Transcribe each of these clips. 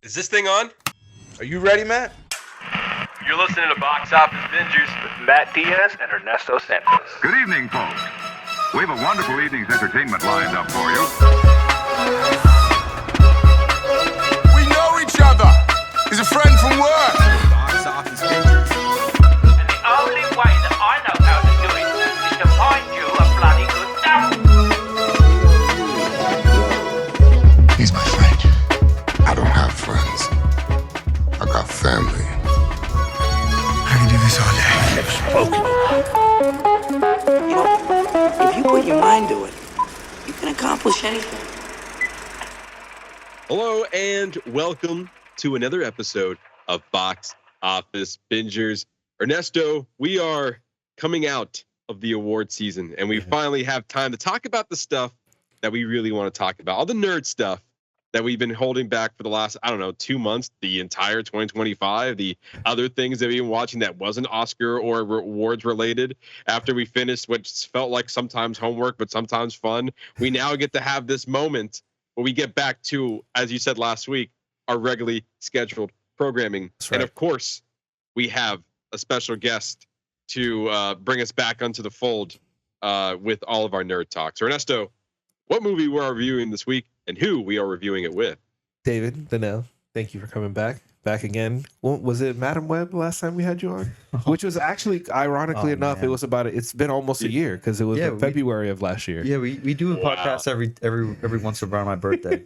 Is this thing on? Are you ready, Matt? You're listening to Box Office Bingers with Matt Diaz and Ernesto Santos. Good evening, folks. We have a wonderful evening's entertainment lined up for you. We know each other. He's a friend from work. Box Office Bingers. And the only way that I know how to do it is to find you a bloody good devil. He's my friend. I don't have friends. I got family. I can do this all day. You know, if you put your mind to it, you can accomplish anything. Hello and welcome to another episode of Box Office Bingers. Ernesto, we are coming out of the award season and we finally have time to talk about the stuff that we really want to talk about. All the nerd stuff that we've been holding back for the last, 2 months, the entire 2025, the other things that we've been watching that wasn't Oscar or awards related after we finished, which felt like sometimes homework, but sometimes fun. We now get to have this moment where we get back to, as you said last week, our regularly scheduled programming. Right. And of course, we have a special guest to bring us back onto the fold with all of our nerd talks. Ernesto, what movie we are reviewing this week and who we are reviewing it with? David Donnell, thank you for coming back again. Well, was it Madam Web last time we had you on? Which was actually, ironically enough, man. It was about it's been almost a year because it was February of last year. Yeah, we do a podcast every once around my birthday.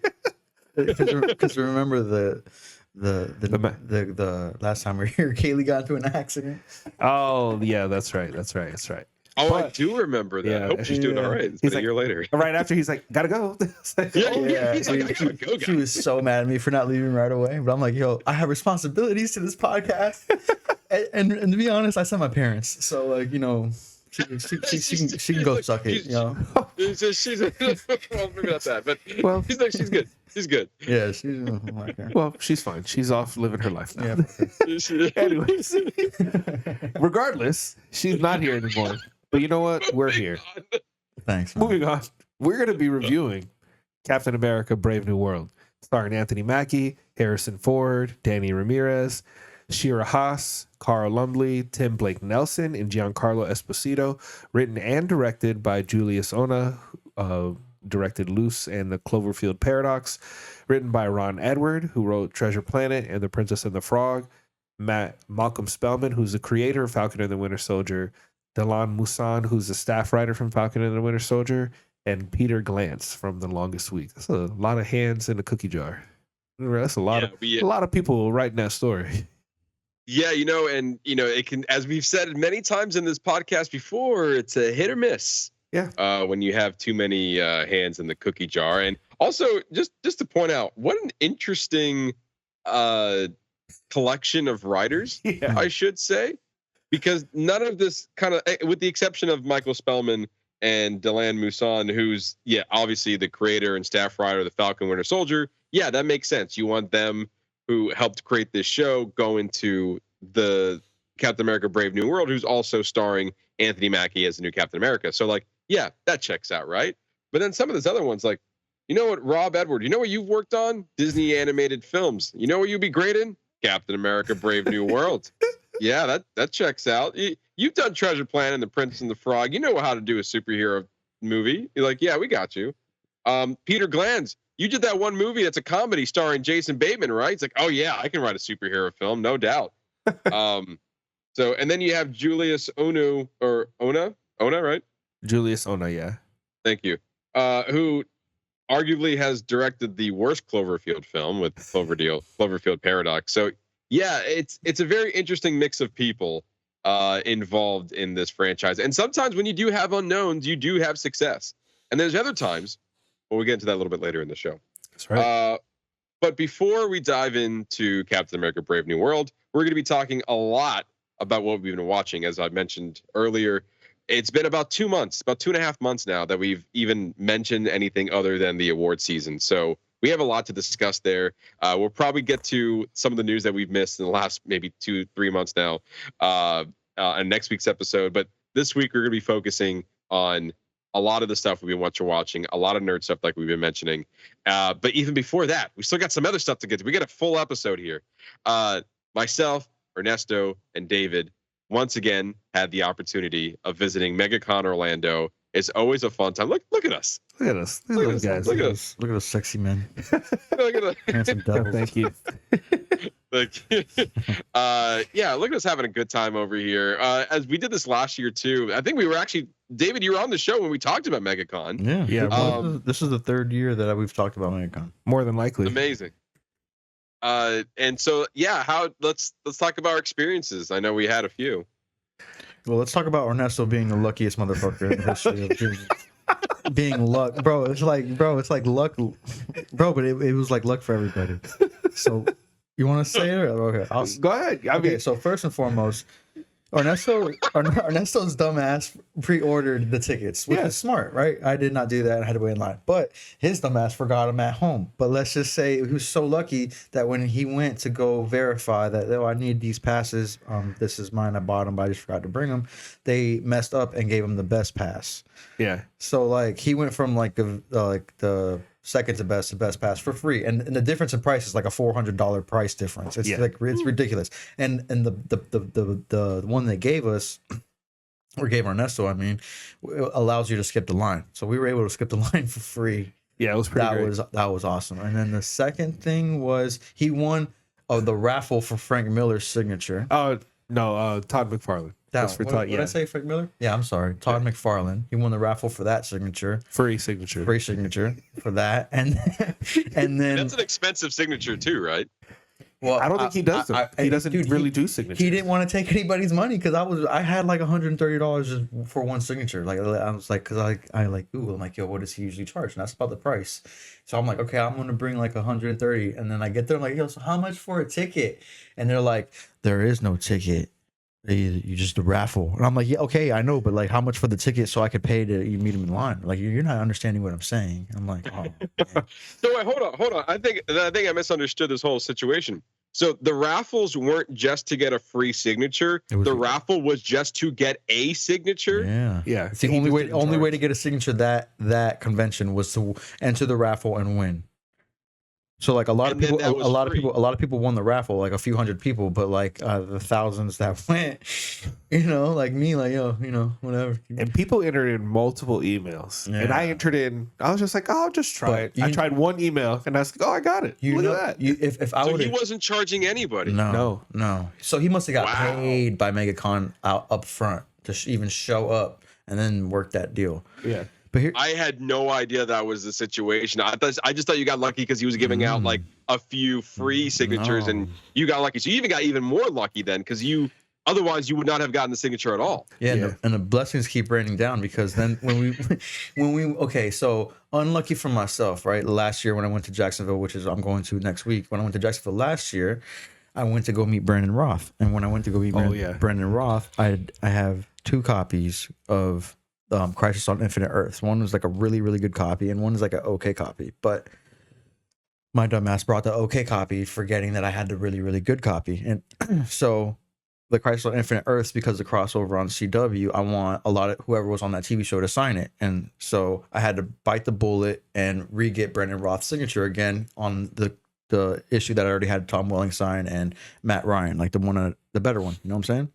Because remember the last time we were here, Kaylee got into an accident. Oh yeah, that's right. Oh, I do remember that. I hope she's doing all right. It's been a year later. Right after he's like, gotta go. He's like, I gotta go, she was so mad at me for not leaving right away. But I'm like, yo, I have responsibilities to this podcast. and to be honest, I sent my parents. So like, you know, she can go suck it. You know, she's well, maybe not that, but well, she's good. She's good. Yeah, she's well, she's fine. She's off living her life now. Yeah. Anyways, regardless, she's not here anymore. But you know what? We're here. Thanks. Man. Moving on, we're going to be reviewing Captain America: Brave New World, starring Anthony Mackie, Harrison Ford, Danny Ramirez, Shira Haas, Carl Lumbly, Tim Blake Nelson, and Giancarlo Esposito. Written and directed by Julius Ona, directed Loose and the Cloverfield Paradox. Written by Ron Edward, who wrote Treasure Planet and The Princess and the Frog. Malcolm Spellman, who's the creator of Falcon and the Winter Soldier. Delan Musan, who's the staff writer from Falcon and the Winter Soldier, and Peter Glantz from The Longest Week. That's a lot of hands in a cookie jar. That's a lot of people writing that story. Yeah, it can, as we've said many times in this podcast before, it's a hit or miss. Yeah. When you have too many hands in the cookie jar, and also just to point out, what an interesting collection of writers, I should say. Because none of this kind of, with the exception of Michael Spellman and Delan Musan, who's, obviously the creator and staff writer of the Falcon Winter Soldier. Yeah, that makes sense. You want them who helped create this show go into the Captain America Brave New World, who's also starring Anthony Mackie as the new Captain America. So like, yeah, that checks out, right? But then some of those other ones, like, you know what, Rob Edward, you know what you've worked on? Disney animated films. You know what you'd be great in? Captain America Brave New World. Yeah, that checks out. You've done Treasure Planet and The Prince and the Frog. You know how to do a superhero movie. You're like, yeah, we got you. Peter Glantz, you did that one movie that's a comedy starring Jason Bateman, right? It's like, oh yeah, I can write a superhero film, no doubt. So, and then you have Julius Ona, right? Julius Ona, yeah. Thank you. Who arguably has directed the worst Cloverfield film with Cloverfield Paradox. So, yeah, it's a very interesting mix of people involved in this franchise. And sometimes when you do have unknowns, you do have success. And there's other times, we'll get into that a little bit later in the show. That's right. But before we dive into Captain America Brave New World, we're going to be talking a lot about what we've been watching. As I mentioned earlier, it's been about 2 months, about 2.5 months now that we've even mentioned anything other than the award season. So we have a lot to discuss there. We'll probably get to some of the news that we've missed in the last maybe 2-3 months now on next week's episode. But this week, we're going to be focusing on a lot of the stuff we've been watching, a lot of nerd stuff like we've been mentioning. But even before that, we still got some other stuff to get to. We got a full episode here. Myself, Ernesto, and David once again had the opportunity of visiting MegaCon Orlando. It's always a fun time. Look at us. Look at us. Look at those guys. Look at us. Look at those sexy men. Look at us. Handsome devils. Thank you. Like, yeah, look at us having a good time over here. As we did this last year too. I think we were actually, David, you were on the show when we talked about MegaCon. Yeah. Yeah. This is the third year that we've talked about MegaCon. More than likely. Amazing. And so yeah, let's talk about our experiences. I know we had a few. Well, let's talk about Ernesto being the luckiest motherfucker in the history of being luck, bro. It's like luck, bro. But it was like luck for everybody. So you want to say it? Okay, Go ahead. Okay, so first and foremost, Ernesto's dumbass pre-ordered the tickets, which is smart, right? I did not do that. I had to wait in line. But his dumbass forgot them at home. But let's just say he was so lucky that when he went to go verify that, I need these passes. This is mine. I bought them, but I just forgot to bring them. They messed up and gave him the best pass. Yeah. So like he went from like the second to best pass for free, and the difference in price is like a $400 price difference. It's it's ridiculous. And the one they gave us, or gave Ernesto, I mean, allows you to skip the line. So we were able to skip the line for free. Yeah, it was pretty great. That was awesome. And then the second thing was he won the raffle for Frank Miller's signature. Oh no, Todd McFarlane. What did I say, Frank Miller? Yeah, I'm sorry. Todd McFarlane. He won the raffle for that signature. Free signature for that. And then that's an expensive signature too, right? Well, I don't think he does them. He doesn't really do signatures. He didn't want to take anybody's money because I had like $130 just for one signature. Like I was like, because I like Google. I'm like, yo, what does he usually charge? And that's about the price. So I'm like, okay, I'm gonna bring like 130. And then I get there, I'm like, yo, so how much for a ticket? And they're like, there is no ticket. You just a raffle. And I'm like, yeah, okay, I know, but like, how much for the ticket so I could pay to meet him in line? Like, you're not understanding what I'm saying. I'm like, oh. So wait, hold on. I think I misunderstood this whole situation. So the raffles weren't just to get a free signature. The raffle was just to get a signature. Yeah. It's the only way to get a signature that convention was to enter the raffle and win. So like a lot of people won the raffle, like a few hundred people, but like the thousands that went, like me, like, whatever. And people entered in multiple emails, and I entered in. I was just like, oh, I'll just try it. I tried one email, and I was like, oh, I got it. Look at that. If I would, he wasn't charging anybody. No. So he must have got paid by MegaCon out up front to even show up and then work that deal. Yeah. I had no idea that was the situation. I just thought you got lucky because he was giving out like a few free signatures, and you got lucky. So you even got even more lucky then, because otherwise you would not have gotten the signature at all. Yeah. And the blessings keep raining down, because then so unlucky for myself, right? Last year when I went to Jacksonville, which is I'm going to next week. When I went to Jacksonville last year, I went to go meet Brandon Roth, and when I went to go meet Brandon Roth, I have 2 copies of Crisis on Infinite Earths. One was like a really, really good copy, and one is like an okay copy. But my dumbass brought the okay copy, forgetting that I had the really, really good copy. And so the Crisis on Infinite Earths, because the crossover on CW, I want a lot of whoever was on that TV show to sign it. And so I had to bite the bullet and re-get Brandon Roth's signature again on the issue that I already had Tom Welling sign and Matt Ryan, like the better one. You know what I'm saying?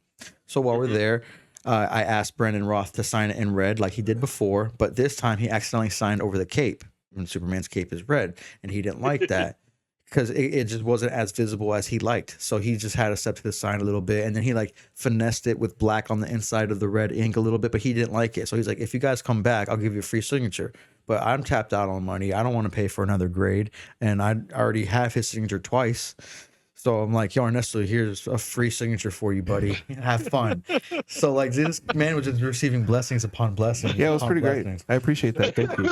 So while we're there, I asked Brandon Roth to sign it in red like he did before, but this time he accidentally signed over the cape, and Superman's cape is red, and he didn't like that because it just wasn't as visible as he liked. So he just had to step to the side a little bit, and then he like finessed it with black on the inside of the red ink a little bit, but he didn't like it. So he's like, if you guys come back, I'll give you a free signature. But I'm tapped out on money. I don't want to pay for another grade, and I already have his signature twice. So I'm like, yo, Ernesto, here's a free signature for you, buddy. Have fun. So like this man was just receiving blessings upon blessings. Yeah, it was pretty great. I appreciate that. Thank you.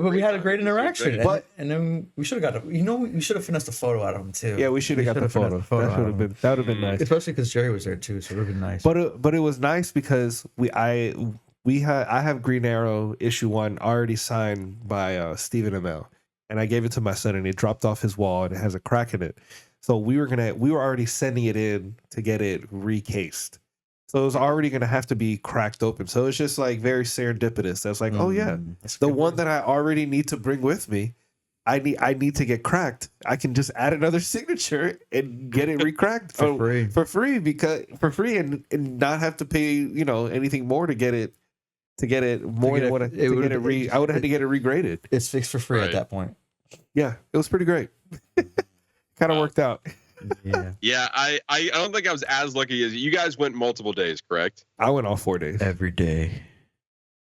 We had a great interaction. And then we should have got we should have finessed a photo out of him too. Yeah, we should have got the photo. That would have been nice. Especially because Jerry was there too, so it would have been nice. But it was nice because I have Green Arrow issue 1 already signed by Stephen Amell. And I gave it to my son, and it dropped off his wall, and it has a crack in it. So we were already sending it in to get it recased. So it was already going to have to be cracked open. So it's just like very serendipitous. That's like, oh yeah, the one that I already need to bring with me, I need to get cracked. I can just add another signature and get it recracked for free and not have to pay, you know, anything more to get it more than what I would have had to get it regraded. It's fixed for free at that point. Yeah, it was pretty great. Kind of worked out. Yeah, I don't think I was as lucky as you guys. Went multiple days, correct? I went all 4 days. Every day.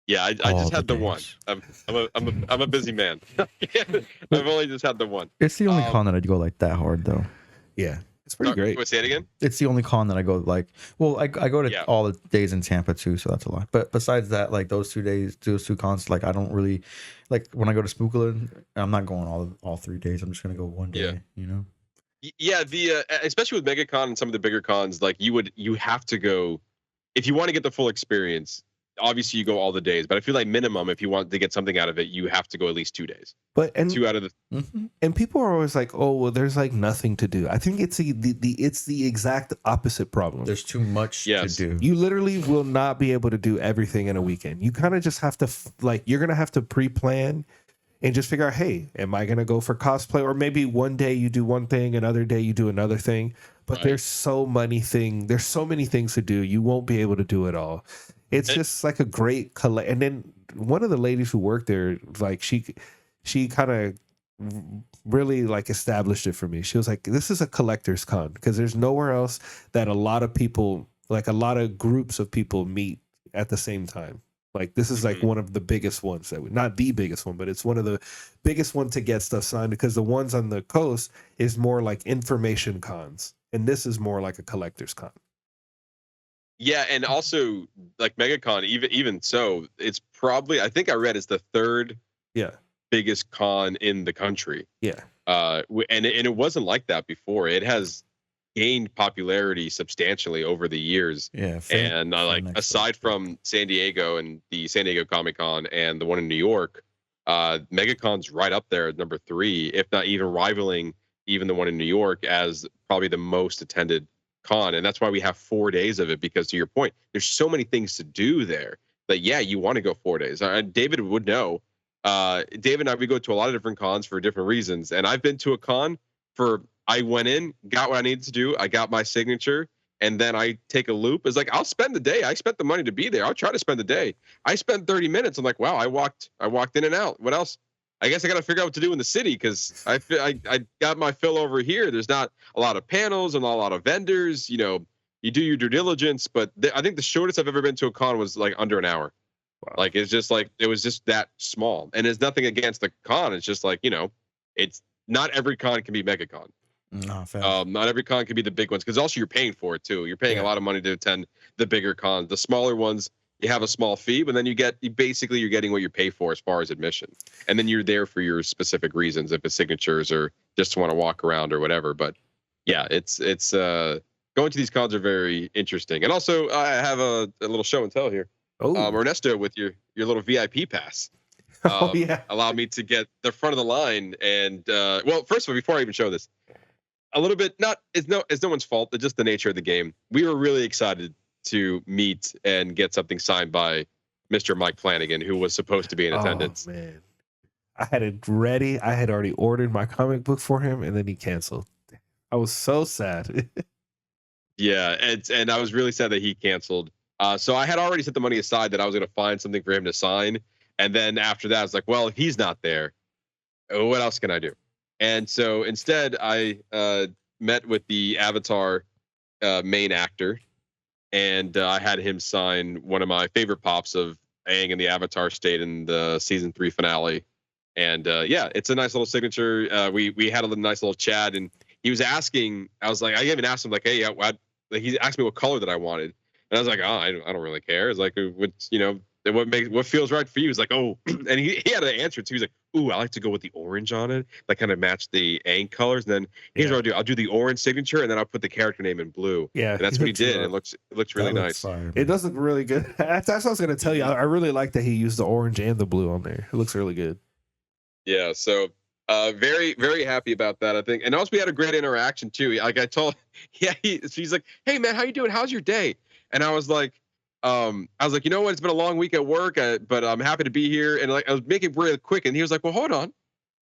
Yeah, I just had the one. I'm a busy man. I've only just had the one. It's the only con that I'd go like that hard though. Yeah, it's pretty great. Wait, say it again. It's the only con that I go like. Well, I go to all the days in Tampa too, so that's a lot. But besides that, like those 2 days, those 2 cons, like I don't really like when I go to Spookland. I'm not going all 3 days. I'm just gonna go one day. Yeah. You know. Yeah, especially with MegaCon and some of the bigger cons, like you have to go if you want to get the full experience. Obviously, you go all the days, but I feel like minimum, if you want to get something out of it, you have to go at least 2 days. And 2 out of the. And people are always like, "Oh, well, there's like nothing to do." I think it's the exact opposite problem. There's too much to do. You literally will not be able to do everything in a weekend. You kind of just have to you're gonna have to pre-plan and just figure out, hey, am I gonna go for cosplay? Or maybe one day you do one thing, another day you do another thing. But there's so many things to do. You won't be able to do it all. It's just like a great and then one of the ladies who worked there, like she kind of really like established it for me. She was like, this is a collector's con because there's nowhere else that a lot of people, like a lot of groups of people meet at the same time. Like this is like one of the biggest ones not the biggest one, but it's one of the biggest one to get stuff signed because the ones on the coast is more like information cons. And this is more like a collector's con. Yeah, and also like MegaCon, even so, it's probably I think I read it's the 3rd biggest con in the country. Yeah. And it wasn't like that before. It has gained popularity substantially over the years. Yeah. And like aside from San Diego and the San Diego Comic-Con and the one in New York, MegaCon's right up there at number 3, if not even rivaling even the one in New York as probably the most attended con. And that's why we have 4 days of it, because to your point, there's so many things to do there that you want to go 4 days. David would know. David and I, we go to a lot of different cons for different reasons. And I've been to a con I went in, got what I needed to do. I got my signature, and then I take a loop. It's like, I'll spend the day. I spent the money to be there. I'll try to spend the day. I spent 30 minutes. I'm like, wow, I walked in and out. What else? I guess I got to figure out what to do in the city because I got my fill over here. There's not a lot of panels and not a lot of vendors. You know, you do your due diligence, but I think the shortest I've ever been to a con was like under an hour. Wow. Like it's just like it was just that small, and it's nothing against the con. It's just like, you know, it's not every con can be MegaCon. No, not every con can be the big ones because also you're paying for it too. You're paying a lot of money to attend the bigger cons. The smaller ones, you have a small fee, but then you're getting what you pay for as far as admission, and then you're there for your specific reasons, if it's signatures or just want to walk around or whatever. But yeah, it's going to these cons are very interesting, and also I have a little show and tell here. Ernesto, with your little VIP pass. Allow me to get the front of the line, and well, first of all, before I even show this, a little bit it's no one's fault. It's just the nature of the game. We were really excited to meet and get something signed by Mr. Mike Flanagan, who was supposed to be in attendance. Oh man, I had it ready. I had already ordered my comic book for him, and then he canceled. I was so sad. Yeah, and I was really sad that he canceled. So I had already set the money aside that I was going to find something for him to sign. And then after that, I was like, well, if he's not there, what else can I do? And so instead, I met with the Avatar main actor, and I had him sign one of my favorite pops of Aang in the Avatar state in the season 3 finale. And yeah, it's a nice little signature. We had a nice little chat, and he was asking. I was like, I even asked him like, hey, he asked me what color that I wanted, and I was like, oh, I don't really care. It's like, what feels right for you? He's like, oh, and he had an answer too. He's like, ooh, I like to go with the orange on it, that kind of match the Aang colors. And then here's what I'll do: I'll do the orange signature, and then I'll put the character name in blue. Yeah, and that's what he did. And it looks really nice. Fire, it does look really good. That's what I was gonna tell you. I really like that he used the orange and the blue on there. It looks really good. Yeah, so very, very happy about that, I think. And also we had a great interaction too. Like I told, she's like, hey man, how you doing? How's your day? And I was like, you know what? It's been a long week at work, but I'm happy to be here. And like, I was making it really quick. And he was like, well, hold on.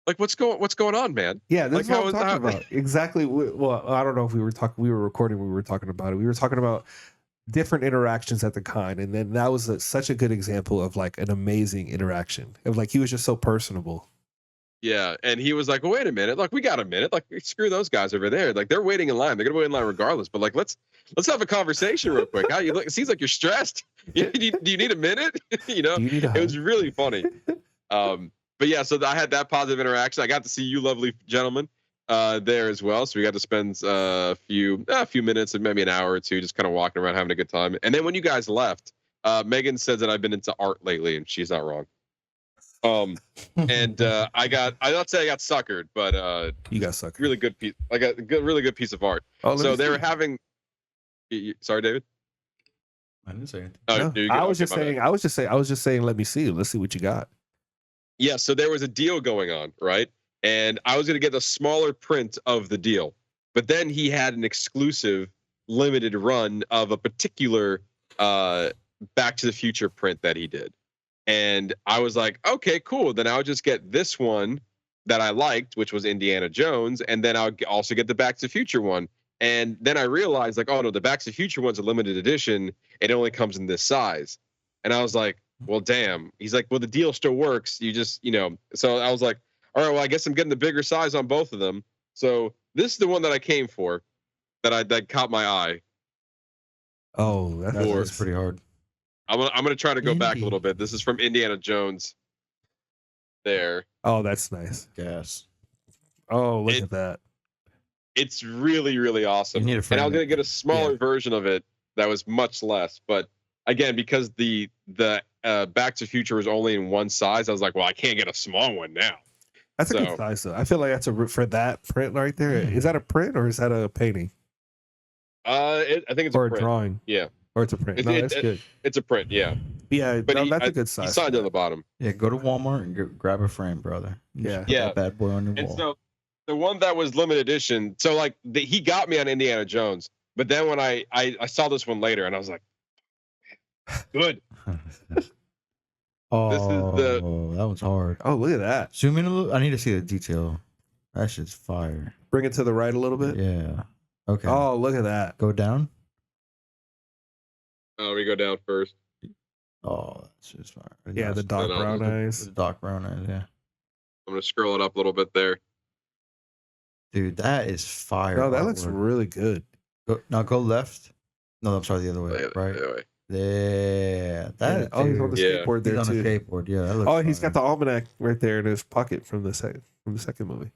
Like, what's going on, man? Yeah, this like, is what I'm talking about. Exactly. Well, I don't know if we were recording when we were talking about it. We were talking about different interactions at the con, and then that was such a good example of like an amazing interaction. Of like, he was just so personable. Yeah, and he was like, well, wait a minute. Like, we got a minute. Like, screw those guys over there. Like, they're waiting in line. They're gonna wait in line regardless. But like, let's have a conversation real quick. How you look? It seems like you're stressed. Do you need a minute? It was really funny. But yeah, so I had that positive interaction. I got to see you lovely gentlemen there as well. So we got to spend a few minutes and maybe an hour or two just kind of walking around having a good time. And then when you guys left, Megan says that I've been into art lately, and she's not wrong. And I not say I got suckered, but you got suckered. Really good piece. I got a really good piece of art. Oh, so they were having. Sorry, David. I didn't say anything. Oh, no, I was just saying. Let me see. Let's see what you got. Yeah, so there was a deal going on, right? And I was going to get a smaller print of the deal. But then he had an exclusive limited run of a particular Back to the Future print that he did. And I was like, okay, cool. Then I'll just get this one that I liked, which was Indiana Jones. And then I'll also get the Back to the Future one. And then I realized, like, oh, no, the Back to the Future one's a limited edition. It only comes in this size. And I was like, well, damn. He's like, well, the deal still works. You just, So I was like, all right, well, I guess I'm getting the bigger size on both of them. So this is the one that I came for, that caught my eye. Oh, that's pretty hard. I'm gonna try to go back a little bit. This is from Indiana Jones. There. Oh, that's nice. Yes. Oh, look at that. It's really, really awesome. And I was gonna get a smaller version of it that was much less, but again, because the Back to the Future was only in one size, I was like, well, I can't get a small one now. That's a good size, though. I feel like that's for that print right there. Is that a print or is that a painting? I think it's a print. Drawing. Yeah. Or it's a print. That's good. It's a print, yeah. Yeah, but that's a good size. He signed on the bottom. Yeah, go to Walmart and grab a frame, brother. Yeah. That bad boy on the wall. And so the one that was limited edition, so like he got me on Indiana Jones, but then when I saw this one later and I was like, good. Oh, that was hard. Oh, look at that. Zoom in a little. I need to see the detail. That shit's fire. Bring it to the right a little bit. Yeah. Okay. Oh, look at that. Go down. Oh, we go down first. Oh, that's just fire. Yeah, the dark brown eyes. The dark brown eyes, yeah. I'm going to scroll it up a little bit there. Dude, that is fire. No, that looks really good. Go left. No, I'm sorry, the other way. Right. The other way. Yeah. He's on the skateboard there, he's too. On the skateboard, yeah. That looks he's got the almanac right there in his pocket from the second movie.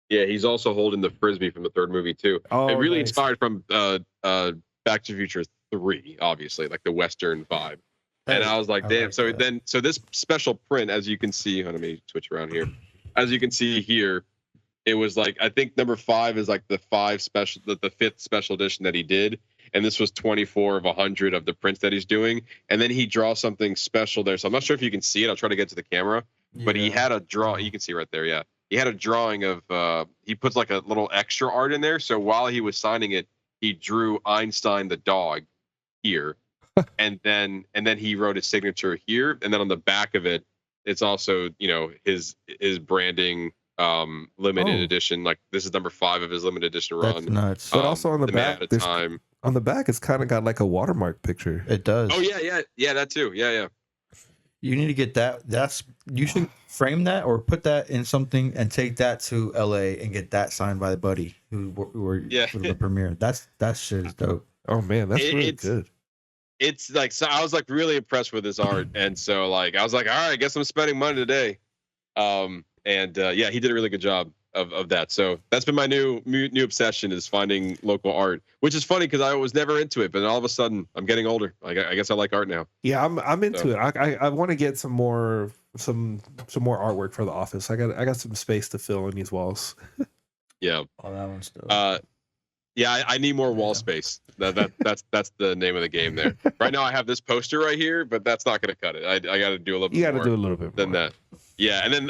Yeah, he's also holding the Frisbee from the third movie, too. Oh, it really inspired from Back to the Future 3, obviously, like the Western vibe. And I was like, damn. So this special print, as you can see, let me switch around here. As you can see here, it was like, I think number 5 is like the 5th special edition that he did. And this was 24 of 100 of the prints that he's doing. And then he draws something special there. So I'm not sure if you can see it. I'll try to get to the camera. Yeah. But he had a draw. You can see right there. Yeah. He had a drawing of, he puts like a little extra art in there. So while he was signing it, he drew Einstein the dog here. and then he wrote his signature here. And then on the back of it, it's also, his branding, limited edition. Like this is number 5 of his limited edition run. That's nuts. But also on the back, on the back, it's kind of got like a watermark picture. It does. Oh yeah, that too. Yeah. You need to get that. You should frame that or put that in something and take that to LA and get that signed by the buddy who were for the premiere. That shit is dope. Oh man, that's really good. It's like, so I was like really impressed with his art, and so like I was like, all right, I guess I'm spending money today. Yeah, he did a really good job of that. So that's been my new obsession, is finding local art, which is funny because I was never into it, but all of a sudden I'm getting older. I guess I like art now. Yeah, I'm into it. I want to get some more artwork for the office. I got some space to fill in these walls. Yeah. Oh, that one's still. Yeah, I need more wall space. That's the name of the game there. Right now I have this poster right here, but that's not going to cut it. I got to do a little bit. You got to do a little bit than that. Yeah, and then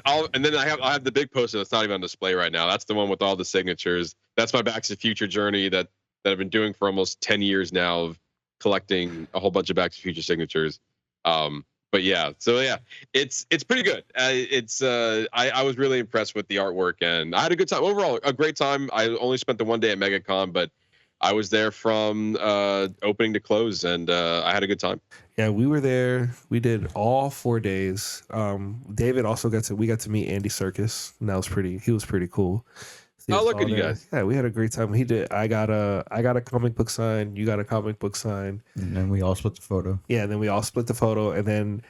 I have the big poster that's not even on display right now. That's the one with all the signatures. That's my Back to the Future journey that I've been doing for almost 10 years now, of collecting a whole bunch of Back to the Future signatures. But yeah, so yeah, it's pretty good. I was really impressed with the artwork, and I had a good time overall. A great time. I only spent the one day at MegaCon, but I was there from opening to close, and I had a good time. Yeah, we were there. We did all 4 days. David also we got to meet Andy Serkis, and he was pretty cool. Oh, look at you guys. Yeah, we had a great time. I got a comic book sign. You got a comic book sign. And then we all split the photo. Yeah, and then we all split the photo. And then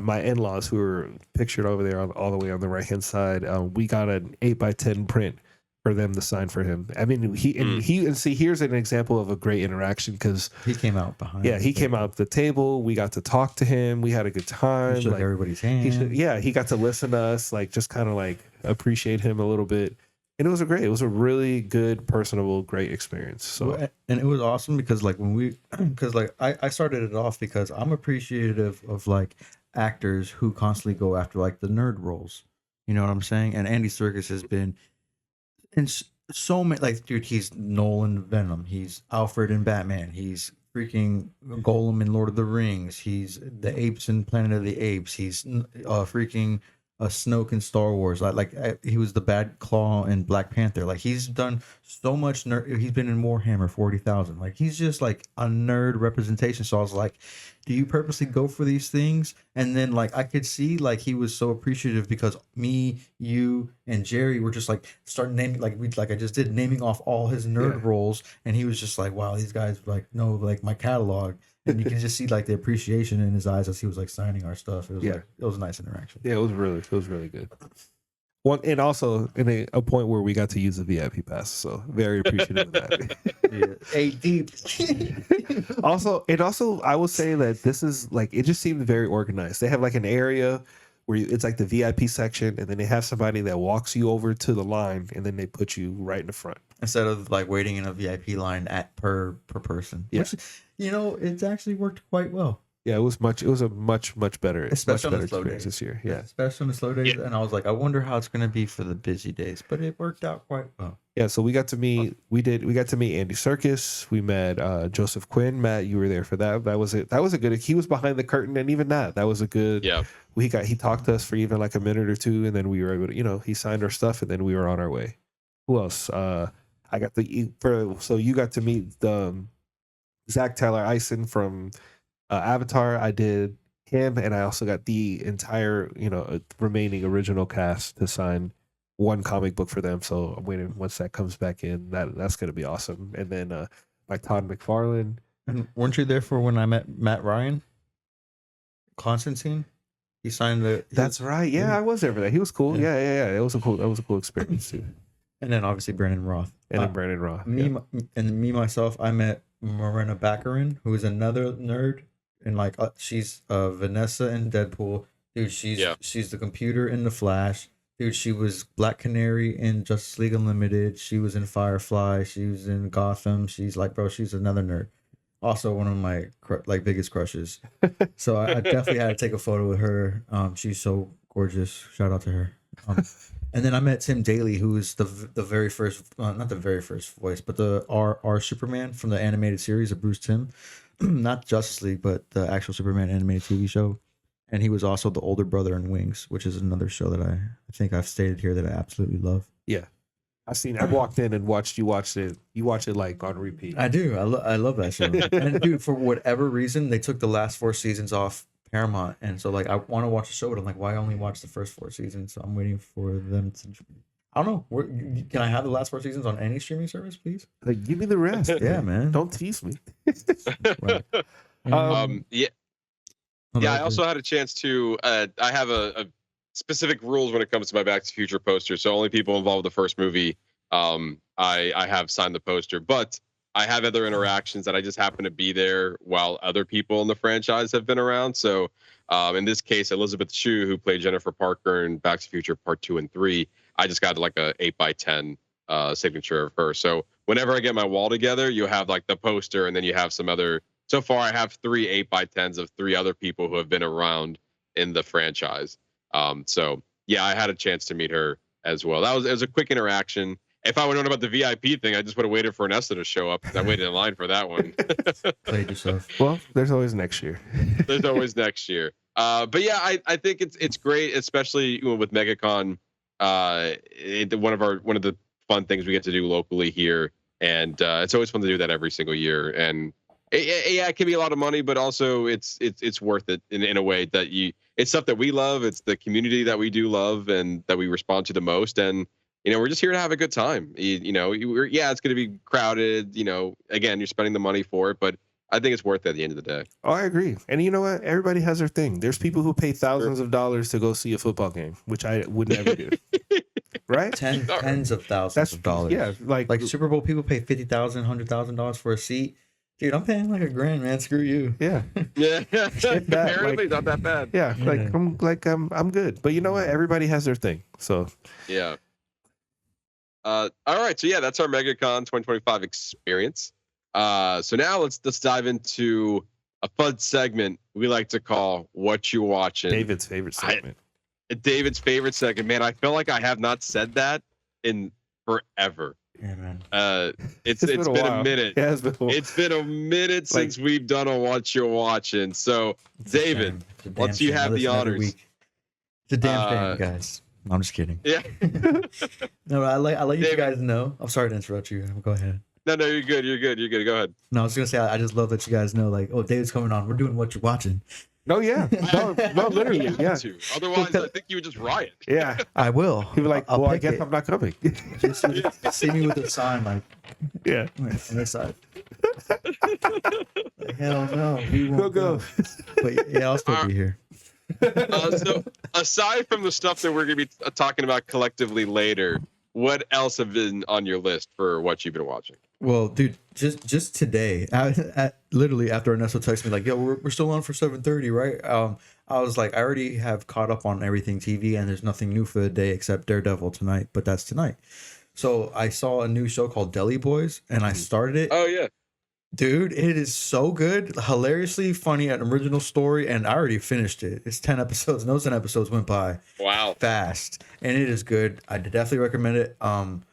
my in-laws, who were pictured over there all the way on the right-hand side, we got an 8x10 print for them to sign for him. I mean, here's an example of a great interaction because he came out behind. Yeah, he came out the table. We got to talk to him. We had a good time. He shook everybody's hand. He got to listen to us, like just kind of like appreciate him a little bit. And it was a really good, personable, great experience. So, and it was awesome because like I started it off because I'm appreciative of like actors who constantly go after like the nerd roles. You know what I'm saying? And Andy Serkis has been in so many, like, dude, he's Nolan Venom. He's Alfred in Batman. He's freaking Golem in Lord of the Rings. He's the apes in Planet of the Apes. He's freaking Snoke in Star Wars. He was the Bad Claw in Black Panther. Like, he's done so much nerd. He's been in Warhammer 40,000. Like, he's just like a nerd representation. So I was like, do you purposely go for these things? And then like I could see like he was so appreciative because me, you, and Jerry were just like starting naming I just did naming off all his nerd roles, and he was just like, wow, these guys like know like my catalog. And you can just see like the appreciation in his eyes as he was like signing our stuff. It was it was a nice interaction. Yeah, it was really good. One, and also in a point where we got to use the VIP pass, so very appreciative of that. A deep. Also, I will say that this is like, it just seemed very organized. They have like an area where it's like the VIP section, and then they have somebody that walks you over to the line, and then they put you right in the front instead of like waiting in a VIP line per person. Yeah. Which, it's actually worked quite well. Yeah, it was a much better, especially much on the slow experience days this year. Yeah, especially on the slow days. Yeah. And I was like, I wonder how it's going to be for the busy days, but it worked out quite well. Yeah, so we got to meet Andy Serkis. We met Joseph Quinn. Matt, you were there for that. That was it. That was a good. He was behind the curtain, and even that was a good. Yeah. He talked to us for even like a minute or two, and then we were able to, he signed our stuff, and then we were on our way. Who else? I got so you got to meet Zach Taylor Eisen from Avatar. I did him, and I also got the entire remaining original cast to sign one comic book for them. So I'm waiting once that comes back in. That's gonna be awesome. And then like Todd McFarlane. And weren't you there for when I met Matt Ryan? Constantine. He signed the. That's right. Yeah, I was there for that. He was cool. Yeah. That was a cool experience too. And then obviously Brandon Roth. Myself, I met Morena Baccarin, who is another nerd. And like she's Vanessa in Deadpool, dude. She's the computer in The Flash, dude. She was Black Canary in Justice League Unlimited. She was in Firefly. She was in Gotham. She's like, bro, she's another nerd. Also one of my biggest crushes. So I definitely had to take a photo with her. She's so gorgeous. Shout out to her. And then I met Tim Daly, who is the very first, not the very first voice, but the our Superman from the animated series of Bruce Timm. Not Justice League, but the actual Superman animated TV show. And he was also the older brother in Wings, which is another show that I think I've stated here that I absolutely love. Yeah. I walked in and watched you watch it. You watch it like on repeat. I do. I love that show. And dude, for whatever reason, they took the last 4 seasons off Paramount. And so like, I want to watch the show, but I'm like, why only watch the first 4 seasons? So I'm waiting for them to... I don't know. Can I have the last 4 seasons on any streaming service, please? Like, give me the rest. Yeah, man. Don't tease me. Right. Yeah. I also had a chance to. I have a specific rules when it comes to my Back to the Future poster. So only people involved with the first movie, I have signed the poster. But I have other interactions that I just happen to be there while other people in the franchise have been around. So in this case, Elizabeth Shue, who played Jennifer Parker in Back to the Future Part 2 and 3. I just got like a 8x10 signature of her. So whenever I get my wall together, you have like the poster, and then you have some other. So far, I have 3 8x10s of 3 other people who have been around in the franchise. So yeah, I had a chance to meet her as well. It was a quick interaction, if I would have known about the VIP thing, I just would have waited for Ernesto to show up. I waited in line for that one. Played yourself. Well, there's always next year. There's always next year. But yeah, I think it's great, especially with MegaCon. One of the fun things we get to do locally here, and it's always fun to do that every single year. And it can be a lot of money, but also it's worth it in a way that it's stuff that we love. It's the community that we do love and that we respond to the most. And we're just here to have a good time. It's going to be crowded. Again, you're spending the money for it, but I think it's worth it at the end of the day. Oh, I agree. And you know what? Everybody has their thing. There's people who pay thousands of dollars to go see a football game, which I would never do. Right? Tens of thousands of dollars. Yeah, like Super Bowl people pay $50,000, $100,000 for a seat. Dude, I'm paying like $1,000, man. Screw you. Yeah. Yeah. Apparently, like, not that bad. Yeah, I'm good. But you know what? Everybody has their thing. So yeah. All right. So yeah, that's our MegaCon 2025 experience. So now let's dive into a fun segment we like to call "What You Watchin." David's favorite segment. David's favorite segment. Man, I feel like I have not said that in forever. Yeah, man. It's been a minute. Yeah, it's been a minute since we've done a "What You Watchin." So, David, once you have the honors. It's a damn shame, guys. No, I'm just kidding. Yeah. No, I let you guys know. I'm sorry to interrupt you. Go ahead. No, you're good. You're good. Go ahead. No, I was gonna say I just love that you guys know, like, oh, David's coming on. We're doing What You're Watching. No, yeah. No, literally. Yeah. Otherwise, I think you would just riot. Yeah. I will. He'd be like, well, I guess I'm not coming. just see me with a sign, like, yeah. On this side. Like, hell no. We won't go. But yeah, I'll still be here. So, aside from the stuff that we're going to be talking about collectively later, what else have been on your list for what you've been watching? Well, dude, just today, literally after Ernesto texted me like, "Yo, we're still on for 7:30, right?" I was like, I already have caught up on everything TV, and there's nothing new for the day except Daredevil tonight, but that's tonight. So I saw a new show called Deli Boys, and I started it. Oh yeah. Dude, it is so good, hilariously funny, an original story, and I already finished it. It's 10 episodes, and those 10 episodes went by fast, and it is good. I definitely recommend it. I'm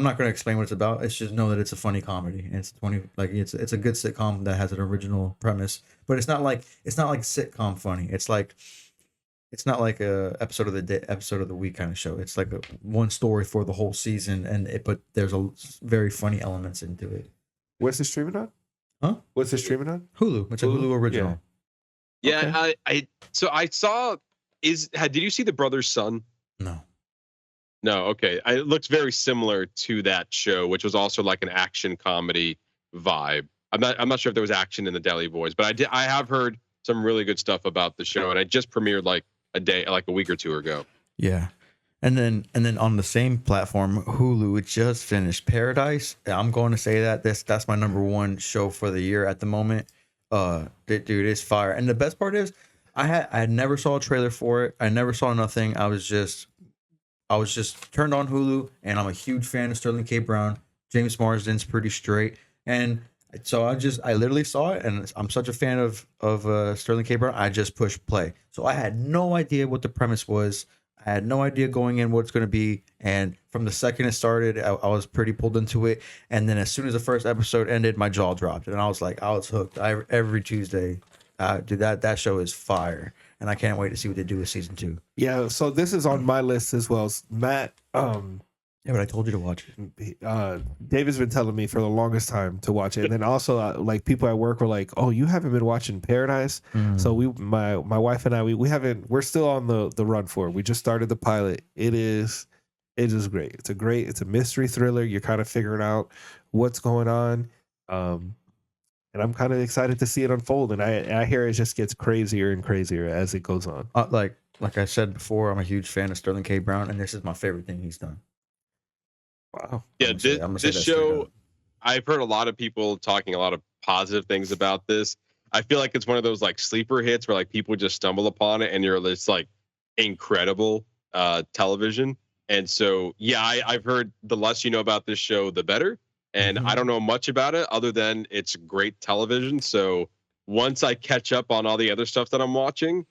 not going to explain what it's about. It's just know that it's a funny comedy, and it's it's a good sitcom that has an original premise, but it's not like sitcom funny. It's not like a episode of the day, episode of the week kind of show. It's like one story for the whole season, but there's a very funny elements into it. What's it streaming on? Huh? What's it streaming on? Hulu. It's a Hulu original. Yeah. Okay. I saw. Did you see The Brother's Son? No. Okay. It looks very similar to that show, which was also like an action comedy vibe. I'm not sure if there was action in the Deli Boys, but I have heard some really good stuff about the show, and it just premiered like a week or two ago. Yeah. And then on the same platform, Hulu, it just finished Paradise. I'm going to say that's my number one show for the year at the moment. Dude, it's fire. And the best part is I never saw a trailer for it. I never saw nothing. I was just turned on Hulu, and I'm a huge fan of Sterling K. Brown. James Marsden's pretty straight. And so I literally saw it, and I'm such a fan of Sterling K. Brown. I just pushed play. So I had no idea what the premise was. I had no idea going in what it's going to be. And from the second it started, I was pretty pulled into it. And then as soon as the first episode ended, my jaw dropped. And I was like, I was hooked. Every Tuesday, dude, that show is fire. And I can't wait to see what they do with season 2. Yeah, so this is on my list as well. Matt, yeah, but I told you to watch it. David's been telling me for the longest time to watch it, and then also like people at work were like, "Oh, you haven't been watching Paradise?" So my wife and I, we haven't. We're still on the run for it. We just started the pilot. It is great. It's a mystery thriller. You're kind of figuring out what's going on, and I'm kind of excited to see it unfold. And I hear it just gets crazier and crazier as it goes on. Like I said before, I'm a huge fan of Sterling K. Brown, and this is my favorite thing he's done. Wow. Yeah, this show, I've heard a lot of people talking a lot of positive things about this. I feel like it's one of those like sleeper hits where like people just stumble upon it and you're just like incredible television. And so, yeah, I've heard the less you know about this show, the better. And I don't know much about it other than it's great television. So once I catch up on all the other stuff that I'm watching,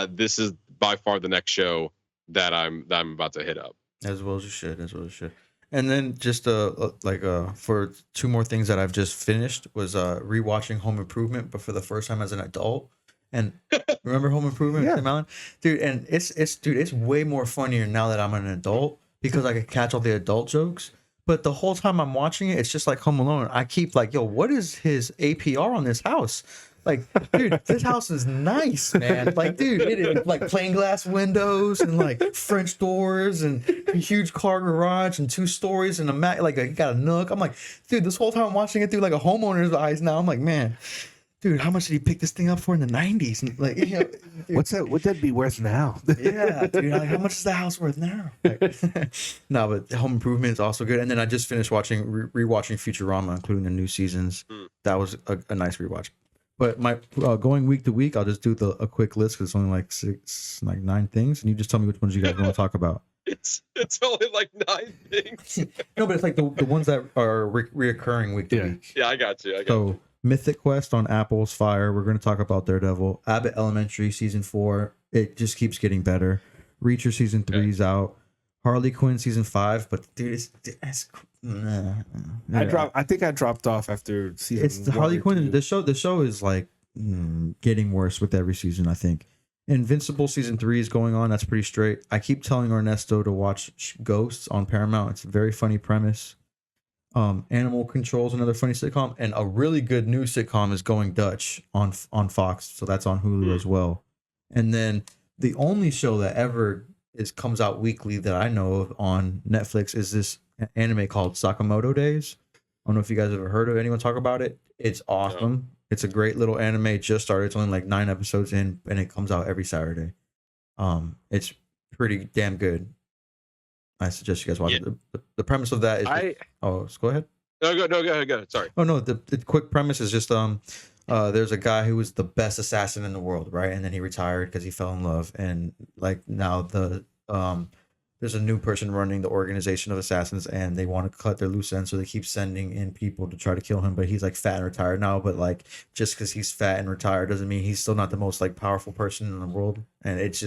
this is by far the next show that I'm about to hit up. As well as you should. As well as you should. And then just for two more things that I've just finished was rewatching Home Improvement, but for the first time as an adult. And remember Home Improvement, Yeah. Tim Allen? Dude, and it's way more funnier now that I'm an adult because I can catch all the adult jokes. But the whole time I'm watching it, it's just like Home Alone. I keep like, yo, what is his APR on this house? Like, dude, this house is nice, man. Like, dude, it is like plain glass windows and like French doors and a huge car garage and 2 stories and you got a nook. I'm like, dude, this whole time I'm watching it through like a homeowner's eyes now. I'm like, man, dude, how much did he pick this thing up for in the 90s? And like, you know, dude, What's that? Would that be worth now? yeah, dude, like, how much is the house worth now? Like, no, but Home Improvement is also good. And then I just finished rewatching Futurama, including the new seasons. That was a nice rewatch. But my going week to week, I'll just do a quick list because it's only like 9 things, and you just tell me which ones you guys want to talk about. It's only like 9 things. No, but it's like the ones that are reoccurring week to week. Yeah, I got you. So Mythic Quest on Apple's fire. We're going to talk about Daredevil. Abbott Elementary season 4. It just keeps getting better. Reacher season 3 is out. Harley Quinn season 5, but dude, I think I dropped off after season. It's the Harley Quinn. The show is like getting worse with every season, I think. Invincible season 3 is going on. That's pretty straight. I keep telling Ernesto to watch Ghosts on Paramount. It's a very funny premise. Animal Control is another funny sitcom, and a really good new sitcom is Going Dutch on Fox. So that's on Hulu as well. And then the only show that ever comes out weekly that I know of on Netflix is this anime called Sakamoto Days. I don't know if you guys ever heard of anyone talk about it. It's awesome. No. It's a great little anime. It just started. It's only like 9 episodes in, and it comes out every Saturday. It's pretty damn good. I suggest you guys watch it. The premise of that is so go ahead. No, go ahead. Sorry. Oh no, the quick premise is just there's a guy who was the best assassin in the world, right? And then he retired because he fell in love, and like now there's a new person running the organization of assassins, and they want to cut their loose ends, so they keep sending in people to try to kill him. But he's like fat and retired now. But like just because he's fat and retired doesn't mean he's still not the most like powerful person in the world. And it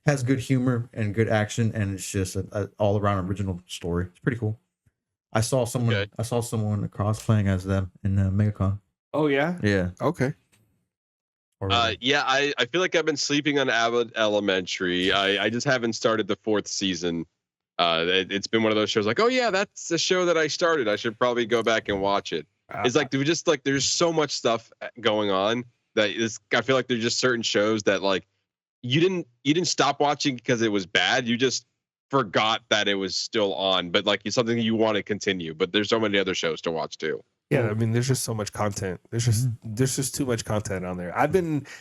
has good humor and good action, and it's just an all around original story. It's pretty cool. I saw someone cosplaying as them in MegaCon. Oh yeah. Yeah. Okay. I feel like I've been sleeping on Abbott Elementary. I just haven't started the 4th season. It's been one of those shows like, oh yeah, that's the show that I started. I should probably go back and watch it. It's like there's so much stuff going on that I feel like there's just certain shows that like you didn't stop watching because it was bad. You just forgot that it was still on, but like it's something you want to continue. But there's so many other shows to watch too. Yeah, I mean, there's just so much content. There's just too much content on there. I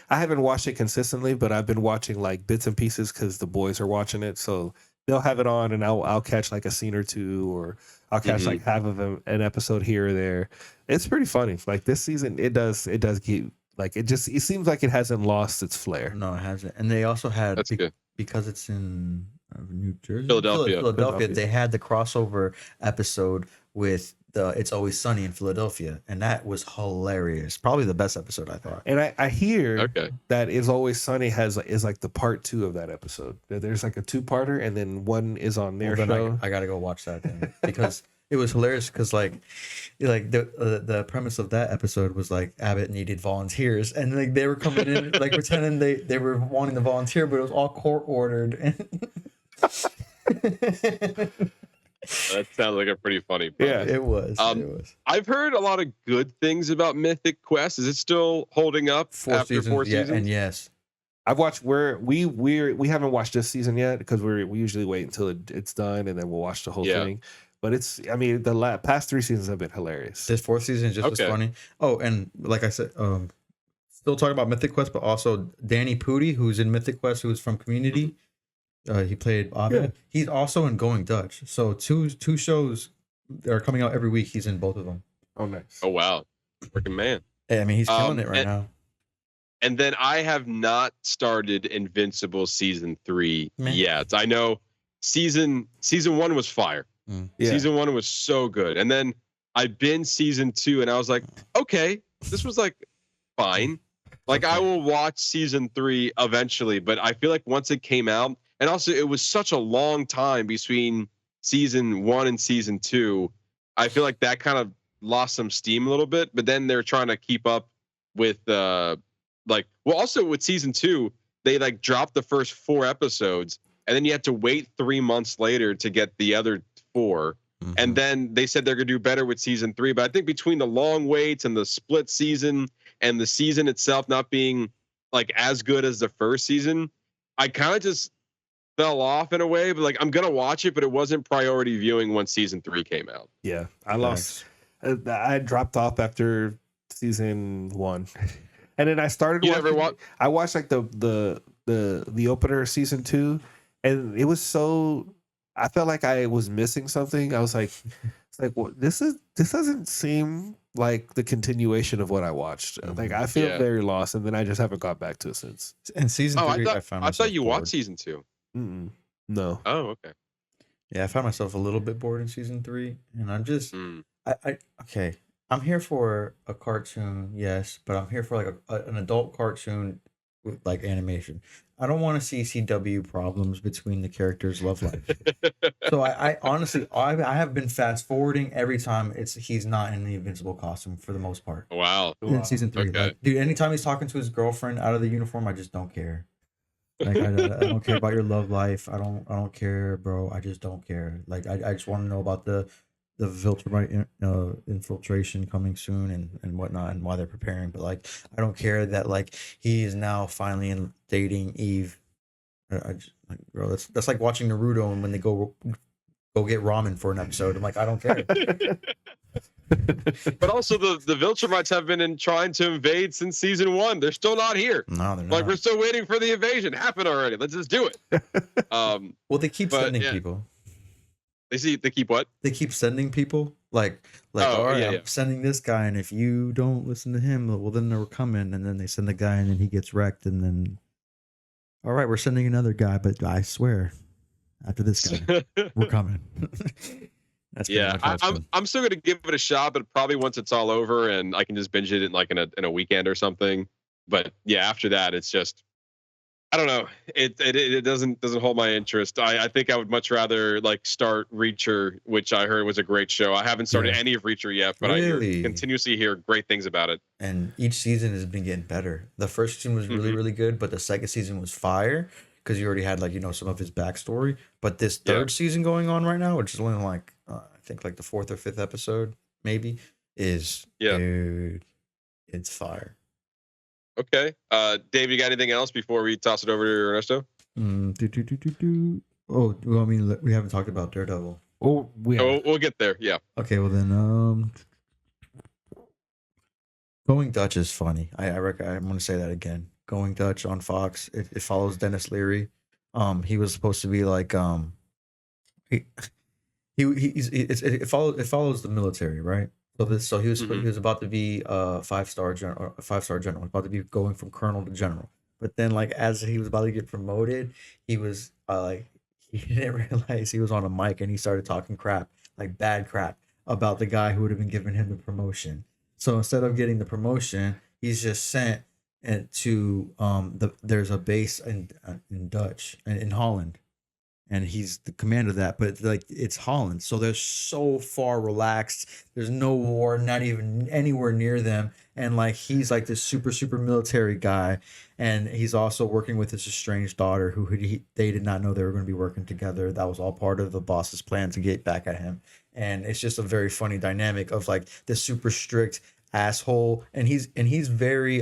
haven't watched it consistently, but I've been watching like bits and pieces because the boys are watching it. So they'll have it on, and I'll catch like a scene or two, or I'll catch like half of an episode here or there. It's pretty funny. Like this season, it does keep like it seems like it hasn't lost its flair. No, it hasn't. And they also had because it's in New Jersey, Philadelphia. They had the crossover episode with the It's Always Sunny in Philadelphia, and that was hilarious. Probably the best episode, I thought. And I hear that It's Always Sunny is like the part 2 of that episode. There's like a 2-parter, and then one is on their show. I gotta go watch that then, because it was hilarious. Because like the premise of that episode was like Abbott needed volunteers, and like they were coming in like pretending they were wanting to volunteer, but it was all court ordered. That sounds like a pretty funny premise. Yeah, it was. I've heard a lot of good things about Mythic Quest. Is it still holding up after 4 seasons? And yes. I've watched we haven't watched this season yet because we usually wait until it's done and then we'll watch the whole thing. But the past 3 seasons have been hilarious. This 4th season just was funny. Oh, and like I said, still talking about Mythic Quest, but also Danny Pudi, who's in Mythic Quest, who's from Community. He played Abed. Yeah. He's also in Going Dutch. So two shows that are coming out every week. He's in both of them. Oh, nice. Oh, wow. Freaking man. Yeah, I mean, he's killing it right now. And then I have not started Invincible season 3 yet. I know season 1 was fire. Yeah. Season 1 was so good. And then I've been season 2 and I was like, okay, this was like fine. Like I will watch season 3 eventually, but I feel like once it came out, And also, it was such a long time between season 1 and season 2. I feel like that kind of lost some steam a little bit. But then they're trying to keep up with also with season 2, they like dropped the first 4 episodes, and then you had to wait 3 months later to get the other 4. Mm-hmm. And then they said they're gonna do better with season 3. But I think between the long waits and the split season and the season itself not being like as good as the first season, I kind of just fell off in a way. But like, I'm gonna watch it, but it wasn't priority viewing when season 3 came out. Yeah, I lost. I dropped off after season 1, and then I started. I watched like the opener of season 2, and it was so. I felt like I was missing something. I was like, it's like, well, this doesn't seem like the continuation of what I watched. Like, I feel very lost, and then I just haven't got back to it since. And season 3, I thought you watched season 2. No. Oh, okay. Yeah, I found myself a little bit bored in season 3, and I'm just, okay. I'm here for a cartoon, yes, but I'm here for like an adult cartoon with like animation. I don't want to see CW problems between the characters' love life. So I honestly, I have been fast forwarding every time he's not in the Invincible costume for the most part. Wow. In season 3, okay. Like, dude, anytime he's talking to his girlfriend out of the uniform, I just don't care. Like I don't care about your love life. I don't care, bro. I just don't care. Like I just want to know about the Viltrumite infiltration coming soon and whatnot, and why they're preparing. But like, I don't care that like he is now finally dating Eve. I just, like, bro, that's like watching Naruto and when they go get ramen for an episode. I'm like, I don't care. But also the Viltrumites have been trying to invade since season 1. They're still not here. No, they're not. Like, we're still waiting for the invasion. Happen already. Let's just do it. Well, they keep sending people. They keep what? They keep sending people. Like all right, I'm sending this guy, and if you don't listen to him, well, then they're coming, and then they send the guy, and then he gets wrecked, and then, all right, we're sending another guy, but I swear, after this guy, we're coming. That's I'm still gonna give it a shot, but probably once it's all over and I can just binge it in like in a weekend or something. But yeah, after that, it's just, I don't know. It doesn't hold my interest. I think I would much rather like start Reacher, which I heard was a great show. I haven't started any of Reacher yet, but I continuously hear great things about it. And each season has been getting better. The first season was really, really good, but the second season was fire because you already had like, some of his backstory. But this third season going on right now, which is only like I think like the 4th or 5th episode, maybe, is dude, it's fire. Okay. Dave, you got anything else before we toss it over to Ernesto? Oh, well, I mean, we haven't talked about Daredevil. Oh, we'll get there. Yeah. Okay, well then, Going Dutch is funny. I'm going to say that again. Going Dutch on Fox. It follows Dennis Leary. He was supposed to be like it follows the military, right? So he was about to be a 5-star general, about to be going from colonel to general. But then, like, as he was about to get promoted, he was he didn't realize he was on a mic and he started talking crap, like bad crap, about the guy who would have been giving him the promotion. So instead of getting the promotion, he's just sent to there's a base in Dutch in Holland. And he's the commander of that, but like it's Holland, so they're so far relaxed. There's no war, not even anywhere near them, and like he's like this super military guy, and he's also working with his estranged daughter, who they did not know they were going to be working together. That was all part of the boss's plan to get back at him, and it's just a very funny dynamic of like the super strict asshole, and he's very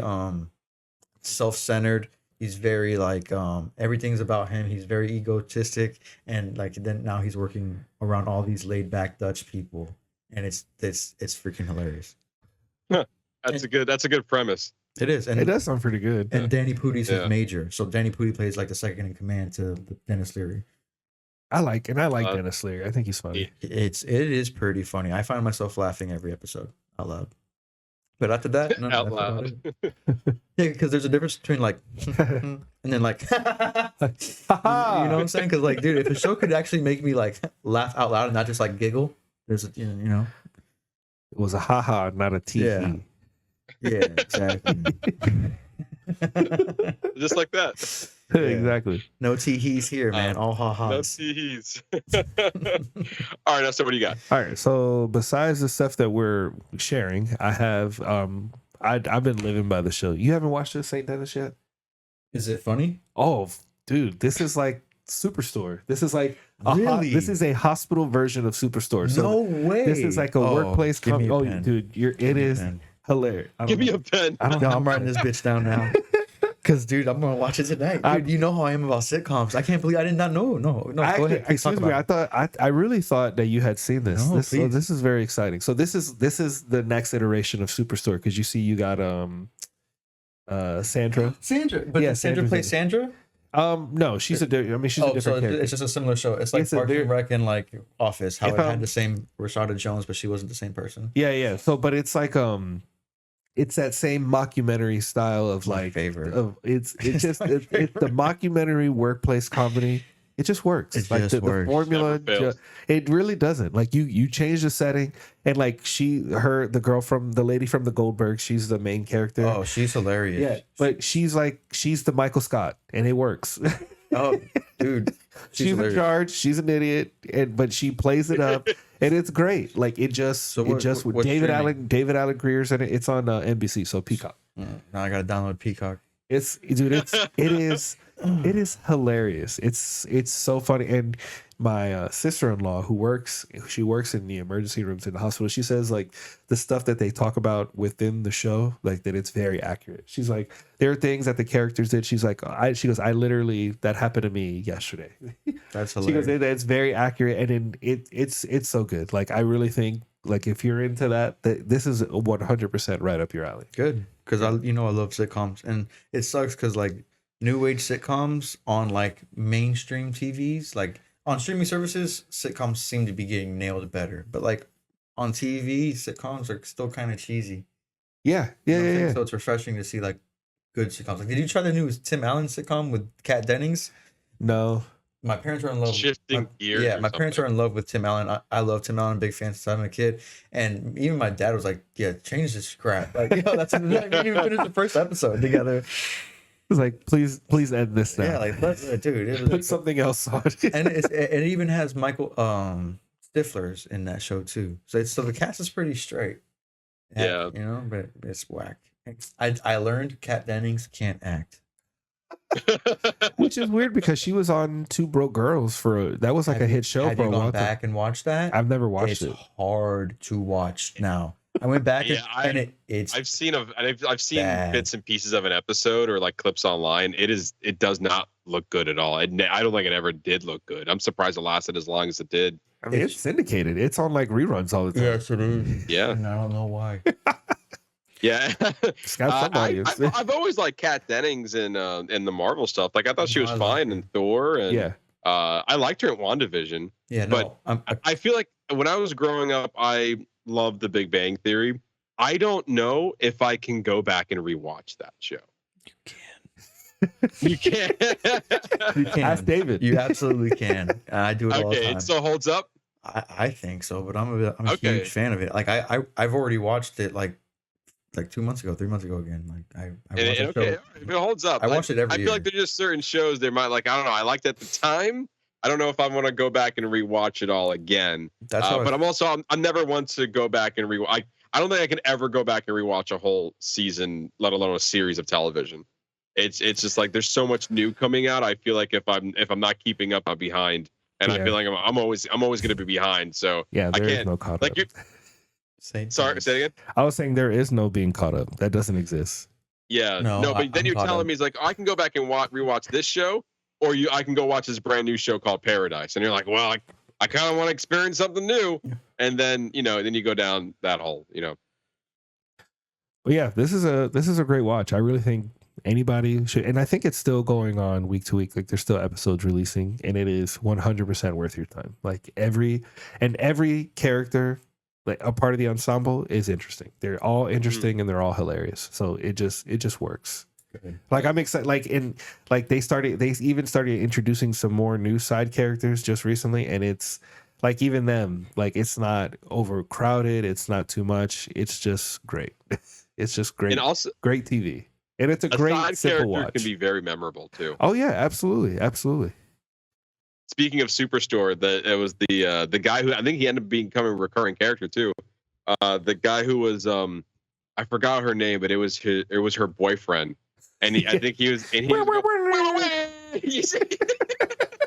self-centered. He's very like everything's about him. He's very egotistic, and like then now he's working around all these laid back Dutch people, and it's freaking hilarious. That's a good premise. It is, and it does sound pretty good. And Danny Pudi's his major, so Danny Pudi plays like the second in command to Dennis Leary. I like Dennis Leary. I think he's funny. It is pretty funny. I find myself laughing every episode out loud. But after that, no, out loud. Yeah, because there's a difference between like, and then like, you know what I'm saying? Because like, dude, if a show could actually make me like laugh out loud and not just like giggle, there's a, it was a haha, not a tee. Yeah, exactly. Just like that. Exactly. No teehees here, man. All No ha-has. tees. All right, now, so what do you got? All right. So besides the stuff that we're sharing, I have I've been living by the show. You haven't watched this St. Dennis yet? Is it funny? Oh, dude, this is like Superstore. This is like Really? this is a hospital version of Superstore. So No way. this is like a workplace. Give me a pen. Dude, it is hilarious. Give me a pen. No, I'm writing this bitch down now. Because, dude, I'm gonna watch it tonight. Dude, you know how I am about sitcoms. I can't believe I did not know. No, go ahead. Excuse me. I really thought that you had seen this. No, So this is very exciting. So this is the next iteration of Superstore because you got Sandra. But Yeah, Sandra plays Sandra? No, she's she's a different character. It's just a similar show. It's like Parks and Rec and like Office, how it had the same Rashada Jones, but she wasn't the same person. Yeah. So, but it's like it's that same mockumentary style of My like favorite. It's the mockumentary workplace comedy. It just works. It like just works. The formula, Never fails. it really doesn't. Like you change the setting, and like the lady from the Goldberg, she's the main character. Oh, she's hilarious. Yeah, but she's the Michael Scott, and it works. Oh, dude, she's in charge. She's an idiot, but she plays it up, and it's great. Like it just, what's David streaming? Allen Greer's in it. It's on NBC, so Peacock. Now I gotta download Peacock. It is hilarious. It's so funny. And my sister-in-law who works in the emergency rooms in the hospital, she says like the stuff that they talk about within the show, like that it's very accurate. She's like, there are things that the characters did. She's like, she goes, I literally, that happened to me yesterday. That's She hilarious. goes, it's very accurate, and it's so good. Like I really think like if you're into that this is 100% right up your alley. Good, because I love sitcoms, and it sucks because like new age sitcoms on like mainstream TVs, like on streaming services, sitcoms seem to be getting nailed better, but like on TV, sitcoms are still kind of cheesy. Yeah. So it's refreshing to see like good sitcoms. Like, did you try the new Tim Allen sitcom with Kat Dennings? No. My parents are in love. Shifting gears. Yeah, or my parents something. are in love with Tim Allen. I love Tim Allen, big fan since I'm a kid. And even my dad was like, "Yeah, change this crap." Like, that's we didn't even finish the first episode together. It's like, please end this now. Yeah, like dude, Put something else on. and it even has Michael Stifler's in that show too. So the cast is pretty straight. Yeah. But it's whack. I learned Kat Dennings can't act. Which is weird because she was on Two Broke Girls that was like a hit show Have for you a gone while. back and watched that? I've never watched It's it. hard to watch now. I went back it's I've seen bad. bits and pieces of an episode or like clips online. It does not look good at all. I don't think it ever did look good. I'm surprised it lasted as long as it did. I mean, it's syndicated. It's on like reruns all the time. Yes, it is. Yeah. And I don't know why. Yeah. It's got some audience. I've always liked Kat Dennings in the Marvel stuff. Like I thought she was fine in Thor, and Yeah. I liked her in WandaVision. Yeah, but I feel like when I was growing up, I loved The Big Bang Theory. I don't know if I can go back and rewatch that show. You can. You can. Ask David. You absolutely can. I do it all the Okay, time. it still holds up. I think so, but I'm a Okay. huge fan of it. Like I've already watched it like 2 months ago, 3 months ago again. Like I watched the show. If it holds up. I watch it every I feel year. like there's just certain shows they might like. I don't know. I liked it at the time. I don't know if I want to go back and rewatch it all again. That's how but I'm never one to go back and rewatch. I don't think I can ever go back and rewatch a whole season, let alone a series of television. It's just like there's so much new coming out. I feel like if I'm not keeping up, I'm behind, and I feel like I'm always going to be behind. So Yeah, I there is can't no caught like up. Sorry, say it again. I was saying there is no being caught up. That doesn't exist. Yeah, No, but then I'm you're caught telling up. me it's like I can go back and rewatch this show, or I can go watch this brand new show called Paradise, and you're like, well, I kind of want to experience something new, and then then you go down that hole, But yeah, this is a great watch. I really think anybody should, and I think it's still going on week to week. Like there's still episodes releasing, and it is 100% worth your time. Like every character, like a part of the ensemble, is interesting. They're all interesting and they're all hilarious. So it just works. Like I'm excited. They even started introducing some more new side characters just recently, and it's like even them, like it's not overcrowded. It's not too much. It's just great. It's just great. And also, great TV. And it's a great side simple character watch. can be very memorable too. Oh yeah, absolutely, absolutely. Speaking of Superstore, it was the guy who I think he ended up becoming a recurring character too. The guy who was I forgot her name, but it was her boyfriend, and I think he was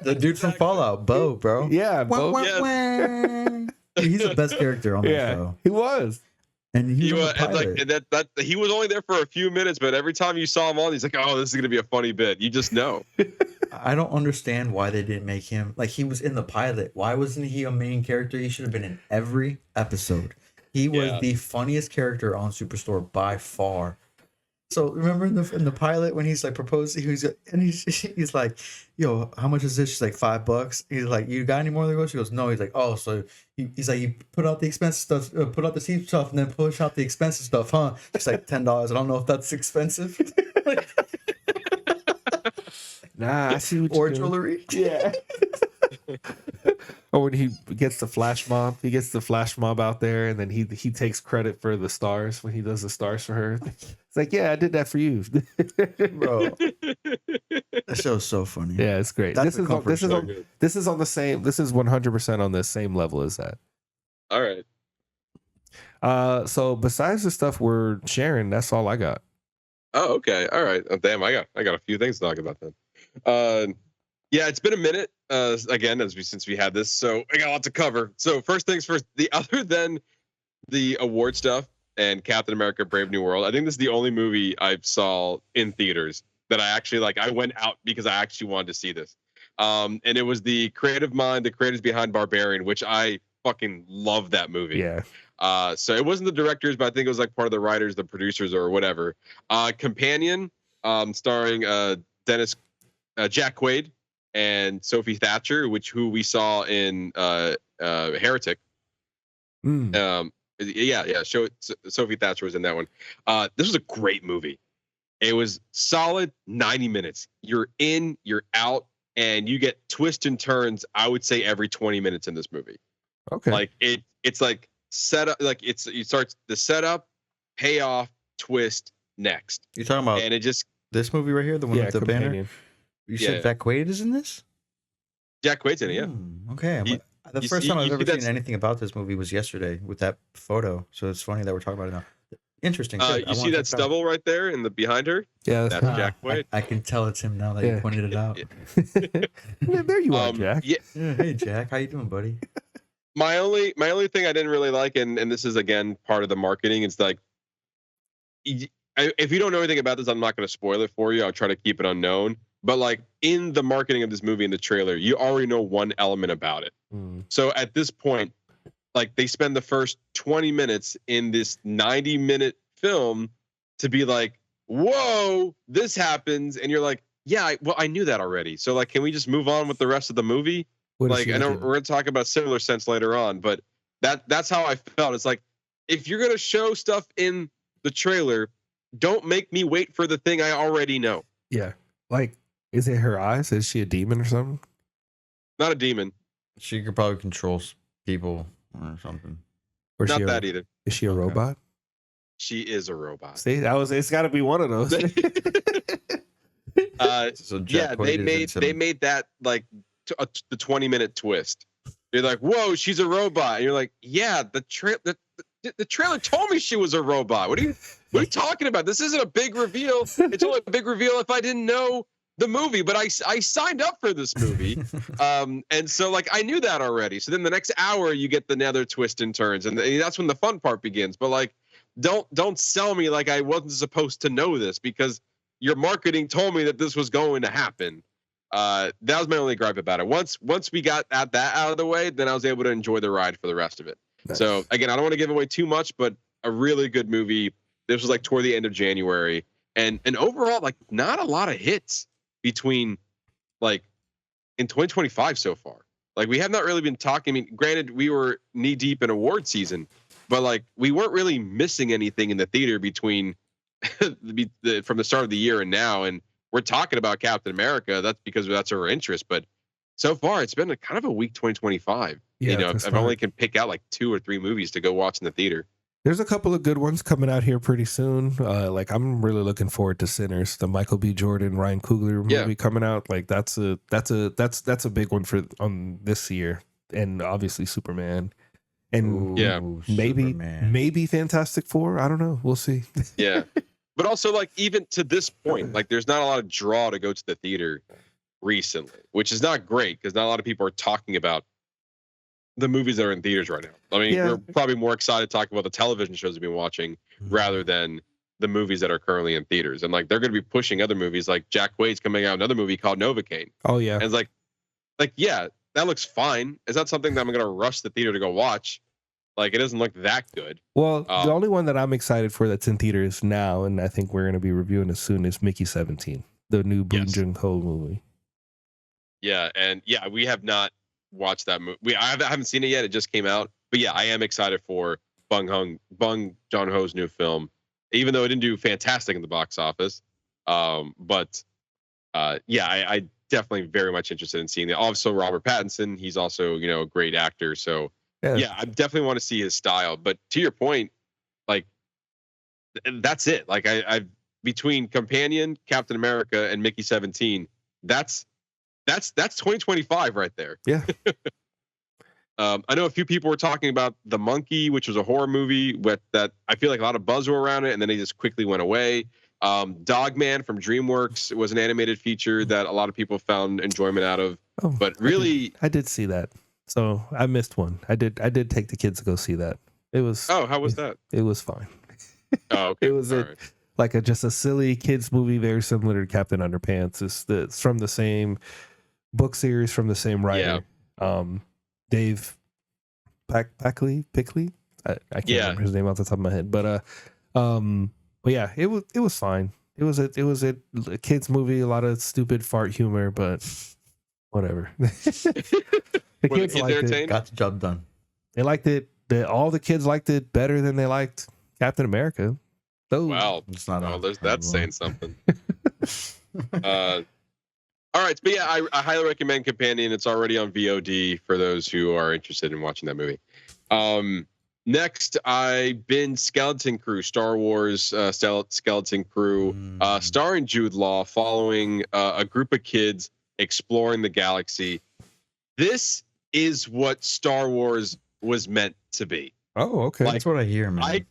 the dude from Fallout, Bo, bro. Yeah, Bo. He's the best character on that show. He was. And he was that he was only there for a few minutes, but every time you saw him on, he's like, "Oh, this is gonna be a funny bit." You just know. I don't understand why they didn't make him like he was in the pilot. Why wasn't he a main character? He should have been in every episode. He was the funniest character on Superstore by far. So remember in the pilot when he's like proposing, he's like, "Yo, how much is this?" She's like, $5. He's like, "You got any more to go?" She goes, "No." He's like, "Oh, so he's like, you put out the expensive stuff, put out the cheap stuff, and then push out the expensive stuff, huh?" She's like, $10. I don't know if that's expensive. Nah, I see what or you're jewelry. Doing. Yeah. Or when he gets the flash mob, out there, and then he takes credit for the stars when he does the stars for her. It's like, yeah, I did that for you, bro. That show's so funny. Yeah, it's great. This is 100% on the same level as that. All right. So besides the stuff we're sharing, that's all I got. Oh, okay. All right. Oh, damn, I got a few things to talk about then. Yeah, it's been a minute. Again, since we had this, so I got a lot to cover. So first things first. Other than the award stuff and Captain America: Brave New World, I think this is the only movie I saw in theaters that I actually like. I went out because I actually wanted to see this. And it was the creative mind, the creators behind Barbarian, which I fucking love that movie. Yeah. So it wasn't the directors, but I think it was like part of the writers, the producers, or whatever. Companion, starring Jack Quaid and Sophie Thatcher, who we saw in Heretic. Sophie Thatcher was in that one. This was a great movie. It was solid 90 minutes. You're in, you're out, and you get twists and turns, I would say, every 20 minutes in this movie. Okay. Like it's like set up, like it starts the setup, payoff, twist, next. You're talking about and it just this movie right here, the one with the Companion. banner. You said Jack Quaid is in this? Jack Quaid's in it, yeah. Okay. The first time I've ever seen anything about this movie was yesterday with that photo. So it's funny that we're talking about it now. Interesting. You see that stubble right there in the behind her? Yeah, that's Jack Quaid. I can tell it's him now that you pointed it out. Yeah, there you are, Jack. Yeah. Hey, Jack, how you doing, buddy? My only thing I didn't really like, and this is again part of the marketing, it's like, if you don't know anything about this, I'm not going to spoil it for you. I'll try to keep it unknown. But like in the marketing of this movie in the trailer, you already know one element about it. So at this point, like they spend the first 20 minutes in this 90-minute film to be like, whoa, this happens. And you're like, yeah, I knew that already. So like, can we just move on with the rest of the movie? Like, I know we're going to talk about similar sense later on, but that's how I felt. It's like, if you're going to show stuff in the trailer, don't make me wait for the thing I already know. Yeah. Like, is it her eyes? Is she a demon or something? Not a demon. She could probably control people or something. Or not that either. Is she a robot? She is a robot. See, it's got to be one of those. They made that like the 20-minute twist. You're like, whoa, she's a robot. And you're like, yeah, the trailer told me she was a robot. What are you talking about? This isn't a big reveal. It's only a big reveal if I didn't know the movie, but I signed up for this movie. And so like I knew that already. So then the next hour you get the other twists and turns, and that's when the fun part begins. But like don't sell me like I wasn't supposed to know this, because your marketing told me that this was going to happen. That was my only gripe about it. Once we got that out of the way, then I was able to enjoy the ride for the rest of it. Nice. So again, I don't want to give away too much, but a really good movie. This was like toward the end of January, and overall, like not a lot of hits between like in 2025 so far. Like we have not really been talking. I mean, granted, we were knee deep in award season, but like we weren't really missing anything in the theater between from the start of the year and now. And we're talking about Captain America. That's because that's our interest. But so far, it's been kind of a weak 2025. Yeah, I've only can pick out like 2 or 3 movies to go watch in the theater. There's a couple of good ones coming out here pretty soon. Like I'm really looking forward to Sinners, the Michael B. Jordan, Ryan Coogler movie coming out. Like that's a big one for on this year, and obviously Superman, and maybe Fantastic Four. I don't know. We'll see. Yeah, but also like even to this point, like there's not a lot of draw to go to the theater recently, which is not great because not a lot of people are talking about the movies that are in theaters right now. I mean, we're probably more excited to talk about the television shows we've been watching rather than the movies that are currently in theaters. And like they're going to be pushing other movies. Like Jack Quaid's coming out another movie called Novocaine. Oh yeah, and it's like yeah, that looks fine. It's not something that I'm going to rush the theater to go watch. Like it doesn't look that good. Well, the only one that I'm excited for that's in theaters now, and I think we're going to be reviewing it soon, is Mickey 17, the new Bong Joon-ho movie. Yeah, and yeah, we have not watched that movie. I haven't seen it yet. It just came out. But yeah, I am excited for Bong Joon-ho's new film, even though it didn't do fantastic in the box office. I definitely very much interested in seeing it. Also, Robert Pattinson, he's also a great actor. So yeah, I definitely want to see his style. But to your point, like that's it. Like I between Companion, Captain America, and Mickey 17, that's 2025 right there. Yeah. I know a few people were talking about The Monkey, which was a horror movie that I feel like a lot of buzz were around it, and then they just quickly went away. Dogman from DreamWorks was an animated feature that a lot of people found enjoyment out of. Oh, but really, I did see that. So I missed one. I did take the kids to go see that. It was. Oh, how was that? It was fine. Oh, okay. It was just a silly kids movie, very similar to Captain Underpants. It's from the same book series from the same writer. Yeah. Dave Pickley. I can't remember his name off the top of my head, but yeah, it was fine. It was a kids movie, a lot of stupid fart humor, but whatever. The kids liked it. Got the job done. They liked it. All the kids liked it better than they liked Captain America. So, wow, it's not. That's saying something. All right, but yeah, I highly recommend Companion. It's already on VOD for those who are interested in watching that movie. Next, I binged Skeleton Crew, Star Wars Skeleton Crew, starring Jude Law, following a group of kids exploring the galaxy. This is what Star Wars was meant to be. Oh, okay. That's what I hear, man.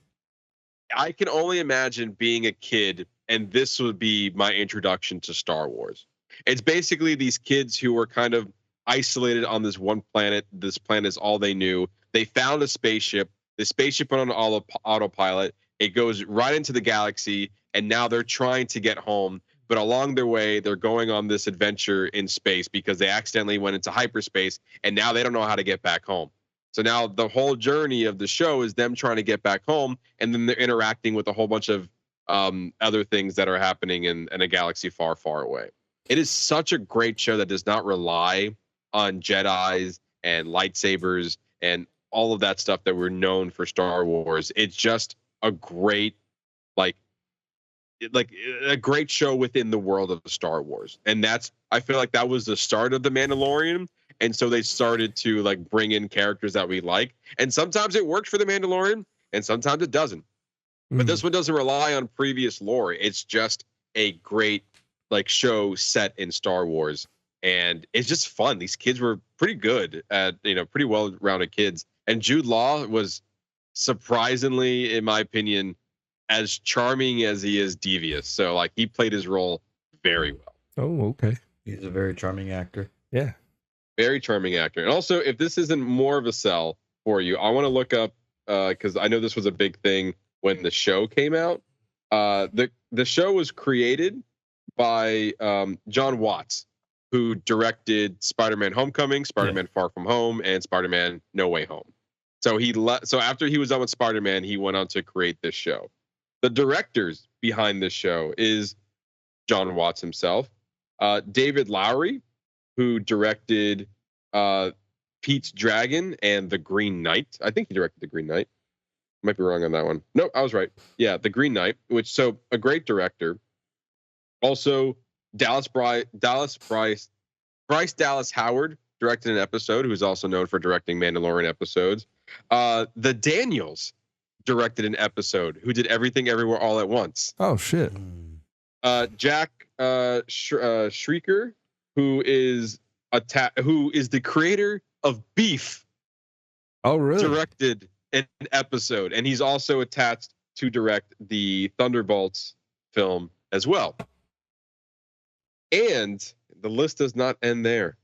I can only imagine being a kid, and this would be my introduction to Star Wars. It's basically these kids who were kind of isolated on this one planet. This planet is all they knew. They found a spaceship. The spaceship went on autopilot. It goes right into the galaxy, and now they're trying to get home. But along their way, they're going on this adventure in space because they accidentally went into hyperspace, and now they don't know how to get back home. So now the whole journey of the show is them trying to get back home, and then they're interacting with a whole bunch of other things that are happening in a galaxy far, far away. It is such a great show that does not rely on Jedis and lightsabers and all of that stuff that we're known for Star Wars. It's just a great, like a great show within the world of Star Wars. And I feel like that was the start of The Mandalorian. And so they started to like bring in characters that we like. And sometimes it worked for The Mandalorian and sometimes it doesn't. But this one doesn't rely on previous lore. It's just a great like show set in Star Wars, and it's just fun. These kids were pretty good at pretty well-rounded kids, and Jude Law was surprisingly, in my opinion, as charming as he is devious. So like he played his role very well. Oh, okay. He's a very charming actor. Yeah, very charming actor. And also, if this isn't more of a sell for you, I want to look up because I know this was a big thing when the show came out. The show was created by John Watts, who directed Spider-Man Homecoming, Spider-Man Far From Home, and Spider-Man No Way Home. So so after he was done with Spider-Man, he went on to create this show. The directors behind this show is John Watts himself, David Lowery, who directed Pete's Dragon and The Green Knight. I think he directed The Green Knight. Might be wrong on that one. No, I was right. Yeah, The Green Knight, a great director. Also, Bryce Dallas Howard directed an episode, who's also known for directing Mandalorian episodes. The Daniels directed an episode, who did Everything Everywhere All at Once. Oh shit. Jack Shrieker, who is the creator of Beef. Oh really? Directed an episode, and he's also attached to direct the Thunderbolts film as well. And the list does not end there.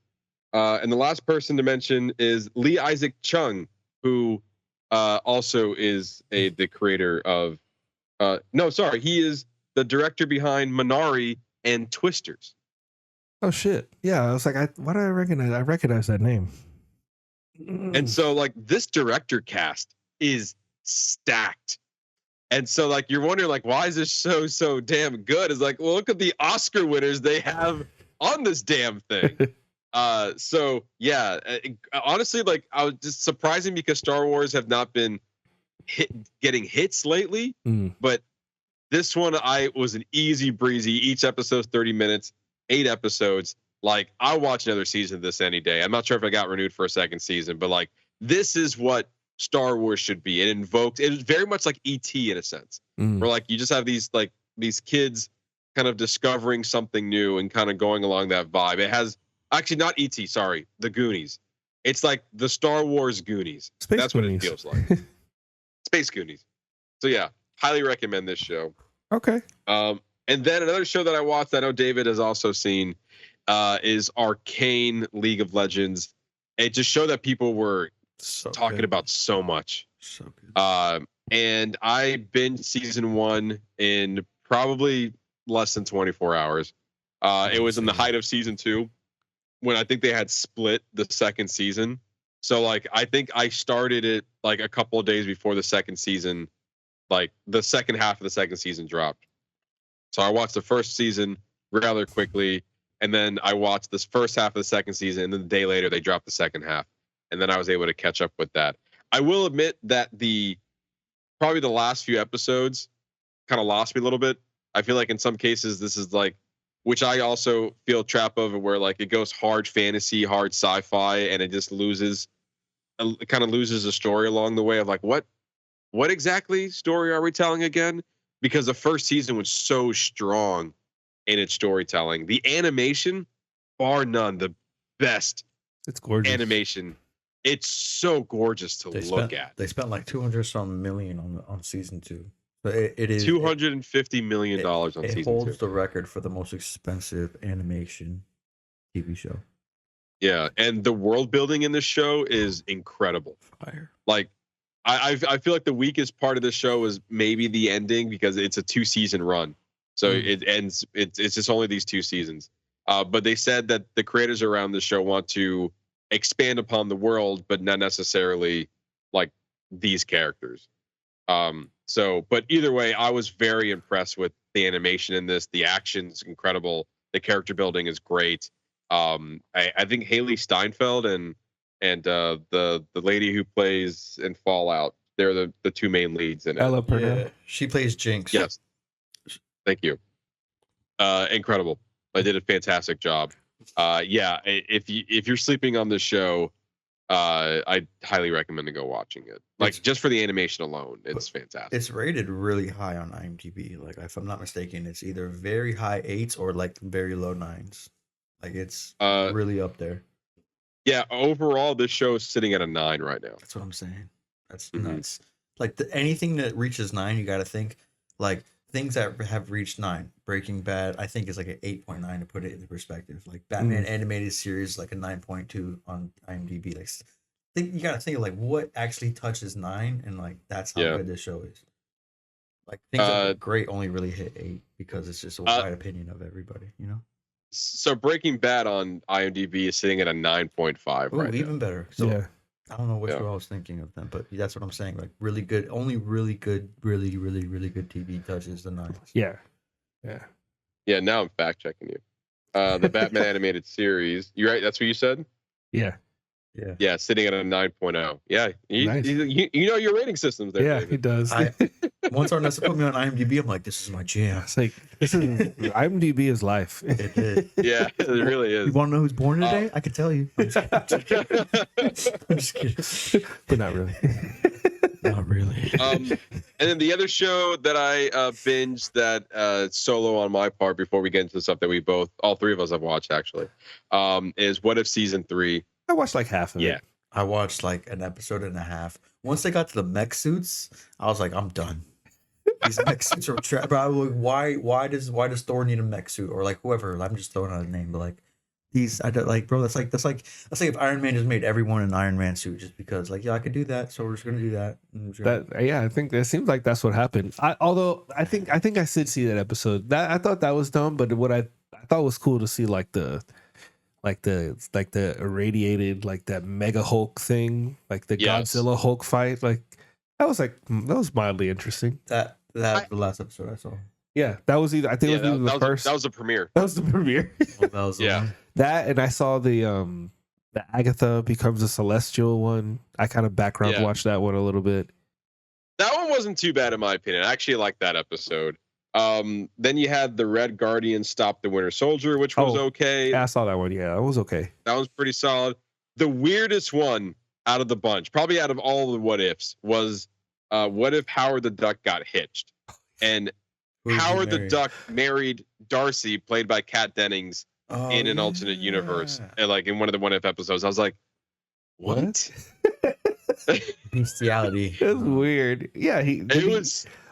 And the last person to mention is Lee Isaac Chung, who also is the creator of. He is the director behind Minari and Twisters. Oh shit! Yeah, I was like, why do I recognize? I recognize that name. And so, like, this director cast is stacked. And so, like, you're wondering, like, why is this so damn good? It's like, well, look at the Oscar winners they have on this damn thing. So yeah, honestly, like, I was just surprising because Star Wars have not been getting hits lately, but this one was an easy breezy. Each episode's 30 minutes, 8 episodes. Like, I'll watch another season of this any day. I'm not sure if I got renewed for a second season, but like, this is what Star Wars should be. It is very much like E.T. in a sense, where like you just have these kids kind of discovering something new and kind of going along that vibe. It has actually not E.T. Sorry, the Goonies. It's like the Star Wars Goonies. That's Goonies. What it feels like. Space Goonies. So yeah, highly recommend this show. Okay. And then another show that I watched, I know David has also seen, is Arcane League of Legends. It's a show that people were talking about so much. So good. And I binged season 1 in probably less than 24 hours. It was in the height of season 2 when I think they had split the second season. So like, I think I started it like a couple of days before the second season, like the second half of the second season dropped. So I watched the first season rather quickly, and then I watched this first half of the second season, and then the day later they dropped the second half, and then I was able to catch up with that. I will admit that probably the last few episodes kind of lost me a little bit. I feel like in some cases this is like, which I also feel trap of, where like it goes hard fantasy, hard sci-fi, and it just kind of loses a story along the way of like, what exactly story are we telling again? Because the first season was so strong in its storytelling. The animation, bar none, the best. It's gorgeous animation. It's so gorgeous to look at. They spent like 200-some million on season 2. So it is $250 million on season 2. It holds the record for the most expensive animation TV show. Yeah, and the world building in this show is incredible. Fire. Like, I feel like the weakest part of the show is maybe the ending, because it's a 2-season run, so it ends. It's just only these 2 seasons. But they said that the creators around the show want to expand upon the world, but not necessarily like these characters. But either way, I was very impressed with the animation in this. The action's incredible. The character building is great. I think Haley Steinfeld and the lady who plays in Fallout, they're the 2 main leads in it. Ella Purnell. Yeah, she plays Jinx. Yes. Thank you. Incredible. They did a fantastic job. If you're sleeping on this show, I highly recommend to go watching it. Like, just for the animation alone, it's fantastic. It's rated really high on IMDb. Like, if I'm not mistaken, it's either very high 8s or like very low 9s. Like, it's really up there. Yeah, overall, this show is sitting at a 9 right now. That's what I'm saying. That's nuts. Like, anything that reaches 9, you got to think, like, things that have reached 9. Breaking Bad, I think, is like an 8.9 to put it into perspective. Like, Batman animated series, like a 9.2 on IMDb. Like, you got to think of, like, what actually touches 9, and, like, that's how good this show is. Like, things that are great only really hit 8 because it's just a wide opinion of everybody, you know? So Breaking Bad on IMDb is sitting at a 9.5 right even now. Better. So I don't know which one I was thinking of them, but that's what I'm saying. Like, really good, only really good, really, really, really good TV touches the 9s. Yeah. Now I'm fact checking you. The Batman animated series. You right? That's what you said? Yeah. Yeah, sitting at a 9.0. Yeah, Nice. you know your rating systems there. Yeah, David. he does. Once Ernesto put me on IMDb, I'm like, this is my jam. It's like, this is IMDb is life. It did. Yeah, it really is. You want to know who's born today? I can tell you. I'm just kidding. But not really. Not really. And then the other show that I binged that solo on my part before we get into the stuff that all three of us have watched actually, is What If Season 3. I watched like half of it. I watched like an episode and a half. Once they got to the mech suits, I was like, I'm done. These mech suits are trapped. Why does Thor need a mech suit, or like whoever? I'm just throwing out a name, but like these, I don't like, bro. That's like if Iron Man just made everyone an Iron Man suit just because, like, yeah, I could do that, so we're just gonna do that. I think it seems like that's what happened. Although I think I did see that episode. That I thought that was dumb, but what I thought was cool to see like the irradiated, like that Mega Hulk thing, like the Godzilla Hulk fight, like that was mildly interesting. That was the last episode I saw. Yeah, that was either. I think it was either the first. That was the premiere. That was the premiere. That was that, and I saw the Agatha becomes a celestial one. I kind of background watched that one a little bit. That one wasn't too bad in my opinion. I actually liked that episode. Then you had the Red Guardian stop the Winter Soldier, which was okay. Yeah, I saw that one. Yeah, it was okay. That was pretty solid. The weirdest one out of the bunch, probably out of all the what ifs, was what if Howard the Duck got hitched? And Howard the Duck married Darcy, played by Kat Dennings, in an alternate universe. And like in one of the what if episodes, I was like, what? Bestiality. It's weird. Yeah,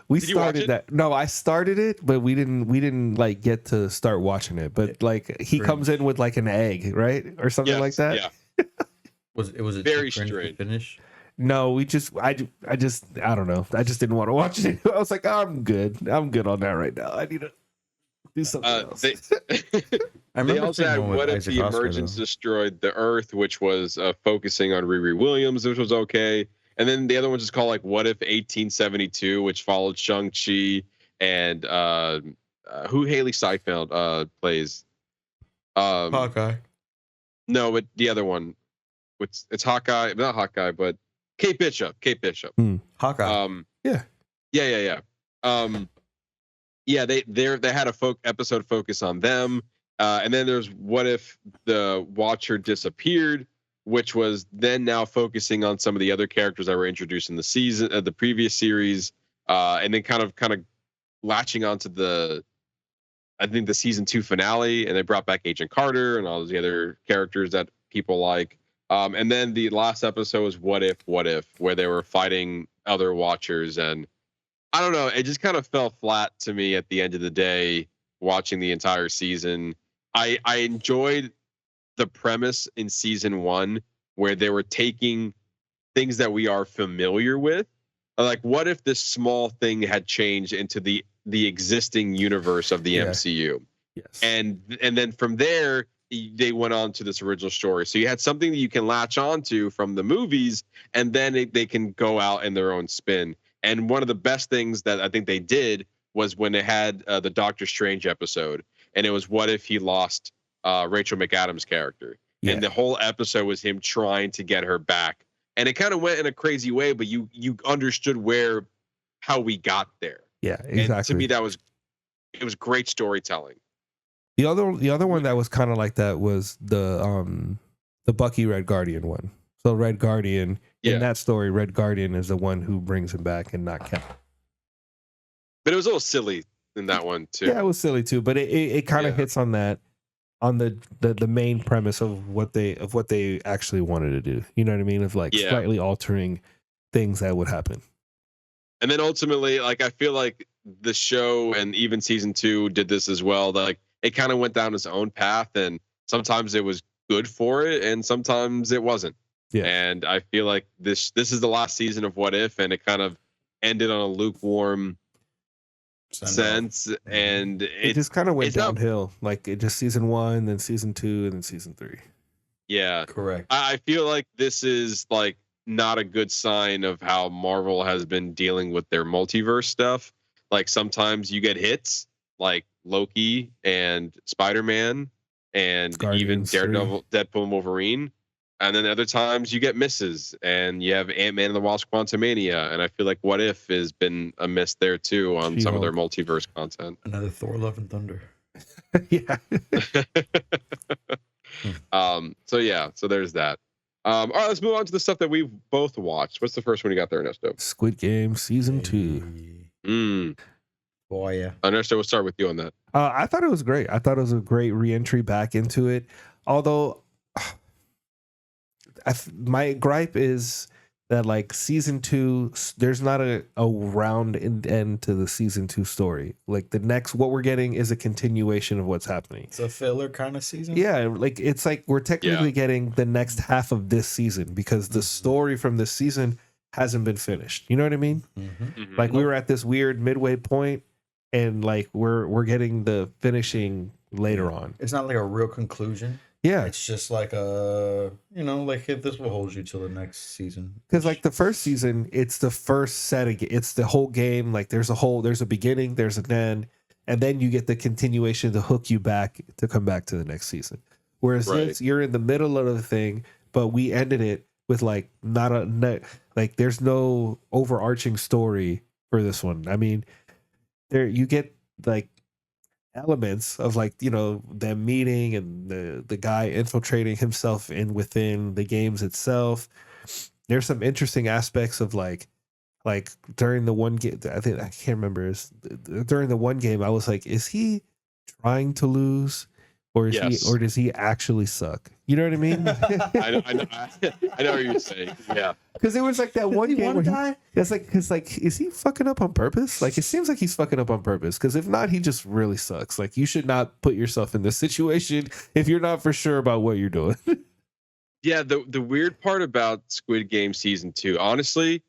we started that. No, I started it, but we didn't like get to start watching it. But like he comes in with like an egg, right, or something like that. Yeah. was it very strange finish? No, I don't know. I just didn't want to watch it. I was like, I'm good on that right now. I need to do something else. They also had what if the emergence destroyed the Earth, which was focusing on Riri Williams, which was okay. And then the other one's just called like What If 1872, which followed Shang-Chi and who Haley Steinfeld plays. Hawkeye. No, but the other one. It's Hawkeye, not Hawkeye, but Kate Bishop. Hawkeye. Yeah. They had a episode focus on them. And then there's What If the Watcher disappeared, which was then now focusing on some of the other characters that were introduced in the previous series, and then kind of latching onto the season 2 finale, and they brought back Agent Carter and all those other characters that people like. And then the last episode was What If, where they were fighting other Watchers, and I don't know, it just kind of fell flat to me at the end of the day watching the entire season. I enjoyed the premise in season 1 where they were taking things that we are familiar with. Like, what if this small thing had changed into the existing universe of the MCU? Yes. And then from there, they went on to this original story. So you had something that you can latch onto from the movies, and then they can go out in their own spin. And one of the best things that I think they did was when they had the Doctor Strange episode, and it was what if he lost Rachel McAdams' character. Yeah. And the whole episode was him trying to get her back. And it kind of went in a crazy way, but you understood how we got there. Yeah, exactly. And to me, it was great storytelling. The other one that was kind of like that was the Bucky Red Guardian one. So Red Guardian, in that story, Red Guardian is the one who brings him back and not Cap. But it was a little silly in that one too. Yeah, it was silly too, but it kind of hits on that, on the main premise of what they actually wanted to do. You know what I mean? Of like slightly altering things that would happen. And then ultimately, like, I feel like the show and even season 2 did this as well. Like, it kind of went down its own path, and sometimes it was good for it, and sometimes it wasn't. Yeah. And I feel like this is the last season of What If, and it kind of ended on a lukewarm sense, and it just kind of went downhill. Like, it just season 1, then season 2, and then season 3. Yeah, correct. I feel like this is like not a good sign of how Marvel has been dealing with their multiverse stuff. Like, sometimes you get hits like Loki and Spider-Man and even Daredevil, Deadpool and Wolverine. And then other times you get misses, and you have Ant-Man and the Wasp: Quantumania. And I feel like What If has been a miss there too on some of their multiverse content. Another Thor: Love and Thunder. Yeah. So there's that. All right, let's move on to the stuff that we've both watched. What's the first one you got there, Ernesto? Squid Game Season 2. Boy, yeah. Ernesto, we'll start with you on that. I thought it was great. I thought it was a great re-entry back into it. Although, my gripe is that like season 2, there's not a round end to the season 2 story. Like the next, what we're getting is a continuation of what's happening. It's a filler kind of season. Yeah, like it's like we're technically getting the next half of this season because the story from this season hasn't been finished. You know what I mean? Like we were at this weird midway point, and like we're getting the finishing later on. It's not like a real conclusion. Yeah, it's just like a, like this will hold you till the next season. Because like the first season, it's the first setting, it's the whole game. Like there's a beginning, there's an end, and then you get the continuation to hook you back to come back to the next season. Whereas this, you're in the middle of the thing, but we ended it with like like there's no overarching story for this one. I mean, there you get like elements of like them meeting and the guy infiltrating himself within the games itself. There's some interesting aspects of like during the one game, I can't remember, during the one game I was like, is he trying to lose or does he actually suck? You know what I mean? I know what you're saying. Yeah, because it was like that one game where it's like, because like, is he fucking up on purpose? Like it seems like he's fucking up on purpose, because if not, he just really sucks. Like you should not put yourself in this situation if you're not for sure about what you're doing. Yeah, the weird part about Squid Game Season 2, honestly,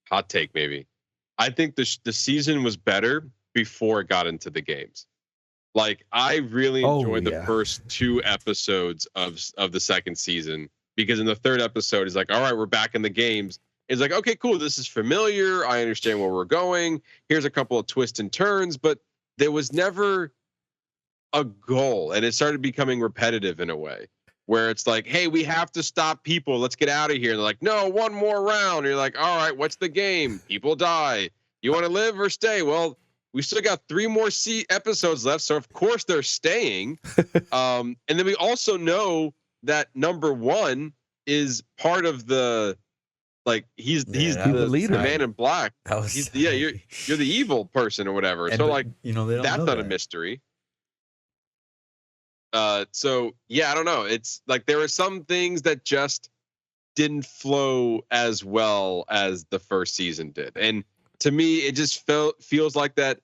hot take maybe, I think the season was better before it got into the games. Like I really enjoyed the first 2 episodes of the second season, because in the third episode, it's like, all right, we're back in the games. It's like, okay, cool. This is familiar. I understand where we're going. Here's a couple of twists and turns, but there was never a goal. And it started becoming repetitive in a way where it's like, hey, we have to stop people. Let's get out of here. And they're like, no, one more round. And you're like, all right, what's the game? People die. You want to live or stay? Well, we still got 3 more episodes left, so of course they're staying. And then we also know that number 1 is part of the, like he's the leader, the man in black. You're the evil person or whatever. So like they don't that's know not that. A mystery. So yeah, I don't know. It's like there were some things that just didn't flow as well as the first season did, and to me, it just feels like that.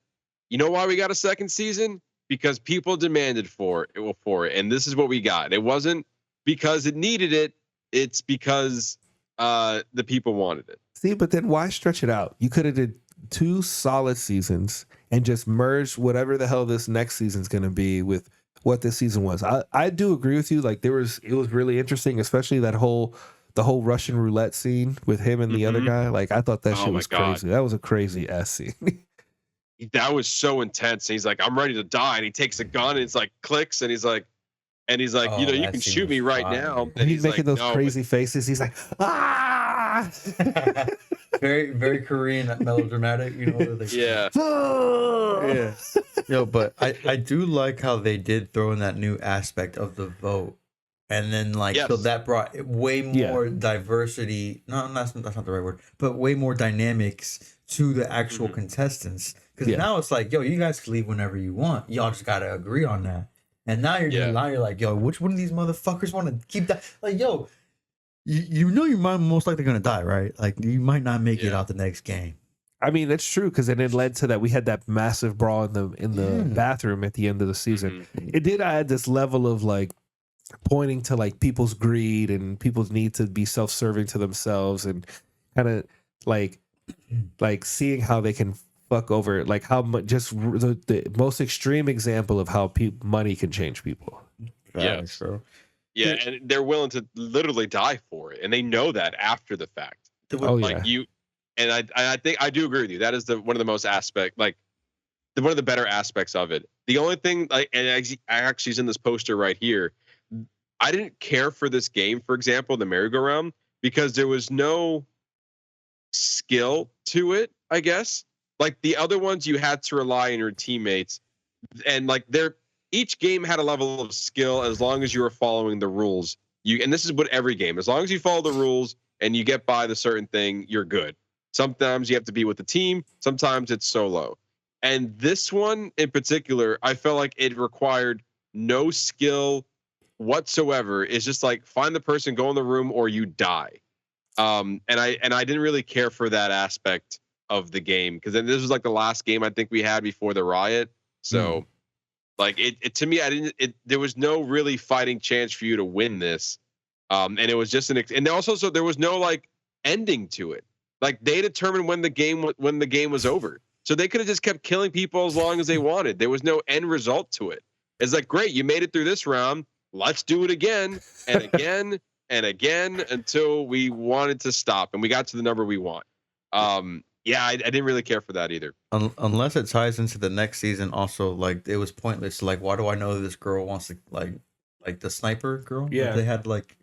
You know why we got a second season? Because people demanded for it, and this is what we got. It wasn't because it needed it. It's because the people wanted it. See, but then why stretch it out? You could have did 2 solid seasons and just merged whatever the hell this next season's going to be with what this season was. I do agree with you. Like it was really interesting, especially the whole Russian roulette scene with him and the other guy. Like I thought that shit was crazy. That was a crazy ass scene. That was so intense. And he's like, I'm ready to die. And he takes a gun and it's like clicks. And he's like, you can shoot me right now. And he's making those crazy faces. He's like, ah. Very, very Korean, melodramatic. Yeah. Yeah. Yo, but I do like how they did throw in that new aspect of the vote. And then so that brought way more diversity. No, that's not the right word, but way more dynamics to the actual contestants. Because now it's like, yo, you guys can leave whenever you want. Y'all just got to agree on that. And now you're like, yo, which one of these motherfuckers want to keep that? Like, yo, you know you're most likely going to die, right? Like, you might not make it out the next game. I mean, that's true, because then it led to that. We had that massive brawl in the bathroom at the end of the season. It did add this level of like pointing to like people's greed and people's need to be self-serving to themselves, and kind of like seeing how they can fuck over, like how much, just the most extreme example of how money can change people. Yeah, yeah, and they're willing to literally die for it, and they know that after the fact. And I think I do agree with you. That is one of the most one of the better aspects of it. The only thing, and I actually is in this poster right here. I didn't care for this game, for example, the merry-go-round, because there was no skill to it, I guess. Like the other ones, you had to rely on your teammates, and like each game had a level of skill as long as you were following the rules and this is what every game, as long as you follow the rules and you get by the certain thing, you're good. Sometimes you have to be with the team. Sometimes it's solo. And this one in particular, I felt like it required no skill whatsoever. It's just like find the person, go in the room, or you die. And I didn't really care for that aspect of the game, because then this was like the last game I think we had before the riot. So like it to me, there was no really fighting chance for you to win this. And it was just and also, so there was no like ending to it. Like they determined when the game was over. So they could have just kept killing people as long as they wanted. There was no end result to it. It's like, great, you made it through this round. Let's do it again and again and again until we wanted to stop and we got to the number we want. Yeah, I didn't really care for that either. Unless it ties into the next season. Also, like it was pointless. Like, why do I know this girl wants to like the sniper girl? Yeah, they had like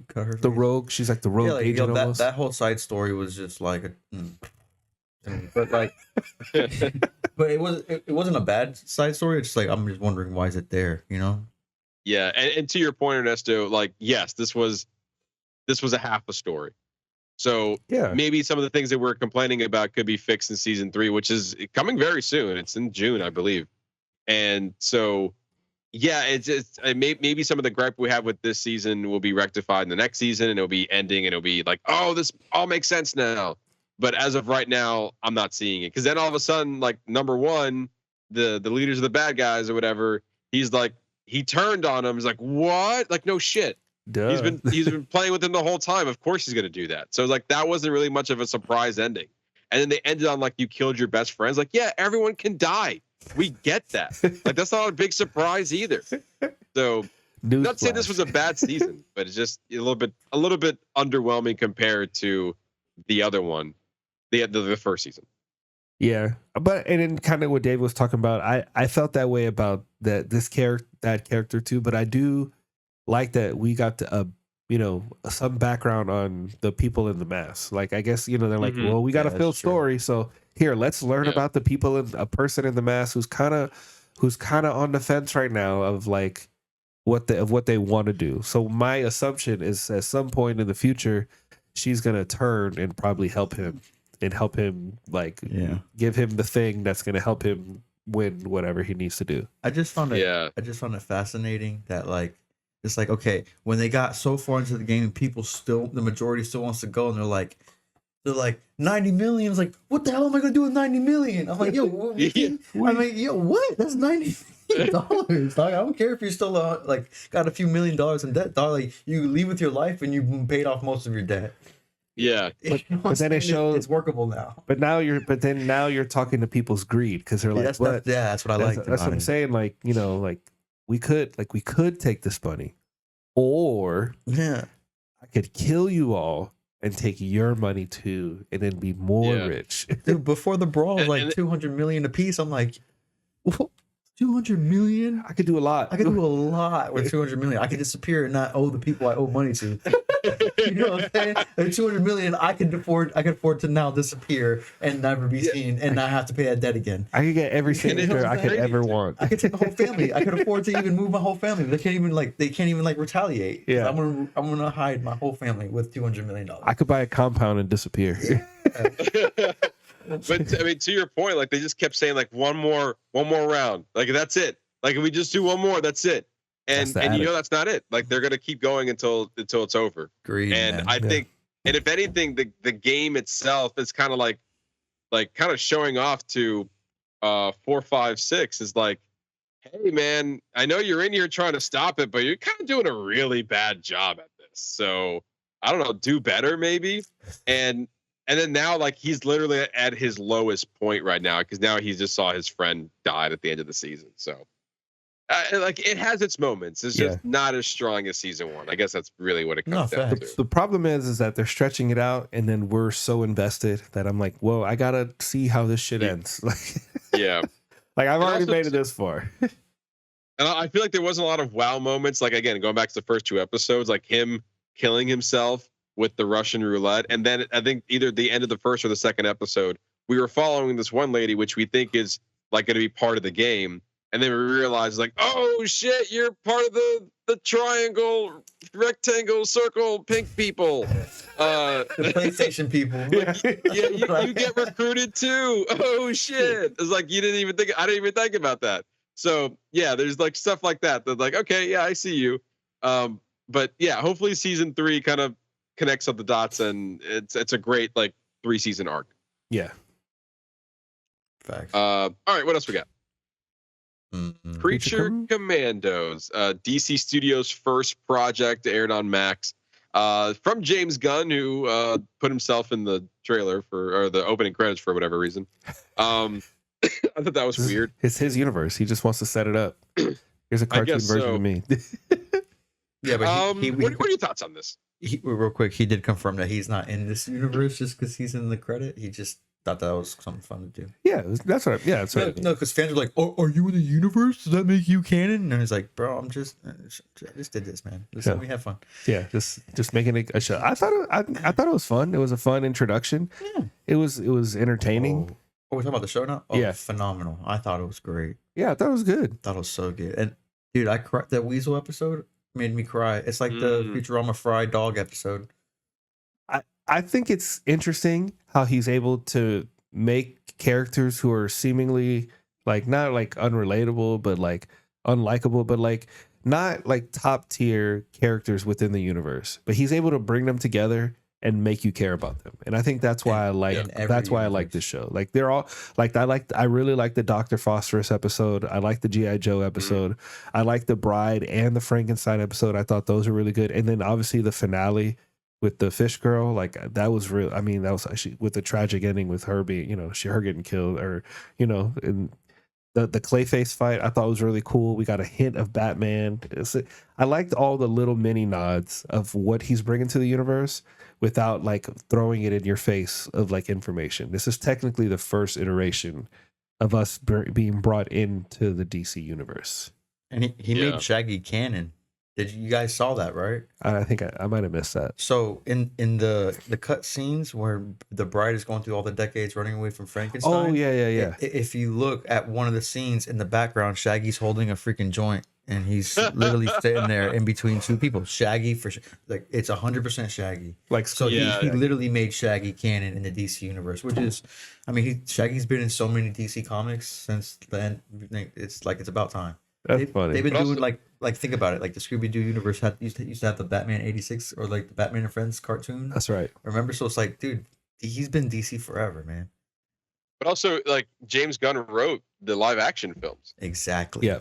cut her. The rogue. She's like the rogue agent. That whole side story was just like but like, but it wasn't a bad side story. It's just like I'm just wondering why is it there, you know? Yeah, and to your point, Ernesto, like yes, this was a half a story. So yeah, maybe some of the things that we're complaining about could be fixed in season 3, which is coming very soon. It's in June, I believe. And so, yeah, maybe some of the gripe we have with this season will be rectified in the next season, and it'll be ending, and it'll be like, oh, this all makes sense now. But as of right now, I'm not seeing it, because then all of a sudden, like number one, the leaders of the bad guys or whatever, he's like, he turned on him. He's like, what? Like, no shit. Duh. He's been playing with him the whole time. Of course he's gonna do that. So like that wasn't really much of a surprise ending. And then they ended on like you killed your best friends. Like, yeah, everyone can die. We get that. Like that's not a big surprise either. So not saying this was a bad season, but it's just a little bit underwhelming compared to the other one. The first season. Yeah, but and then kind of what Dave was talking about, I felt that way about that character too. But I do like that we got to some background on the people in the mask. Like I guess they're like, well, we got to fill story, so here let's learn about the people in a person in the mask who's kind of on the fence right now of like what they want to do. So my assumption is at some point in the future, she's gonna turn and probably help him. And help him, give him the thing that's going to help him win whatever he needs to do. I just found it fascinating that it's like, okay, when they got so far into the game, the majority still wants to go, and they're like 90 million. It's like, what the hell am I going to do with 90 million? I'm like, yo, what? What? That's $90 million. Like, I don't care if you're still got a few $1 million in debt, dog. Like, you leave with your life and you paid off most of your debt. Yeah, but then it shows it's workable now. But now you're talking to people's greed, because they're like, "What?" That's what I like. That's what I'm saying. Like we could take this money, or I could kill you all and take your money too, and then be more rich. Dude, before the brawl was like 200 million a piece. I'm like, 200 million? I could do a lot. I could do a lot with 200 million. I could disappear and not owe the people I owe money to. You know what I'm saying? At 200 million, I could afford to now disappear and never be seen and not have to pay that debt again. I could get every signature I could ever want. I could take the whole family. I could afford to even move my whole family. They can't even retaliate. Yeah. I'm gonna hide my whole family with $200 million. I could buy a compound and disappear. Yeah. But I mean, to your point, like they just kept saying like one more round, like that's it. Like if we just do one more, that's it. And that's not it. Like they're gonna keep going until it's over. Great. And man. I think, and if anything, the game itself is kind of like kind of showing off to 4, 5, 6 is like, hey man, I know you're in here trying to stop it, but you're kind of doing a really bad job at this. So I don't know, do better maybe. And then now, like, he's literally at his lowest point right now, because now he just saw his friend died at the end of the season. So, it has its moments. It's just not as strong as season 1. I guess that's really what it comes down to. The problem is that they're stretching it out, and then we're so invested that I'm like, whoa, I got to see how this shit ends. Yeah. Like, I've already made it this far. And I feel like there wasn't a lot of wow moments. Like, again, going back to the first 2 episodes, like him killing himself with the Russian roulette. And then I think either the end of the first or the second episode, we were following this one lady, which we think is like going to be part of the game. and then we realize like, oh shit, you're part of the triangle, rectangle, circle, pink people. The PlayStation people. You get recruited too. Oh shit! It's like you didn't even think. I didn't even think about that. So yeah, there's like stuff like that. That's like, okay, yeah, I see you. But yeah, hopefully season 3 kind of connects up the dots, and it's a great like 3-season arc. Yeah. Facts. All right, what else we got? Creature Com- Commandos, DC Studios' first project, aired on Max. From James Gunn, who put himself in the trailer or the opening credits for whatever reason. I thought that was weird. It's his universe. He just wants to set it up. Here's a cartoon version of me. Yeah, but what are your thoughts on this? Real quick, he did confirm that he's not in this universe just because he's in the credit. He just thought that was something fun to do. Yeah, that's right. Yeah, that's right. No, because fans are like, "Oh, are you in the universe? Does that make you canon?" And he's like, "Bro, I just did this, man. Let me have fun." Yeah, just making it a show. I thought it was fun. It was a fun introduction. Yeah. It was entertaining. Oh, we're talking about the show now? Oh, yeah, phenomenal. I thought it was great. Yeah, I thought it was good. I thought it was so good. And dude, I cried. That Weasel episode made me cry. It's like the Futurama Fried Dog episode. I think it's interesting how he's able to make characters who are seemingly like not like unrelatable, but like unlikable, but like not like top tier characters within the universe. But he's able to bring them together and make you care about them. And I think that's why I like this show. Like they're all like I really like the Dr. Phosphorus episode. I like the G.I. Joe episode. I like the Bride and the Frankenstein episode. I thought those were really good. And then obviously the finale with the fish girl, like that was real. I mean, that was actually with the tragic ending with her being, her getting killed, or, and the Clayface fight, I thought was really cool. We got a hint of Batman. I liked all the little mini nods of what he's bringing to the universe without like throwing it in your face of like information. This is technically the first iteration of us being brought into the DC universe. And he made Shaggy canon. Did you guys saw that, right? I think I might have missed that. So in the cut scenes where the bride is going through all the decades running away from Frankenstein. Oh yeah. If you look at one of the scenes in the background, Shaggy's holding a freaking joint and he's literally sitting there in between two people. Shaggy like it's 100% Shaggy. Like so, he literally made Shaggy canon in the DC universe, which is, I mean, Shaggy's been in so many DC comics since then. It's like it's about time. That's funny. They've been doing like think about it. Like the Scooby Doo universe used to have the Batman 86 or like the Batman and Friends cartoon. That's right. Remember? So it's like, dude, he's been DC forever, man. But also, like James Gunn wrote the live action films. Exactly. Yeah,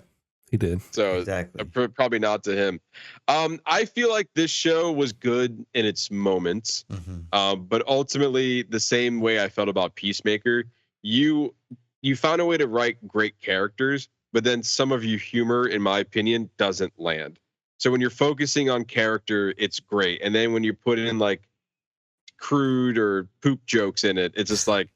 he did. So exactly. Probably not to him. I feel like this show was good in its moments, but ultimately, the same way I felt about Peacemaker, you found a way to write great characters. But then some of your humor, in my opinion, doesn't land. So when you're focusing on character, it's great. And then when you put in like crude or poop jokes in it, it's just like,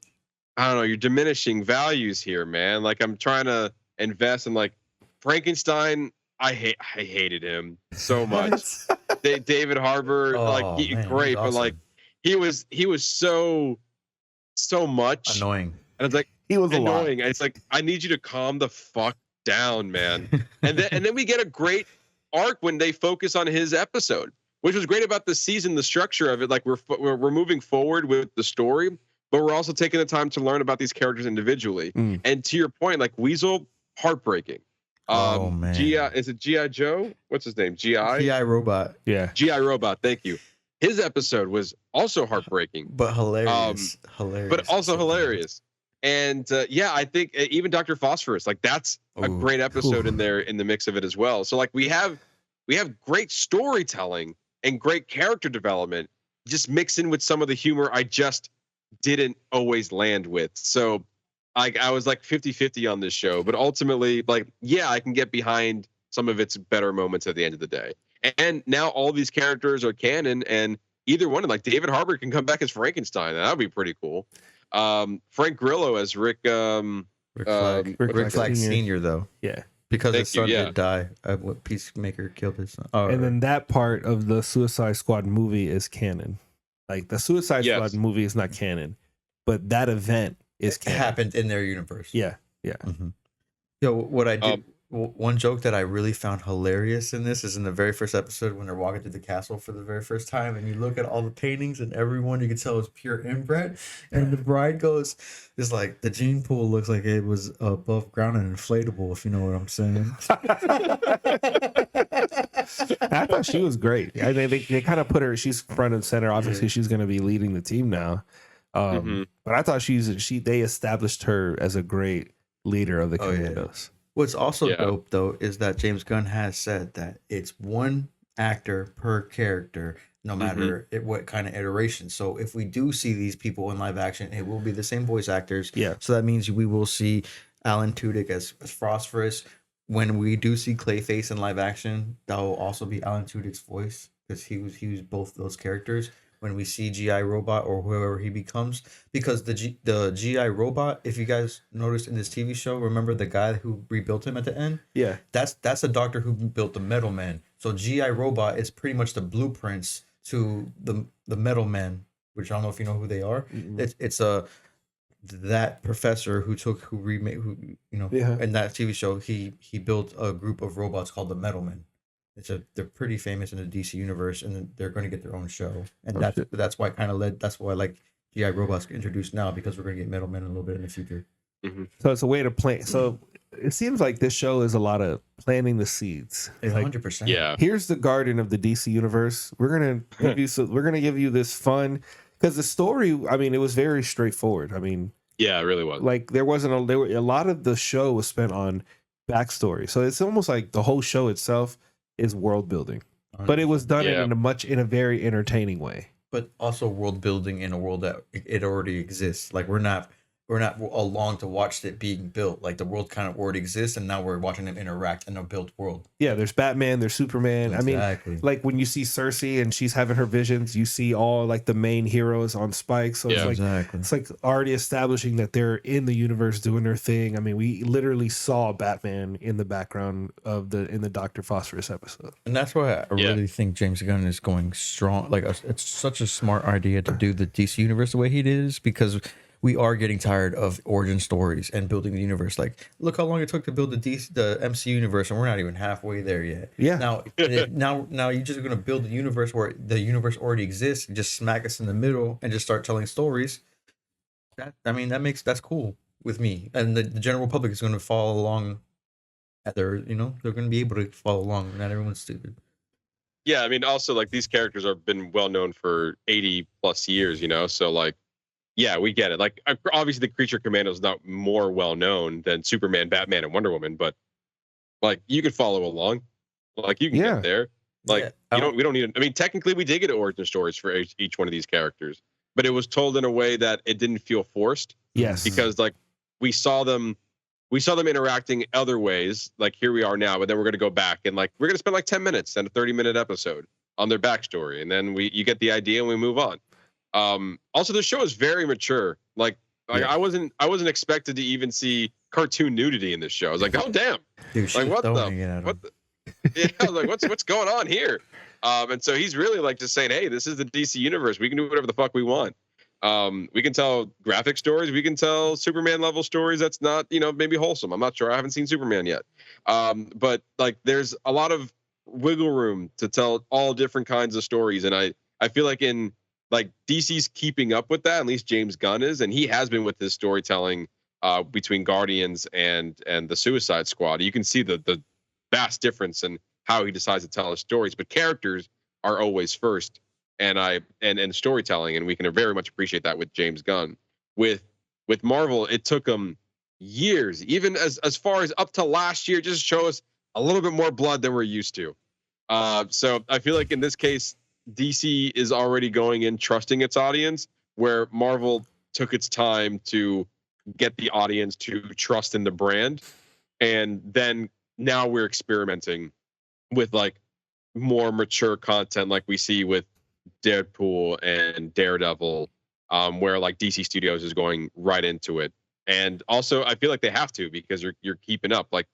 I don't know, you're diminishing values here, man. Like I'm trying to invest in like Frankenstein. I hated him so much. David Harbour, great, but like he was so much annoying. And it's like he was annoying. And it's like I need you to calm the fuck down, man. and then we get a great arc when they focus on his episode, which was great about the season, the structure of it. Like we're moving forward with the story, but we're also taking the time to learn about these characters individually. And to your point, like Weasel, heartbreaking. Oh man, is it G.I. Joe? What's his name? G.I. Robot. Yeah, G.I. Robot. Thank you. His episode was also heartbreaking, but hilarious. But also hilarious. And I think even Dr. Phosphorus, like that's a great episode in there in the mix of it as well. So like we have great storytelling and great character development, just mixed in with some of the humor I just didn't always land with. So I was like 50-50 on this show, but ultimately like, I can get behind some of its better moments at the end of the day. And now all these characters are canon, and either one, like David Harbour can come back as Frankenstein. That would be pretty cool. Frank Grillo as Rick Flag Senior, though. Yeah, because his son did die. Peacemaker killed his son. And then that part of the Suicide Squad movie is canon. Like the Suicide Squad movie is not canon, but that event is canon. It happened in their universe. Yeah. Yo, what I did, one joke that I really found hilarious in this is in the very first episode when they're walking through the castle for the very first time, and you look at all the paintings and everyone you can tell is pure inbred, and the bride goes, "It's like the gene pool looks like it was above ground and inflatable," if you know what I'm saying. I thought she was great. I mean, they kind of put her. She's front and center. Obviously, she's going to be leading the team now. But I thought they established her as a great leader of the Commandos. What's also dope though is that James Gunn has said that it's one actor per character, no matter what kind of iteration. So if we do see these people in live action, it will be the same voice actors. Yeah. So that means we will see Alan Tudyk as Phosphorus. When we do see Clayface in live action, that will also be Alan Tudyk's voice because he was both those characters. When we see GI Robot or whoever he becomes, because the GI Robot, if you guys noticed in this TV show, remember the guy who rebuilt him at the end? Yeah, that's the doctor who built the Metal Man. So GI Robot is pretty much the blueprints to the Metal Man, which I don't know if you know who they are. It's that professor in that TV show, he built a group of robots called the Metal Men. They're pretty famous in the DC universe, and they're going to get their own show, and that's why that's why like GI Robots get introduced now, because we're going to get Metal Men a little bit in the future. So it's a way to plan. So it seems like this show is a lot of planting the seeds. 100%. Yeah. Here's the garden of the DC universe. We're gonna give you this fun, because the story. I mean, it was very straightforward. I mean, yeah, it really was. Like there were a lot of the show was spent on backstory, so it's almost like the whole show itself is world building, but it was done in a very entertaining way. But also world building in a world that it already exists. Like we're not along to watch it being built. Like the world kind of already exists, and now we're watching them interact in a built world. Yeah, there's Batman, there's Superman. Exactly. I mean, like when you see Cersei and she's having her visions, you see all like the main heroes on spikes. So it's like already establishing that they're in the universe doing their thing. I mean, we literally saw Batman in the background in the Dr. Phosphorus episode. And that's why I really think James Gunn is going strong. Like it's such a smart idea to do the DC universe the way he is, because we are getting tired of origin stories and building the universe. Like, look how long it took to build the MC universe, and we're not even halfway there yet. Yeah. Now you're just going to build a universe where the universe already exists. You just smack us in the middle and just start telling stories. That's cool with me. And the general public is going to follow along. They're going to be able to follow along. Not everyone's stupid. Yeah, I mean, also like these characters have been well known for 80 plus years. So like. Yeah, we get it. Like, obviously, the Creature Commando is not more well known than Superman, Batman, and Wonder Woman, but like you could follow along. Like you can get there. Like we don't need. I mean, technically, we did get origin stories for each one of these characters, but it was told in a way that it didn't feel forced. Yes, because like we saw them interacting other ways. Like here we are now, but then we're gonna go back and like we're gonna spend like 10 minutes and a 30-minute episode on their backstory, and then you get the idea and we move on. Also, the show is very mature. Like I wasn't expected to even see cartoon nudity in this show. I was like, oh damn, dude, like what the? Yeah, I was like, what's going on here? And so he's really like just saying, hey, this is the DC universe. We can do whatever the fuck we want. We can tell graphic stories. We can tell Superman level stories. That's not maybe wholesome. I'm not sure. I haven't seen Superman yet. But like there's a lot of wiggle room to tell all different kinds of stories, and I feel like like DC's keeping up with that, at least James Gunn is, and he has been with his storytelling between Guardians and the Suicide Squad. You can see the vast difference in how he decides to tell his stories, but characters are always first, and storytelling, and we can very much appreciate that with James Gunn. With Marvel, it took them years, even as far as up to last year, just to show us a little bit more blood than we're used to. So I feel like in this case, DC is already going in trusting its audience, where Marvel took its time to get the audience to trust in the brand. And then now we're experimenting with like more mature content like we see with Deadpool and Daredevil, where like DC Studios is going right into it. And also I feel like they have to, because you're keeping up. Like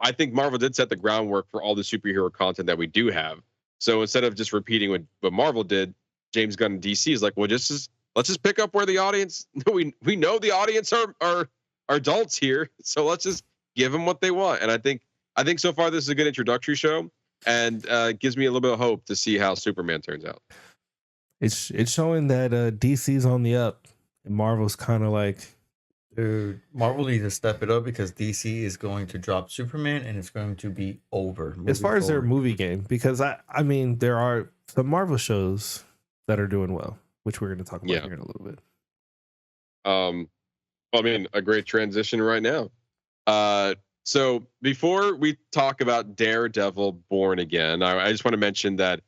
I think Marvel did set the groundwork for all the superhero content that we do have. So instead of just repeating what Marvel did, James Gunn and DC is like, well, let's just pick up where the audience we know the audience are adults here, so let's just give them what they want. And I think so far this is a good introductory show, and gives me a little bit of hope to see how Superman turns out. It's showing that DC's on the up, and Marvel's kind of like, dude, Marvel needs to step it up because DC is going to drop Superman and it's going to be over. As far as their movie game, because I mean, there are some Marvel shows that are doing well, which we're going to talk about here in a little bit. I mean, a great transition right now. So before we talk about Daredevil Born Again, I just want to mention that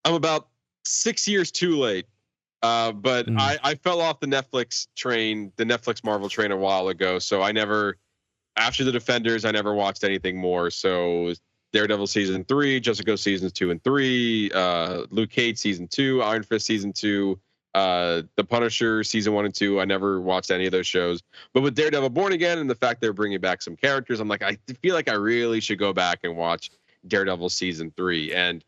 I'm about 6 years too late. But I fell off the Netflix Marvel train a while ago. So I never, after the Defenders, I never watched anything more. So Daredevil season 3, Jessica seasons 2 and 3, Luke Cage season 2, Iron Fist season 2, The Punisher season 1 and 2. I never watched any of those shows. But with Daredevil Born Again and the fact they're bringing back some characters, I'm like, I feel like I really should go back and watch Daredevil season 3. And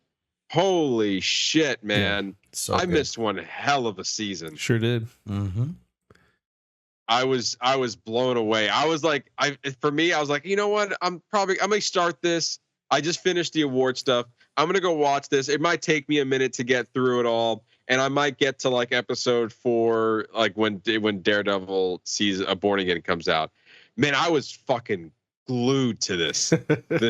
holy shit, man. So I missed one hell of a season. Sure did. Mm-hmm. I was blown away. I was like, you know what? I'm gonna start this. I just finished the award stuff. I'm gonna go watch this. It might take me a minute to get through it all, and I might get to like episode 4, like when Daredevil Born Again comes out. Man, I was fucking glued to this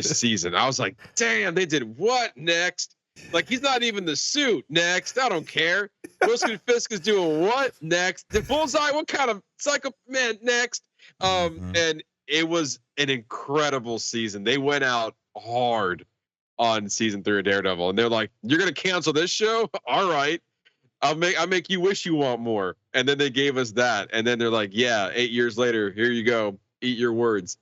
season. I was like, damn, they did what next? Like, he's not even the suit next. I don't care. Wilson Fisk is doing what next? The Bullseye, what kind of psycho man next? And it was an incredible season. They went out hard on season 3 of Daredevil, and they're like, "You're gonna cancel this show? All right, I'll make you wish you want more." And then they gave us that, and then they're like, "Yeah, 8 years later, here you go. Eat your words."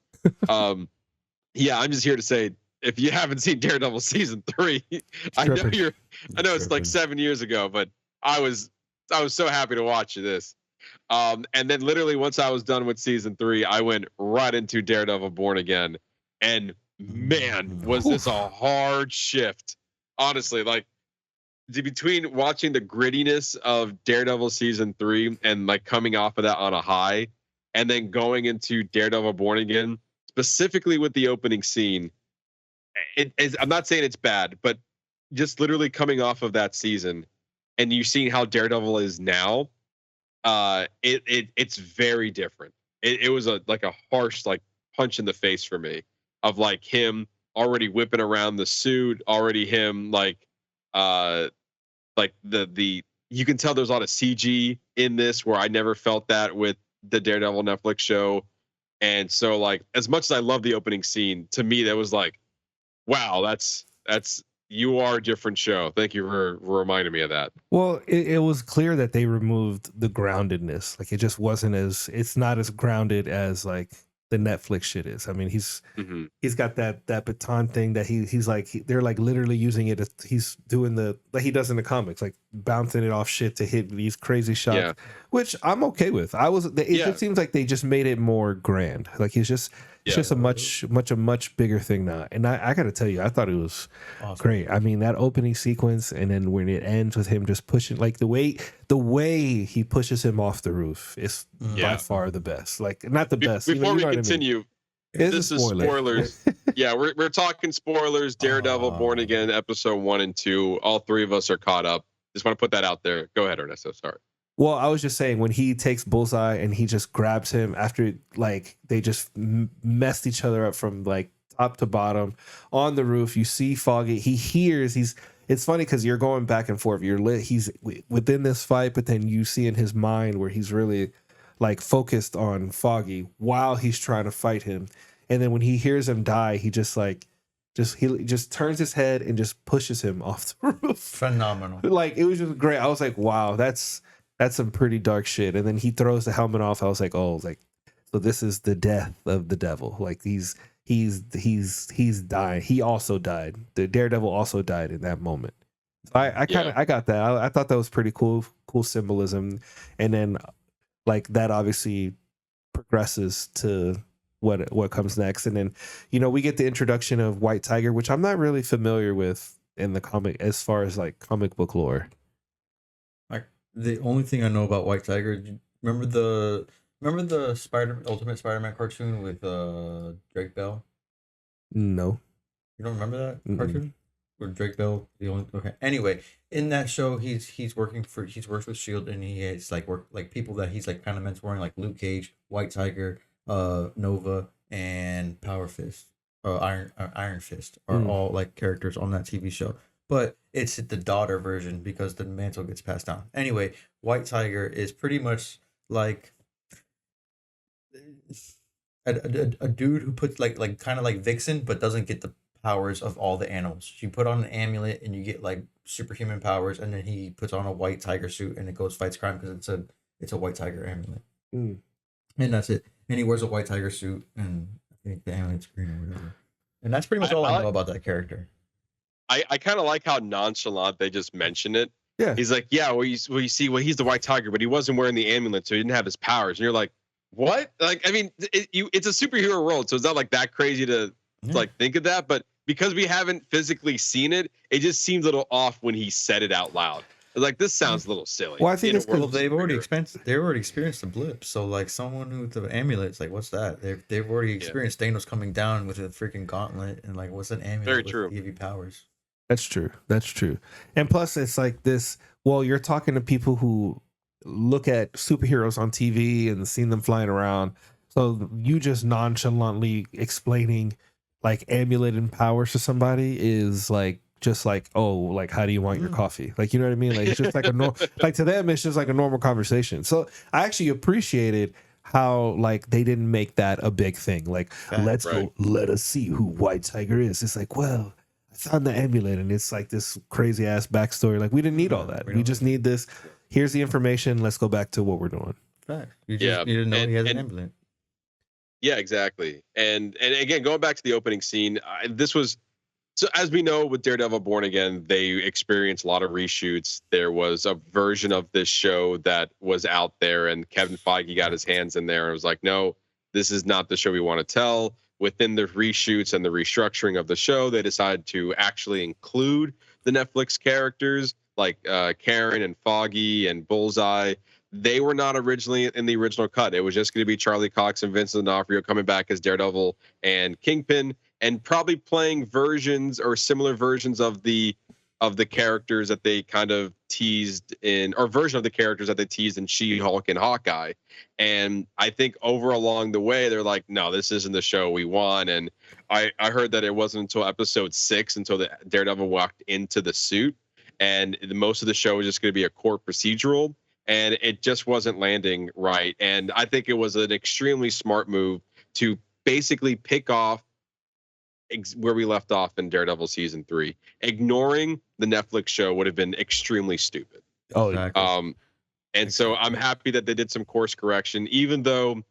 Yeah, I'm just here to say, if you haven't seen Daredevil season 3, I know it's like 7 years ago, but I was so happy to watch this. And then literally once I was done with season 3, I went right into Daredevil Born Again, and man, was this a hard shift. Honestly, like between watching the grittiness of Daredevil season 3 and like coming off of that on a high, and then going into Daredevil Born Again, specifically with the opening scene. I'm not saying it's bad, but just literally coming off of that season and you seeing how Daredevil is now, it's very different. It was a harsh like punch in the face for me of like him already whipping around the suit, already him like the you can tell there's a lot of CG in this where I never felt that with the Daredevil Netflix show. And so like as much as I love the opening scene, to me that was like, wow, that's you are a different show. Thank you for reminding me of that. Well, it was clear that they removed the groundedness. Like it just wasn't it's not as grounded as like the Netflix shit is. I mean, he's got that baton thing that he's like they're like literally using it. He's doing like he does in the comics, like bouncing it off shit to hit these crazy shots, which I'm okay with. It just seems like they just made it more grand. Like it's just a much bigger thing now. And I got to tell you, I thought it was great. I mean, that opening sequence, and then when it ends with him just pushing, like the way he pushes him off the roof is by far the best. Like not the best. Before we continue, this is spoilers. Yeah, we're talking spoilers. Daredevil Born Again episode 1 and 2. All 3 of us are caught up. Just want to put that out there. Go ahead, Ernesto. Sorry. Well, I was just saying when he takes Bullseye and he just grabs him after like they just messed each other up from like top to bottom on the roof. You see Foggy. He hears. It's funny because you're going back and forth. He's within this fight, but then you see in his mind where he's really like focused on Foggy while he's trying to fight him. And then when he hears him die, he just turns his head and just pushes him off the roof. Phenomenal. Like it was just great. I was like, wow, that's some pretty dark shit. And then he throws the helmet off. I was like, oh, like, so this is the death of the devil. Like he's dying. He also died. The Daredevil also died in that moment. So I got that. I thought that was pretty cool symbolism. And then like that obviously progresses to what comes next. And then, we get the introduction of White Tiger, which I'm not really familiar with in the comic as far as like comic book lore. The only thing I know about White Tiger, remember Remember the Ultimate Spider-Man cartoon with Drake Bell? No. You don't remember that Mm-mm. cartoon? Where Drake Bell the only okay. Anyway, in that show, he's works with Shield, and he has like people that he's like kind of mentoring, like Luke Cage, White Tiger, Nova, and Power Fist, Iron Fist are all like characters on that TV show. But it's the daughter version because the mantle gets passed down. Anyway, White Tiger is pretty much like a dude who puts like kind of like Vixen, but doesn't get the powers of all the animals. You put on an amulet and you get like superhuman powers, and then he puts on a white tiger suit and it goes fights crime because it's a white tiger amulet. And that's it. And he wears a white tiger suit, and I think the amulet's green or whatever. And that's pretty much all I know about that character. I kind of like how nonchalant they just mention it. Yeah. He's like, yeah, he's the white tiger, but he wasn't wearing the amulet, so he didn't have his powers. And you're like, what? Like, I mean, it's a superhero world, so it's not like that crazy to like think of that. But because we haven't physically seen it, it just seems a little off when he said it out loud. Like, this sounds a little silly. Well, I think it's because they've already experienced the blip. So like someone who the amulet, it's like, what's that? They've already experienced Thanos coming down with a freaking gauntlet, and like, what's an amulet? Very true. Give you powers. That's true. That's true. And plus, it's like this. Well, you're talking to people who look at superheroes on TV and seen them flying around. So you just nonchalantly explaining like amulet and powers to somebody is like just like, oh, like how do you want your coffee? Like, you know what I mean? Like, it's just like like to them, it's just like a normal conversation. So I actually appreciated how like they didn't make that a big thing. Like, let us see who White Tiger is. It's like, well, I found the amulet, and it's like this crazy ass backstory. Like, we didn't need all that. We just need this. Here's the information. Let's go back to what we're doing. You just need to know he has an amulet. Yeah, exactly. And again, going back to the opening scene, this was so, as we know with Daredevil Born Again, they experienced a lot of reshoots. There was a version of this show that was out there, and Kevin Feige got his hands in there and was like, no, this is not the show we want to tell. Within the reshoots and the restructuring of the show, they decided to actually include the Netflix characters like Karen and Foggy and Bullseye. They were not originally in the original cut. It was just going to be Charlie Cox and Vincent D'Onofrio coming back as Daredevil and Kingpin, and probably playing versions or similar versions of the characters that they kind of teased in, or version of the characters that they teased in She-Hulk and Hawkeye. And I think along the way, they're like, no, this isn't the show we want. And I heard that it wasn't until episode 6 until the Daredevil walked into the suit, and most of the show was just going to be a court procedural. And it just wasn't landing right. And I think it was an extremely smart move to basically pick off where we left off in Daredevil season 3. Ignoring the Netflix show would have been extremely stupid. Oh, exactly. And so I'm happy that they did some course correction, even though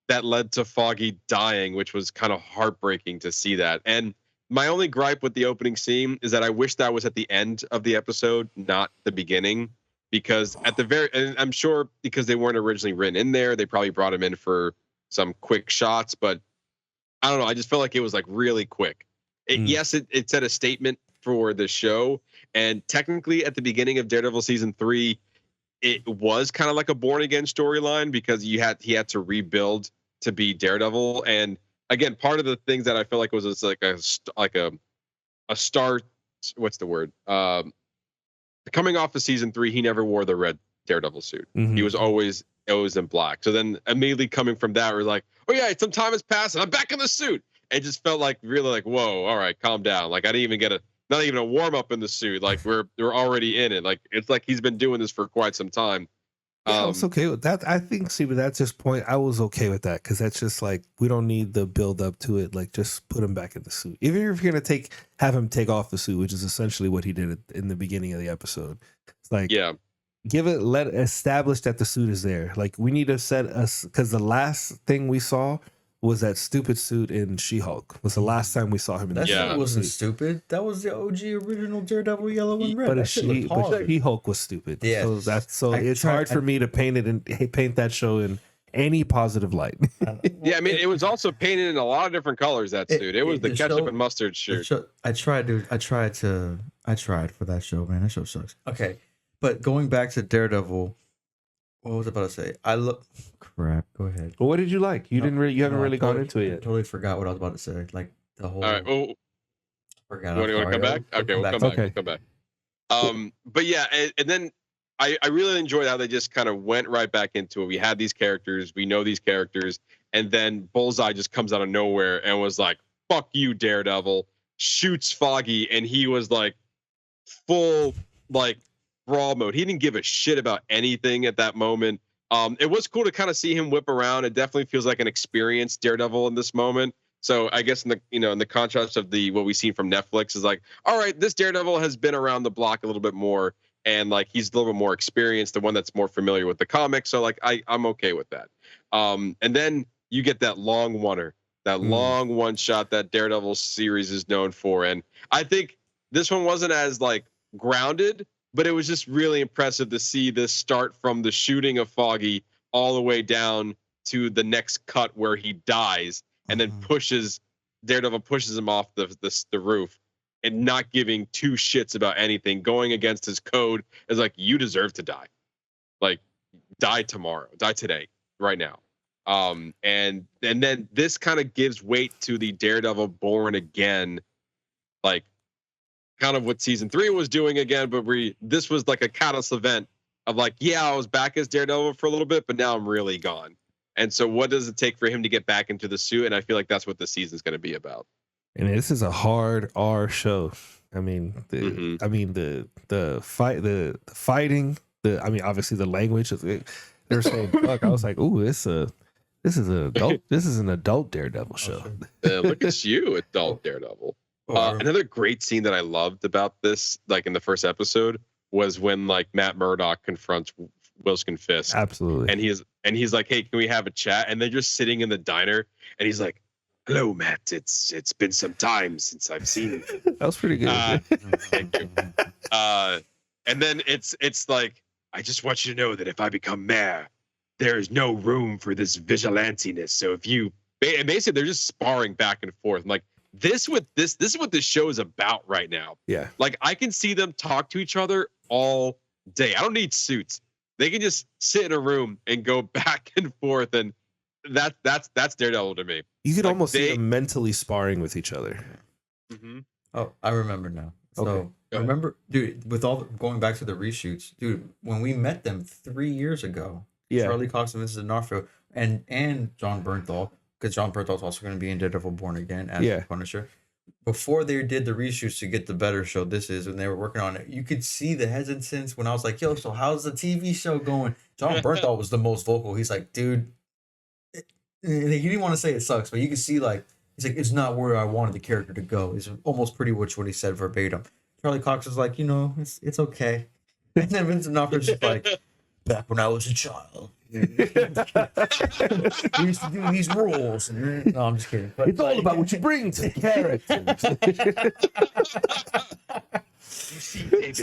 that led to Foggy dying, which was kind of heartbreaking to see that. And my only gripe with the opening scene is that I wish that was at the end of the episode, not the beginning. Because at the and I'm sure because they weren't originally written in there, they probably brought him in for some quick shots. But I don't know. I just felt like it was like really quick. Yes, it set a statement for the show. And technically at the beginning of Daredevil season 3, it was kind of like a Born Again storyline because he had to rebuild to be Daredevil. And again, part of the things that I felt like was like a star. What's the word? Coming off of season 3, he never wore the red Daredevil suit. He was always in black. So then immediately coming from that, we're like, oh yeah, some time has passed and I'm back in the suit. It just felt like really like, whoa, all right, calm down. Like I didn't even get not even a warm up in the suit. Like we're already in it. Like it's like he's been doing this for quite some time. Yeah, I was okay with that. I think, see, but that's just point. I was okay with that because that's just like we don't need the build up to it. Like just put him back in the suit. Even if you're gonna have him take off the suit, which is essentially what he did in the beginning of the episode. It's like establish that the suit is there. Like we need to set us because the last thing we saw was that stupid suit in She-Hulk. Was the last time we saw him in that suit. Wasn't stupid. That was the OG original Daredevil yellow and red. But She-Hulk was stupid. Yeah. So it's hard for me to paint that show in any positive light. Yeah, I mean it was also painted in a lot of different colors, that suit. It was the ketchup and mustard shirt. I tried for that show, man. That show sucks. Okay. But going back to Daredevil, What was I about to say? I look. Crap. Go ahead. Well, what did you like? You didn't really. You haven't really gone into it I yet. totally forgot what I was about to say. Like the whole. All right. Well, forgot. you want to come back? Okay, we'll come back. Okay. We'll come back. But yeah, and then I really enjoyed how they just kind of went right back into it. We had these characters, we know these characters, and then Bullseye just comes out of nowhere and was like, "Fuck you, Daredevil!" Shoots Foggy, and he was like full like brawl mode. He didn't give a shit about anything at that moment. It was cool to kind of see him whip around. It definitely feels like an experienced Daredevil in this moment. So I guess in the contrast of what we've seen from Netflix is like, all right, this Daredevil has been around the block a little bit more, and like he's a little bit more experienced, the one that's more familiar with the comics. So like I'm okay with that. And then you get that long long one shot that Daredevil series is known for, and I think this one wasn't as like grounded, but it was just really impressive to see this start from the shooting of Foggy all the way down to the next cut where he dies. And then Daredevil pushes him off the roof, and not giving two shits about anything, going against his code is like, you deserve to die. Like, die tomorrow, die today, right now. And then this kind of gives weight to the Daredevil Born Again, like kind of what season 3 was doing again, but this was like a catalyst event of like, yeah, I was back as Daredevil for a little bit, but now I'm really gone. And so what does it take for him to get back into the suit? And I feel like that's what the season's going to be about. And this is a hard R show. I mean, the fighting, obviously the language. They're saying fuck. I was like, ooh, this is an adult Daredevil show. Look at you, adult Daredevil. Another great scene that I loved about this, like in the first episode, was when like Matt Murdock confronts Wilson Fisk. Absolutely. And he's like, hey, can we have a chat? And they're just sitting in the diner, and he's like, hello, Matt. It's been some time since I've seen you. That was pretty good. Thank you. And then it's like, I just want you to know that if I become mayor, there is no room for this vigilantiness. So if you basically they're just sparring back and forth. I'm like, this is what this show is about right now. Yeah. Like I can see them talk to each other all day. I don't need suits. They can just sit in a room and go back and forth, and that's Daredevil to me. You could almost see them mentally sparring with each other. Mm-hmm. Oh, I remember now. So okay. remember, dude, with going back to the reshoots, dude, when we met them 3 years ago, Charlie Cox and Vincent D'Onofrio and John Bernthal, because John Bernthal's also going to be in Daredevil Born Again as the Punisher. Before they did the reshoots to get the better show this is, when they were working on it, you could see the hesitance when I was like, yo, so how's the TV show going? John Bernthal was the most vocal. He's like, dude, he didn't want to say it sucks, but you can see like, he's like, it's not where I wanted the character to go. It's almost pretty much what he said verbatim. Charlie Cox was like, it's okay. And then Vincent D'Onofrio's just like, back when I was a child, we used to do these roles. No, I'm just kidding. But it's all about what you bring to the characters.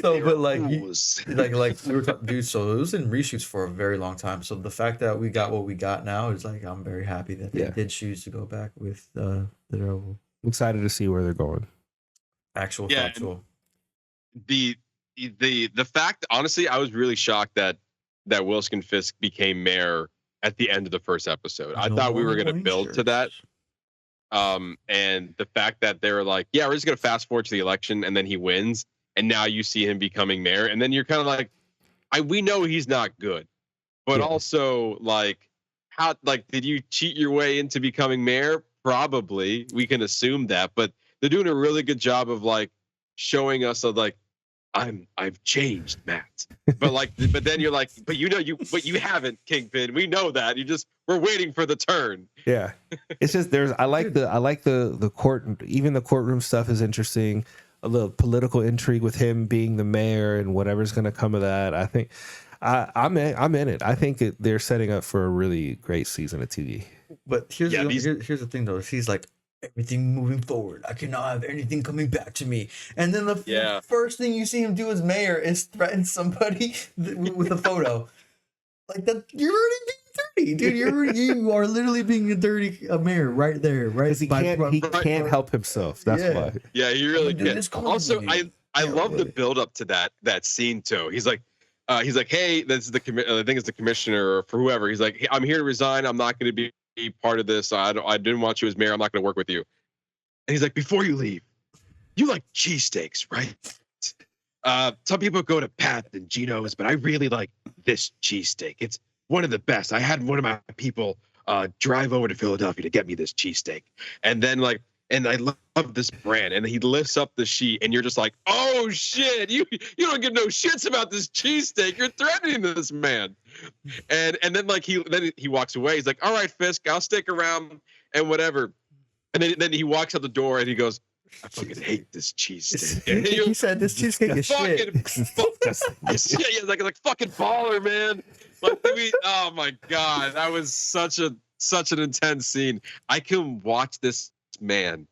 But like we were talking, dude. So it was in reshoots for a very long time. So the fact that we got what we got now is like, I'm very happy that they did choose to go back with the Daredevil. I'm excited to see where they're going. Factual. The fact, honestly, I was really shocked that Wilson Fisk became mayor at the end of the first episode. I thought we were going to build to that. And the fact that they were like, yeah, we're just going to fast forward to the election, and then he wins, and now you see him becoming mayor, and then you're kind of like, we know he's not good, but also like, how, like, did you cheat your way into becoming mayor? Probably, we can assume that, but they're doing a really good job of like showing us of like, I've changed, Matt. But then you're like, but you haven't, Kingpin. We know that. We're waiting for the turn. Yeah. It's just I like the court, even the courtroom stuff is interesting. A little political intrigue with him being the mayor and whatever's gonna come of that. I think I'm in it. I think they're setting up for a really great season of TV. But here's the thing though. He's like, everything moving forward. I cannot have anything coming back to me. And then the first thing you see him do as mayor is threaten somebody with a photo. Like that, you're already being dirty, dude. You are literally being a mayor right there, right? He can't help himself. That's why. Yeah, he really can. Also, I love the build up to that scene too. He's like, he's like, hey, this is the I think it's the commissioner or for whoever. He's like, hey, I'm here to resign. I'm not going to be part of this. I didn't want you as mayor. I'm not going to work with you. And he's like, before you leave, you like cheesesteaks, right? Some people go to Pat and Gino's, but I really like this cheesesteak. It's one of the best. I had one of my people drive over to Philadelphia to get me this cheesesteak. And then and I love this brand. And he lifts up the sheet, and you're just like, oh shit, you don't give no shits about this cheesesteak. You're threatening this man. And then he walks away. He's like, all right, Fisk, I'll stick around and whatever. And then he walks out the door and he goes, I fucking hate this cheesesteak. He said this cheesesteak is shit. Yeah, he's like fucking baller, man. Like, oh my god, that was such an intense scene. I can watch this man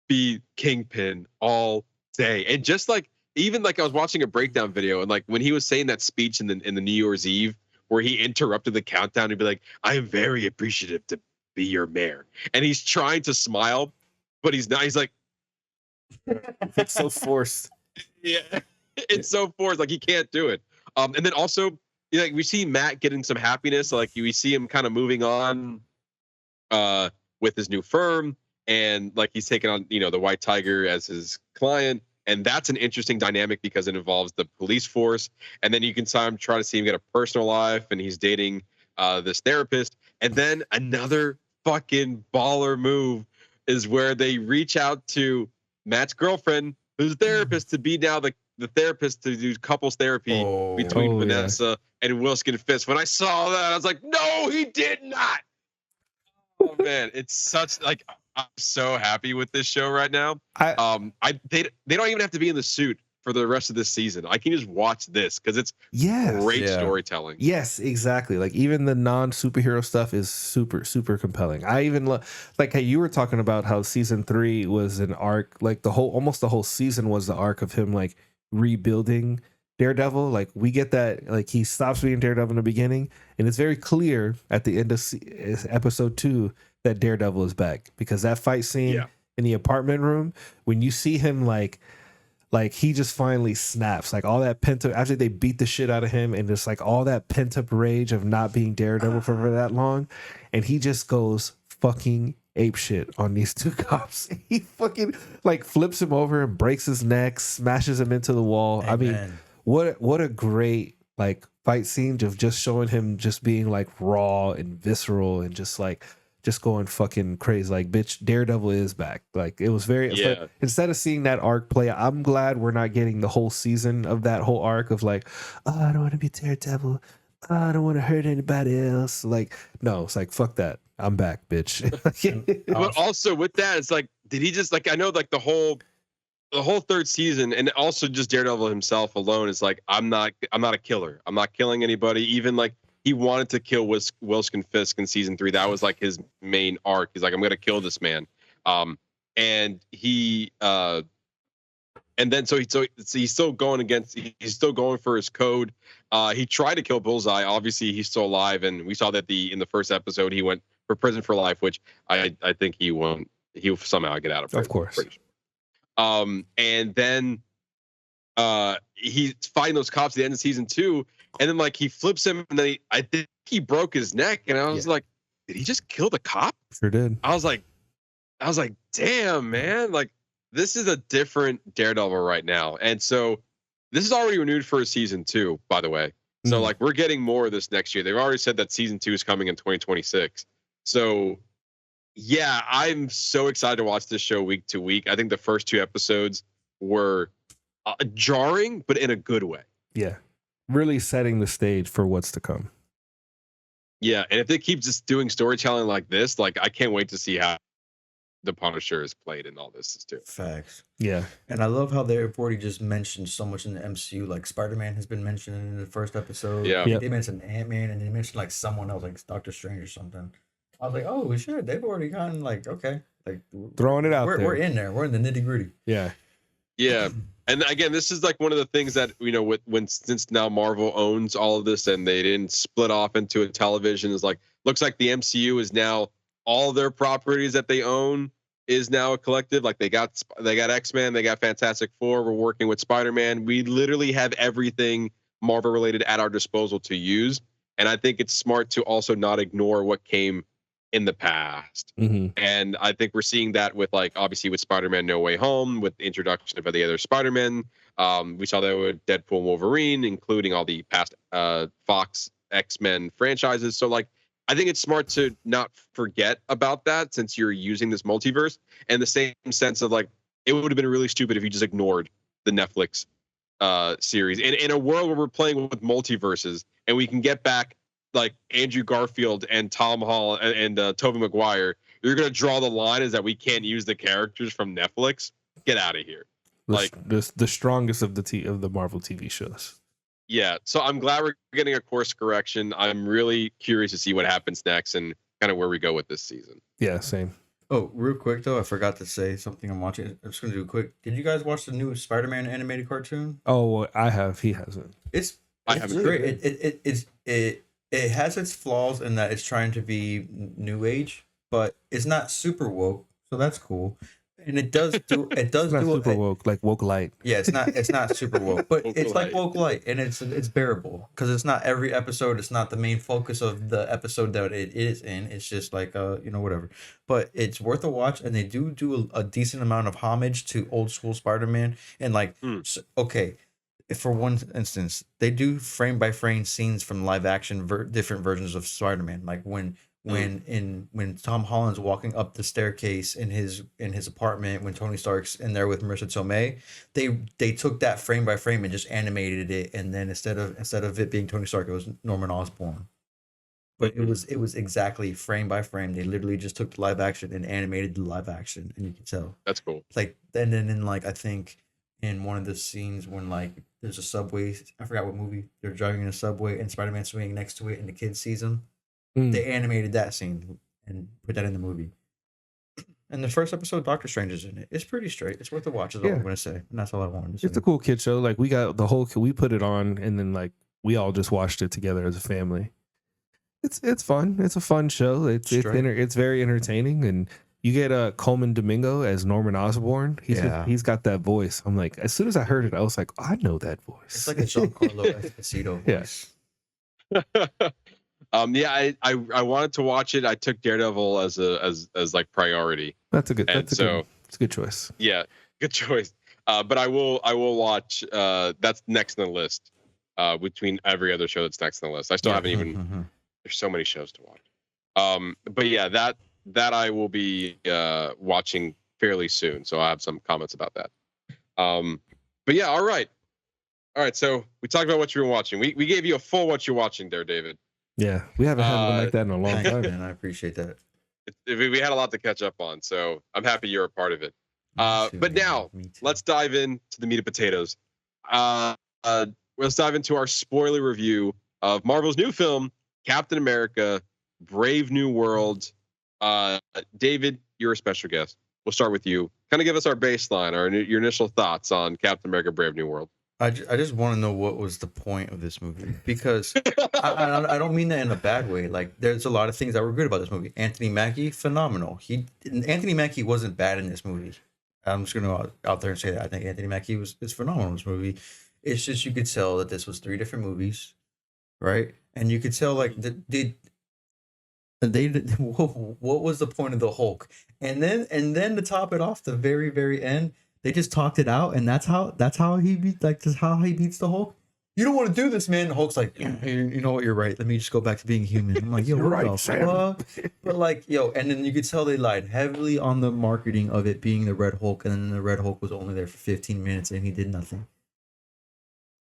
be Kingpin all day, and just even I was watching a breakdown video, and when he was saying that speech in the New Year's Eve where he interrupted the countdown, he'd be like, "I am very appreciative to be your mayor," and he's trying to smile, but he's not. He's like, it's so forced. Yeah, it's so forced. Like he can't do it. And then also, we see Matt getting some happiness. Like we see him kind of moving on with his new firm, and he's taking on the White Tiger as his client, and that's an interesting dynamic because it involves the police force. And then you can try to see him get a personal life, and he's dating this therapist. And then another fucking baller move is where they reach out to Matt's girlfriend, who's a therapist, to be now the therapist to do couples therapy between Vanessa and Wilson Fisk. When I saw that, I was like, no, he did not. Oh man, it's such I'm so happy with this show right now. They don't even have to be in the suit for the rest of this season. I can just watch this because it's great storytelling. Yes, exactly. Even the non-superhero stuff is super, super compelling. I even how you were talking about how season 3 was an arc, almost the whole season was the arc of him rebuilding Daredevil. We get that he stops being Daredevil in the beginning, and it's very clear at the end of episode 2 that Daredevil is back, because that fight scene in the apartment room, when you see him he just finally snaps, all that pent up, after they beat the shit out of him, and just all that pent up rage of not being Daredevil for that long, and he just goes fucking ape shit on these two cops. He fucking flips him over and breaks his neck, smashes him into the wall. Amen. I mean, what a great fight scene of just showing him just being raw and visceral and just going fucking crazy. Bitch, Daredevil is back. It was very instead of seeing that arc play, I'm glad we're not getting the whole season of that whole arc of oh, I don't want to be Daredevil. Oh, I don't want to hurt anybody else. No, it's fuck that. I'm back, bitch. But also with that, it's did he just I know the whole third season, and also just Daredevil himself alone is I'm not a killer. I'm not killing anybody. Even he wanted to kill Wilson Fisk in season 3. That was his main arc. He's I'm going to kill this man. And he and then so he's still going he's still going for his code. He tried to kill Bullseye. Obviously, he's still alive, and we saw that in the first episode he went for prison for life, which I think he won't. He'll somehow get out of prison. Of course. And then he's fighting those cops at the end of season 2. And then he flips him, and then I think he broke his neck, and I was did he just kill the cop? Sure did. I was like, damn, man, this is a different Daredevil right now. And so this is already renewed for season 2, by the way. So we're getting more of this next year. They've already said that season 2 is coming in 2026. So yeah, I'm so excited to watch this show week to week. I think the first 2 episodes were jarring, but in a good way. Yeah. Really setting the stage for what's to come. Yeah, and if they keep just doing storytelling like this, I can't wait to see how the Punisher is played in all this too. Facts. Yeah. And I love how they've already just mentioned so much in the MCU. Spider-Man has been mentioned in the first episode. Yeah. They mentioned Ant-Man, and they mentioned someone else, Doctor Strange or something. I was oh, we should. They've already gotten okay. Throwing it out there. We're in there. We're in the nitty-gritty. Yeah. Yeah. And again, this is one of the things that, since now Marvel owns all of this and they didn't split off into a television, is looks like the MCU is now all their properties that they own is now a collective. They got X-Men, they got Fantastic Four. We're working with Spider-Man. We literally have everything Marvel related at our disposal to use. And I think it's smart to also not ignore what came in the past. And I think we're seeing that with, like, obviously with Spider-Man No Way Home, with the introduction of the other Spider-Man. We saw that with Deadpool and Wolverine, including all the past Fox X-Men franchises. So, like, I think it's smart to not forget about that since you're using this multiverse. And the same sense of, like, it would have been really stupid if you just ignored the Netflix series. In a world where we're playing with multiverses and we can get back like Andrew Garfield and Tom Holland and Tobey Maguire, you're gonna draw the line is that we can't use the characters from Netflix. Get out of here. The strongest of the Marvel TV shows. Yeah, so I'm glad we're getting a course correction. I'm really curious to see what happens next and kind of where we go with this season. Yeah, same. Oh, real quick though, I forgot to say something I'm watching. I'm just gonna do a quick. Did you guys watch the new Spider-Man animated cartoon? Oh, I have. He hasn't. It's haven't great. It has its flaws in that it's trying to be new age, but it's not super woke, so that's cool. And it does do super woke, like woke light. Yeah, it's not super woke, but Woke it's light. like woke light, and it's bearable because it's not every episode. It's not the main focus of the episode that it is in. It's just like whatever. But it's worth a watch, and they do a decent amount of homage to old school Spider-Man, and like okay. For one instance, they do frame by frame scenes from live action different versions of Spider-Man, like when Tom Holland's walking up the staircase in his apartment, when Tony Stark's in there with Marissa Tomei, they took that frame by frame and just animated it, and then instead of it being Tony Stark, it was Norman Osborn. But it was exactly frame by frame. They literally just took the live action and animated the live action, and you can tell. That's cool. Like then in like I think in one of the scenes when like there's a subway, I forgot what movie, they're driving in a subway and Spider-Man swinging next to it and the kid sees him. They animated that scene and put that in the movie. And the first episode, Doctor Strange is in it. It's pretty straight. It's worth a watch, is all I'm going to say. And that's all I wanted to say. It's a cool kid show. Like we got we put it on and then like we all just watched it together as a family. It's fun. It's a fun show. It's very entertaining, and you get Coleman Domingo as Norman Osborn. He's got that voice. I'm like, as soon as I heard it, I was like, I know that voice. It's like a Giancarlo Esposito voice. Yeah. I wanted to watch it. I took Daredevil as like priority. That's a good choice. Yeah, good choice. But I will watch. That's next on the list. Between every other show that's next on the list, I still haven't even. There's so many shows to watch. But yeah, that I will be watching fairly soon. So I have some comments about that. But yeah, all right. So we talked about what you were watching. We gave you a full what you're watching there, David. Yeah, we haven't had one like that in a long time. And I appreciate that. We had a lot to catch up on, so I'm happy you're a part of it. But now let's dive into the meat and potatoes. Let's dive into our spoiler review of Marvel's new film, Captain America: Brave New World. David, you're a special guest. We'll start with you. Kind of give us our baseline, your initial thoughts on Captain America: Brave New World. I just want to know what was the point of this movie, because I don't mean that in a bad way. Like, there's a lot of things that were good about this movie. Anthony Mackie, phenomenal. Anthony Mackie wasn't bad in this movie. I'm just gonna go out there and say that I think Anthony Mackie is phenomenal in this movie. It's just you could tell that this was 3 different movies, right? And you could tell like what was the point of the Hulk? And then to top it off, the very, very end, they just talked it out, and that's how he beats the Hulk. You don't want to do this, man. The Hulk's like, you know what, you're right. Let me just go back to being human. I'm like, yo, You're what right, the Sam. fuck? But like, yo, and then you could tell they lied heavily on the marketing of it being the Red Hulk, and then the Red Hulk was only there for 15 minutes and he did nothing.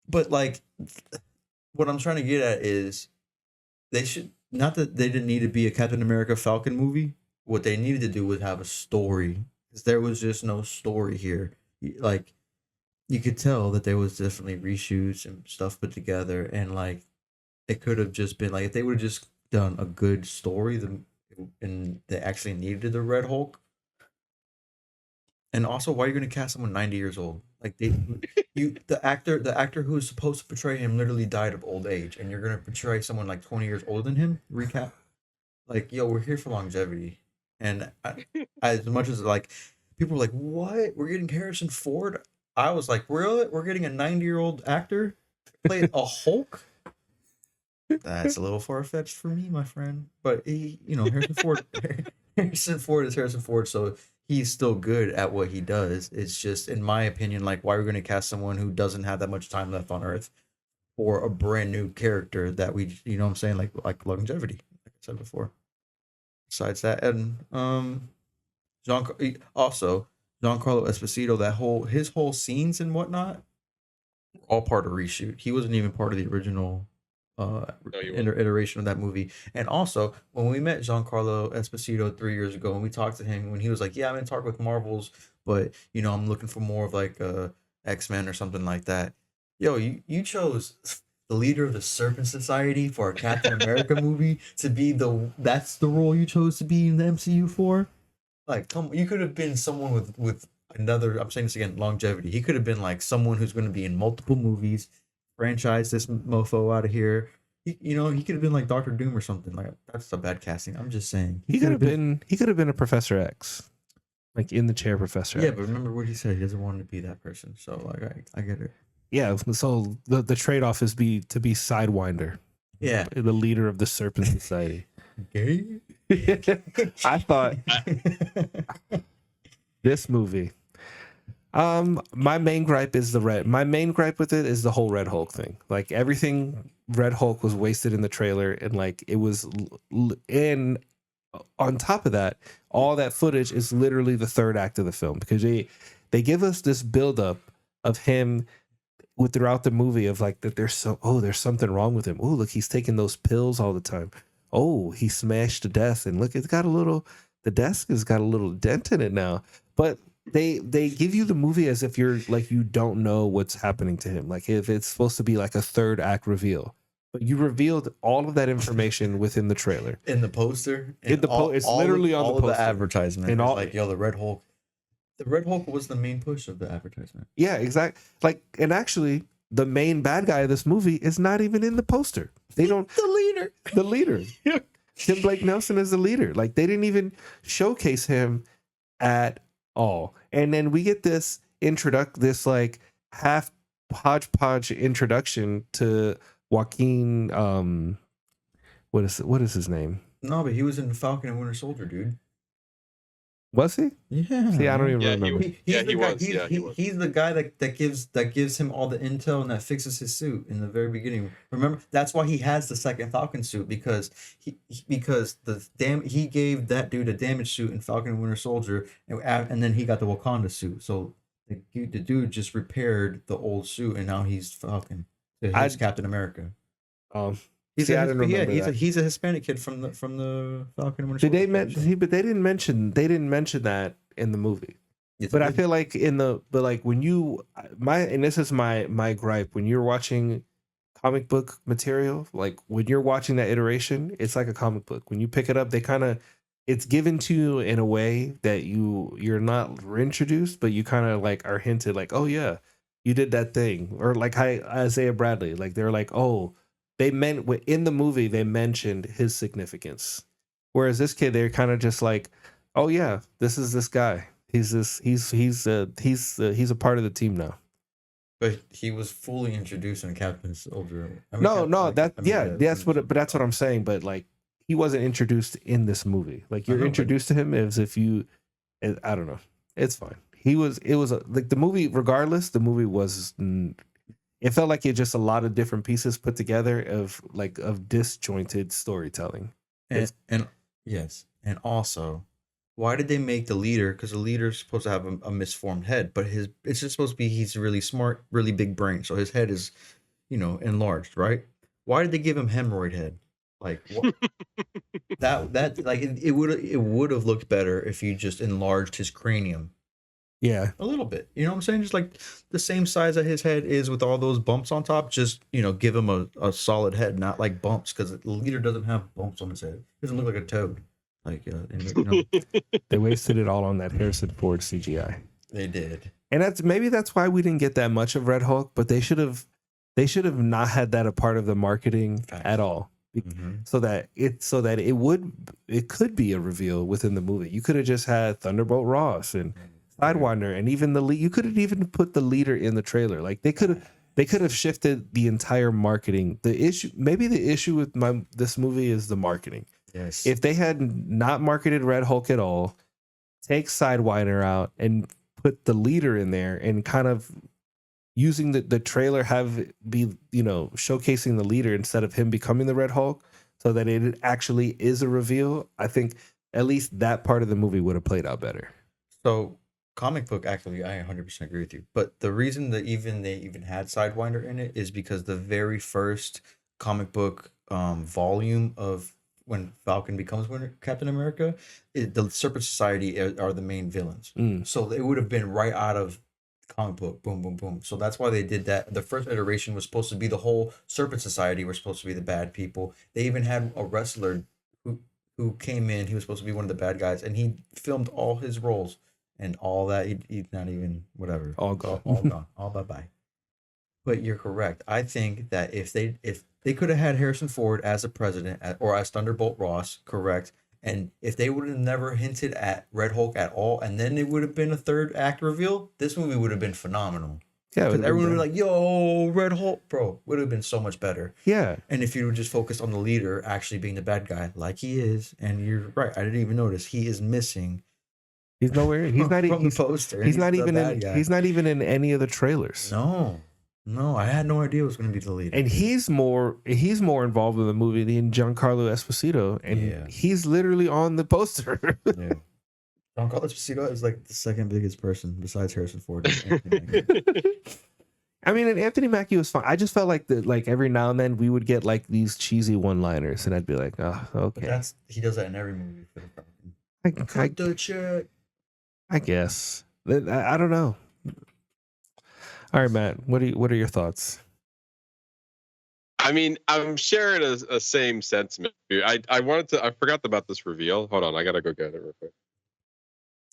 But like, what I'm trying to get at is they should, not that they didn't need to be a Captain America Falcon movie. What they needed to do was have a story, because there was just no story here. Like, you could tell that there was definitely reshoots and stuff put together, and like, it could have just been like, if they would have just done a good story, and they actually needed the Red Hulk. And also, why are you going to cast someone 90 years old? Like, the actor who was supposed to portray him literally died of old age, and you're going to portray someone like 20 years older than him? Recap. Like, yo, we're here for longevity. And as much as like, people were like, what? We're getting Harrison Ford? I was like, really? We're getting a 90-year-old actor? played a Hulk. That's a little far fetched for me, my friend. But he, Harrison Ford. Harrison Ford is Harrison Ford, so he's still good at what he does. It's just, in my opinion, like, why are we going to cast someone who doesn't have that much time left on Earth for a brand new character that we, you know what I'm saying, like longevity, like I said before. Besides that, and Giancarlo Esposito, his whole scenes and whatnot, all part of reshoot. He wasn't even part of the original iteration of that movie. And also, when we met Giancarlo Esposito 3 years ago, and we talked to him, when he was like, "Yeah, I'm in talk with Marvels, but I'm looking for more of like X-Men or something like that." Yo, you chose the leader of the Serpent Society for a Captain America movie to be that's the role you chose to be in the MCU for? Like, come, you could have been someone with another, I'm saying this again, longevity. He could have been like someone who's going to be in multiple movies, franchise this mofo out of here. He could have been like Doctor Doom or something. Like, that's a bad casting. I'm just saying. He could have been a Professor X, like in the chair Professor X. Yeah, but remember what he said. He doesn't want to be that person. So like, I get it. Yeah. So the trade off is to be Sidewinder. Yeah, the leader of the Serpent Society. Gay. I thought this movie. My main gripe with it is the whole Red Hulk thing. Like, everything Red Hulk was wasted in the trailer, and like it was, and on top of that, all that footage is literally the third act of the film, because they give us this buildup of him throughout the movie of like that there's something wrong with him. Oh, look, he's taking those pills all the time. Oh, he smashed to death, and look, the desk has got a little dent in it now. But they give you the movie as if you're like, you don't know what's happening to him. Like, if it's supposed to be like a third act but you revealed all of that information within the trailer, in the poster, it's literally on the poster, the advertisement, and all, like, yo, the Red Hulk was the main push of the advertisement. Yeah, exactly. Like, and actually, the main bad guy of this movie is not even in the poster. They don't. The leader. Tim Blake Nelson is the leader. Like, they didn't even showcase him at all. And then we get this like half hodgepodge introduction to Joaquin. What is his name? No, but he was in Falcon and Winter Soldier, dude. Was he? Yeah. See, I don't even remember. He's the guy that gives him all the intel and that fixes his suit in the very beginning. Remember, that's why he has the second Falcon suit, because he gave that dude a damaged suit in Falcon and Winter Soldier, and then he got the Wakanda suit. So the dude just repaired the old suit, and now he's Falcon. He's Captain America. He's a Hispanic kid from the Falcon and Winter Soldier. But they didn't mention that in the movie. But I feel like this is my gripe, when you're watching comic book material, like when you're watching that iteration, it's like a comic book. When you pick it up, it's given to you in a way that you're not reintroduced, but you kind of like are hinted like, oh yeah, you did that thing. Or like Isaiah Bradley, like they're like, oh, in the movie they mentioned his significance, whereas this kid, they're kind of just like, oh yeah, this is this guy. He's a part of the team now. But he was fully introduced in Captain Soldier. That's what I'm saying. But like, he wasn't introduced in this movie. Like, you're introduced to him as if I don't know. It's fine. Like the movie, regardless, the movie was. It felt like it's just a lot of different pieces put together of disjointed storytelling. And also, why did they make the leader? Because the leader's supposed to have a misformed head, but it's just supposed to be he's really smart, really big brain, so his head is, enlarged, right? Why did they give him hemorrhoid head? Like, what? that like it would have looked better if you just enlarged his cranium. Yeah, a little bit. You know what I'm saying? Just like the same size that his head is with all those bumps on top. Just, give him a solid head, not like bumps, because the leader doesn't have bumps on his head. He doesn't look like a toad. Like, They wasted it all on that Harrison Ford CGI. They did, and that's why we didn't get that much of Red Hulk. But they should have not had that a part of the marketing at all. So that it could be a reveal within the movie. You could have just had Thunderbolt Ross and Sidewinder, and even the lead. You could have even put the leader in the trailer. Like, they could have. They could have shifted the entire marketing. The issue with this movie is the marketing. Yes. If they had not marketed Red Hulk at all, take Sidewinder out and put the leader in there and kind of using the trailer showcasing the leader instead of him becoming the Red Hulk so that it actually is a reveal, I think at least that part of the movie would have played out better. So comic book, actually, I 100% agree with you. But the reason that they even had Sidewinder in it is because the very first comic book volume of when Falcon becomes Captain America, the Serpent Society are the main villains. So it would have been right out of comic book, boom, boom, boom. So that's why they did that. The first iteration was supposed to be the whole Serpent Society were supposed to be the bad people. They even had a wrestler who came in. He was supposed to be one of the bad guys, and he filmed all his roles and all that. He's not even whatever. All gone. All gone. All bye-bye. But you're correct. I think that if they could have had Harrison Ford as a president or as Thunderbolt Ross, correct. And if they would have never hinted at Red Hulk at all, and then it would have been a third act reveal, this movie would have been phenomenal. Yeah, because everyone would be like, "Yo, Red Hulk, bro!" Would have been so much better. Yeah. And if you would just focus on the leader actually being the bad guy, like he is, and you're right, I didn't even notice he is missing. He's nowhere. He's not even poster. He's not even in. He's not even in any of the trailers. No, I had no idea it was going to be the leader. And he's more involved in the movie than Giancarlo Esposito, and he's literally on the poster. Yeah. Giancarlo Esposito is like the second biggest person besides Harrison Ford. I mean, and Anthony Mackie was fine. I just felt like every now and then we would get like these cheesy one-liners, and I'd be like, "Oh, okay." But he does that in every movie. I guess. I don't know. All right, Matt. What are your thoughts? I mean, I'm sharing a same sentiment. I forgot about this reveal. Hold on, I gotta go get it real quick.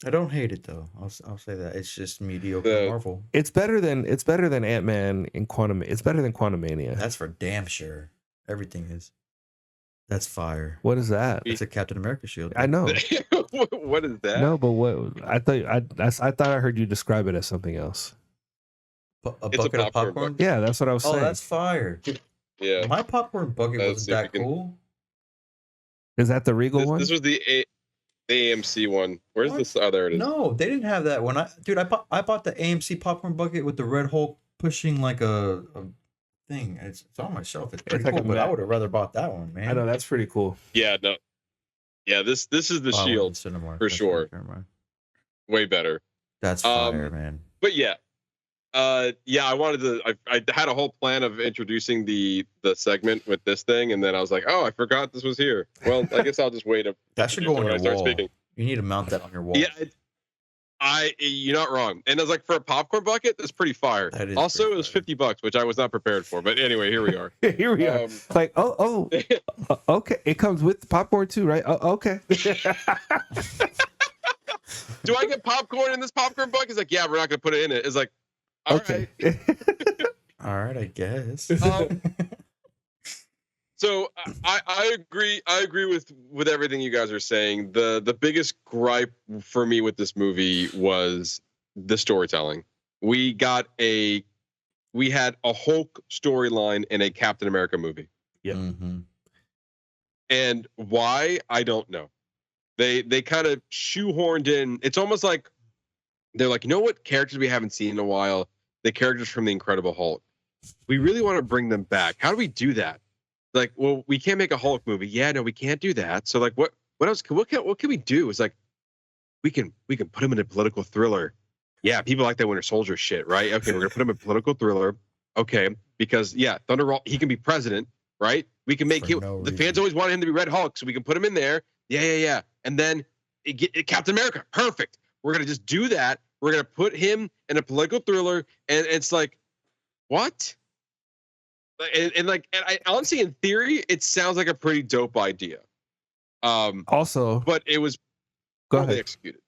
I don't hate it though. I'll say that it's just mediocre Marvel. It's better than Ant-Man in Quantum. It's better than Quantumania. That's for damn sure. Everything is. That's fire. What is that? It's a Captain America shield. I know. What is that? No, but what I thought I heard you describe it as something else. A bucket of popcorn? Yeah, that's what I was saying. Oh, that's fire. Yeah. My popcorn bucket wasn't that cool. Is that the Regal one? This was the AMC one. Where's this? Oh, there it is. No, they didn't have that one. I bought the AMC popcorn bucket with the Red Hulk pushing like a thing. It's on my shelf. It's pretty cool, but I would have rather bought that one, man. I know, that's pretty cool. Yeah, no. Yeah, this is the Shield for sure. Way better. That's fire, man. But yeah. I wanted to. I had a whole plan of introducing the segment with this thing, and then I was like, "Oh, I forgot this was here." Well, I guess I'll just wait. That should go on your wall. You need to mount that on your wall. Yeah, you're not wrong. And I was like, for a popcorn bucket, that's pretty fire. Also, it was $50, which I was not prepared for. But anyway, here we are. Here we are. Like, okay, it comes with popcorn too, right? Oh, okay. Do I get popcorn in this popcorn bucket? It's like, yeah, we're not gonna put it in it. It's like. Okay. All right, I guess. So I agree. I agree with everything you guys are saying. The biggest gripe for me with this movie was the storytelling. We had a Hulk storyline in a Captain America movie. Yeah. Mm-hmm. And why, I don't know. They kind of shoehorned in. It's almost like they're like, you know what characters we haven't seen in a while? The characters from the Incredible Hulk. We really want to bring them back. How do we do that? Like, well, we can't make a Hulk movie. Yeah, no, we can't do that. So like, what else? What can we do? It's like, we can put him in a political thriller. Yeah, people like that Winter Soldier shit, right? Okay, we're gonna put him in a political thriller. Okay, because Thunder, he can be president, right? We can make him. The fans always wanted him to be Red Hulk, so we can put him in there. Yeah. And then Captain America, perfect. We're gonna just do that. We're gonna put him in a political thriller, and it's like, what? And I honestly, in theory, it sounds like a pretty dope idea. Also, but it was poorly executed.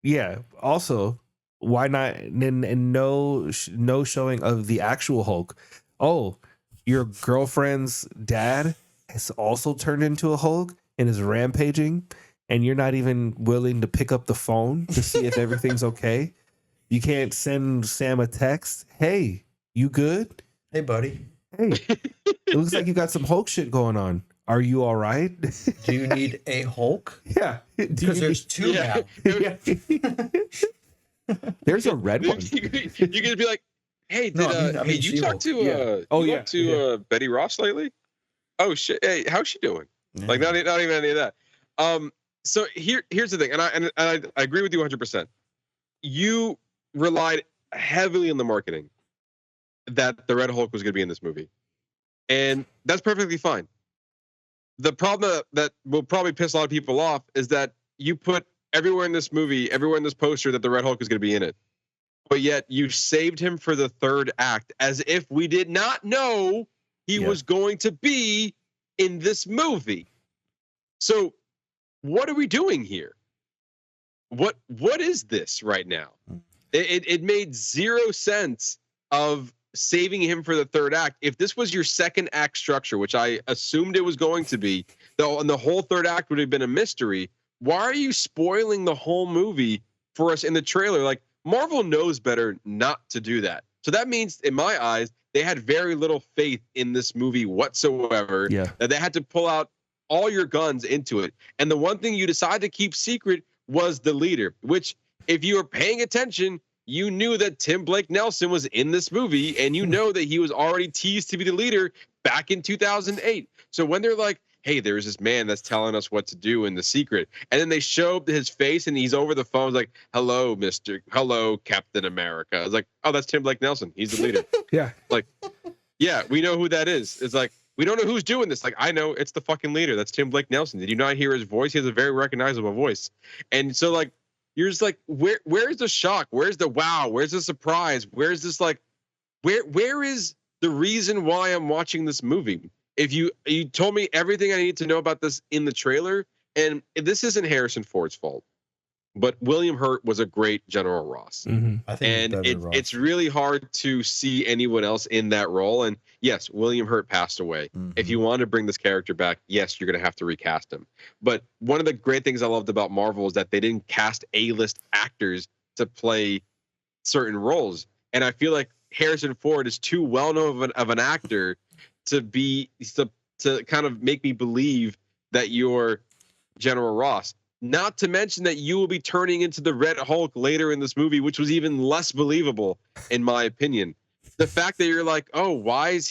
Yeah. Also, why not? And no showing of the actual Hulk. Oh, your girlfriend's dad has also turned into a Hulk and is rampaging. And you're not even willing to pick up the phone to see if everything's okay. You can't send Sam a text. Hey, you good? Hey, buddy. Hey, it looks like you got some Hulk shit going on. Are you all right? Do you need a Hulk? Yeah. Because there's two now. Yeah. There's a red one. You could be like, hey, did I mean you talk to Betty Ross lately? Oh shit! Hey, how's she doing? Yeah. Like not even any of that. So here's the thing, and I agree with you 100%. You relied heavily on the marketing that the Red Hulk was going to be in this movie, and that's perfectly fine. The problem that will probably piss a lot of people off is that you put everywhere in this movie, everywhere in this poster, that the Red Hulk is going to be in it, but yet you saved him for the third act, as if we did not know he was going to be in this movie. So what are we doing here? What is this right now? It made zero sense of saving him for the third act. If this was your second act structure, which I assumed it was going to be, and the whole third act would have been a mystery, why are you spoiling the whole movie for us in the trailer? Like, Marvel knows better not to do that. So that means, in my eyes, they had very little faith in this movie whatsoever. Yeah. That they had to pull out all your guns into it. And the one thing you decided to keep secret was the leader, which, if you were paying attention, you knew that Tim Blake Nelson was in this movie, and you know that he was already teased to be the leader back in 2008. So when they're like, hey, there's this man that's telling us what to do in the secret, and then they show his face and he's over the phone like, hello, Captain America. I was like, oh, that's Tim Blake Nelson. He's the leader. Yeah. Like, yeah, we know who that is. It's like, we don't know who's doing this. Like, I know it's the fucking leader. That's Tim Blake Nelson. Did you not hear his voice? He has a very recognizable voice. And so, like, you're just like, where's the shock? Where's the wow? Where's the surprise? Where's this, like, where is the reason why I'm watching this movie? If you told me everything I need to know about this in the trailer, and this isn't Harrison Ford's fault, but William Hurt was a great General Ross. Mm-hmm. I think it's really hard to see anyone else in that role. And yes, William Hurt passed away. Mm-hmm. If you want to bring this character back, yes, you're going to have to recast him. But one of the great things I loved about Marvel is that they didn't cast A-list actors to play certain roles. And I feel like Harrison Ford is too well-known of an actor to kind of make me believe that you're General Ross. Not to mention that you will be turning into the Red Hulk later in this movie, which was even less believable, in my opinion. The fact that you're like, oh, why is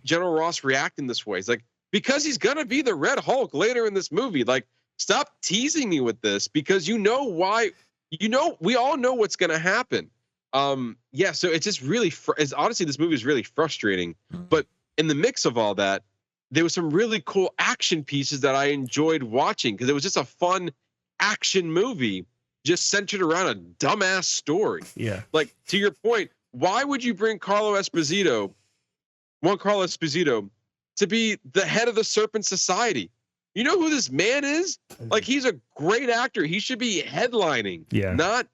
General Ross reacting this way? It's like, because he's going to be the Red Hulk later in this movie. Like, stop teasing me with this, because you know why. You know, we all know what's going to happen. Yeah, so it's just really, honestly, this movie is really frustrating. But in the mix of all that, there was some really cool action pieces that I enjoyed watching, because it was just a fun action movie just centered around a dumbass story. Yeah. Like, to your point, why would you bring Carlo Esposito to be the head of the Serpent Society? You know who this man is? Like, he's a great actor. He should be headlining. Yeah. Not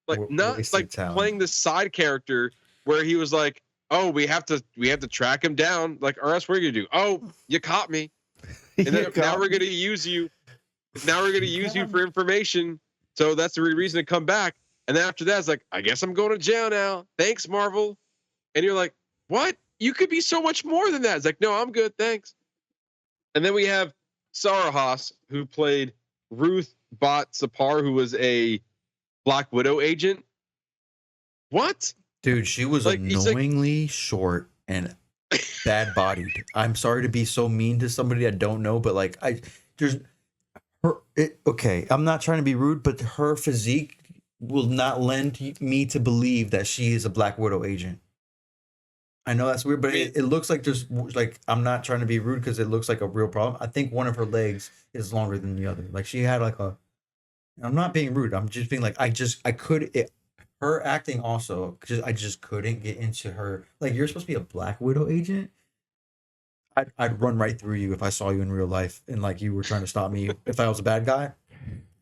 playing this side character where he was like, oh, we have to track him down. Like, or else what are you gonna do? Oh, you caught me. And then now we're gonna use you. Now we're gonna use you for information. So that's the reason to come back. And then after that, it's like, I guess I'm going to jail now. Thanks, Marvel. And you're like, what? You could be so much more than that. It's like, no, I'm good, thanks. And then we have Sarah Haas, who played Ruth Bot Sapar, who was a Black Widow agent. What? Dude, she was annoyingly short and bad bodied. I'm sorry to be so mean to somebody I don't know, but like okay, I'm not trying to be rude, but her physique will not lend me to believe that she is a Black Widow agent. I know that's weird, but it looks like there's like, I'm not trying to be rude because it looks like a real problem. I think one of her legs is longer than the other. Like, she had like I'm not being rude. I'm just being like, her acting also, because I just couldn't get into her. Like, you're supposed to be a Black Widow agent. I'd run right through you if I saw you in real life and like you were trying to stop me. If I was a bad guy,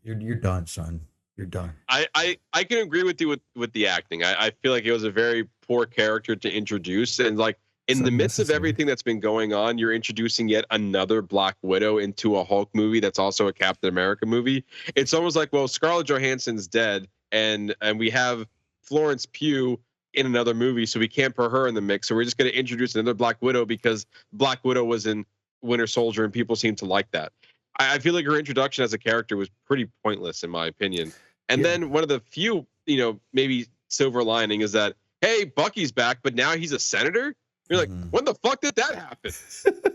you're done, son. You're done. I can agree with you with the acting. I feel like it was a very poor character to introduce, and like in the midst of everything that's been going on, you're introducing yet another Black Widow into a Hulk movie that's also a Captain America movie. It's almost like, well, Scarlett Johansson's dead, and we have Florence Pugh in another movie, so we can't put her in the mix. So we're just going to introduce another Black Widow because Black Widow was in Winter Soldier and people seem to like that. I feel like her introduction as a character was pretty pointless in my opinion. And then one of the few, maybe silver lining is that, hey, Bucky's back, but now he's a senator. You're like, when the fuck did that happen?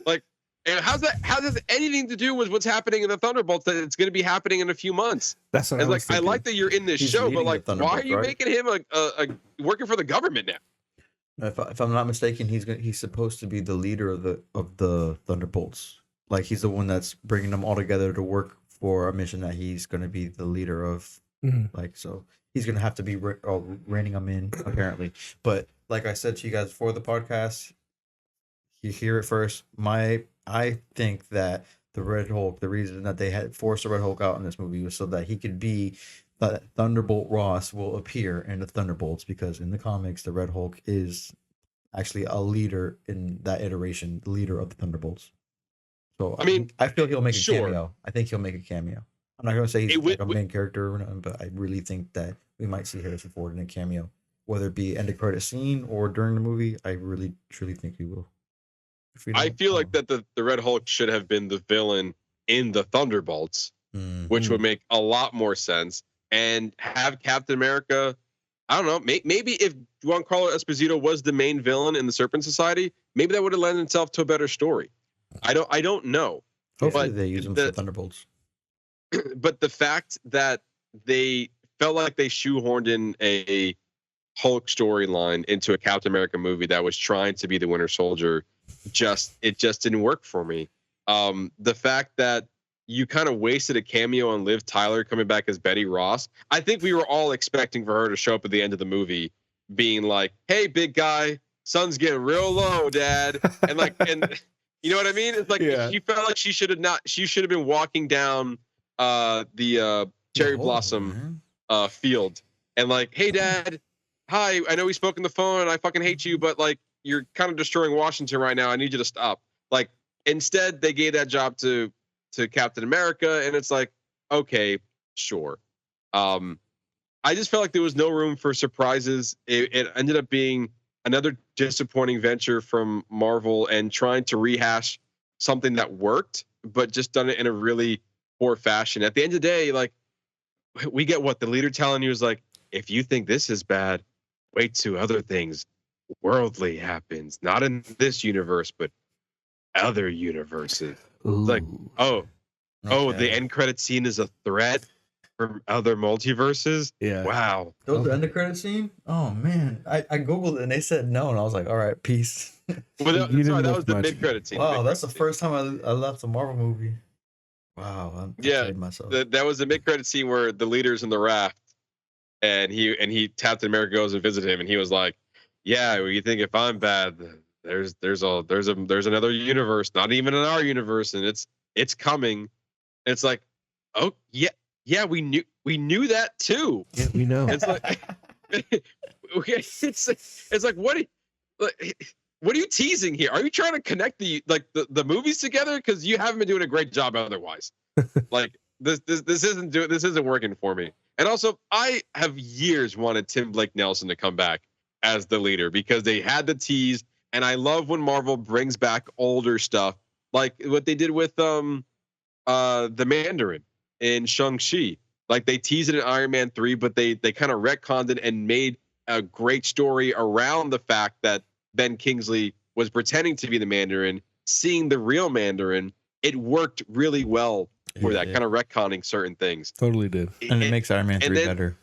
Like, and how does anything to do with what's happening in the Thunderbolts that it's going to be happening in a few months? That's what I was thinking. I like that you're in this show, but like, why are you making him a working for the government now? If I'm not mistaken, he's supposed to be the leader of the Thunderbolts. Like he's the one that's bringing them all together to work for a mission that he's going to be the leader of. Like, so he's going to have to be reining them in apparently. But like I said to you guys before the podcast, you hear it first. I think that the Red Hulk, the reason that they had forced the Red Hulk out in this movie was so that he could be that Thunderbolt Ross will appear in the Thunderbolts, because in the comics, the Red Hulk is actually a leader in that iteration, the leader of the Thunderbolts. So I feel he'll make a cameo. I think he'll make a cameo. I'm not going to say he's like a main character, but I really think that we might see Harrison Ford in a cameo, whether it be end of credit scene or during the movie. I really, truly think he will. I feel like that the Red Hulk should have been the villain in the Thunderbolts, which would make a lot more sense, and have Captain America. I don't know. Maybe if Giancarlo Esposito was the main villain in the Serpent Society, maybe that would have lent itself to a better story. I don't know. Hopefully they use him for Thunderbolts. But the fact that they felt like they shoehorned in a Hulk storyline into a Captain America movie that was trying to be the Winter Soldier, it just didn't work for me. The fact that you kind of wasted a cameo on Liv Tyler coming back as Betty Ross. I think we were all expecting for her to show up at the end of the movie being like, hey, big guy, sun's getting real low, Dad. And you know what I mean? It's like she felt like she should have been walking down the cherry blossom field and like, hey, Dad, hi, I know we spoke on the phone and I fucking hate you, but like you're kind of destroying Washington right now. I need you to stop. Like instead they gave that job to Captain America, and it's like, okay, sure. I just felt like there was no room for surprises. It ended up being another disappointing venture from Marvel and trying to rehash something that worked, but just done it in a really poor fashion. At the end of the day, like we get what the leader telling you is like, if you think this is bad, wait till other things worldly happens, not in this universe, but other universes. It's like, the end credit scene is a threat from other multiverses. Yeah. Wow. That was the end of credit scene? Oh man. I Googled it and they said no, and I was like, all right, peace. Well, that was the mid-credit scene. Wow, that's the first time I left a Marvel movie. Wow. I myself. That was the mid-credit scene where the leader's in the raft and Captain America goes and visit him, and he was like, yeah, well, you think if I'm bad, there's another universe, not even in our universe, and it's coming. And it's like, oh yeah, we knew that too. Yeah, we know. It's like it's like what are you teasing here? Are you trying to connect the movies together? Because you haven't been doing a great job otherwise. Like this isn't working for me. And also, I have years wanted Tim Blake Nelson to come back as the leader because they had the tease, and I love when Marvel brings back older stuff, like what they did with the Mandarin in Shang-Chi. Like they teased it in Iron Man 3, but they kind of retconned it and made a great story around the fact that Ben Kingsley was pretending to be the Mandarin, seeing the real Mandarin. It worked really well for kind of retconning certain things. Totally did. And it makes Iron Man 3 better.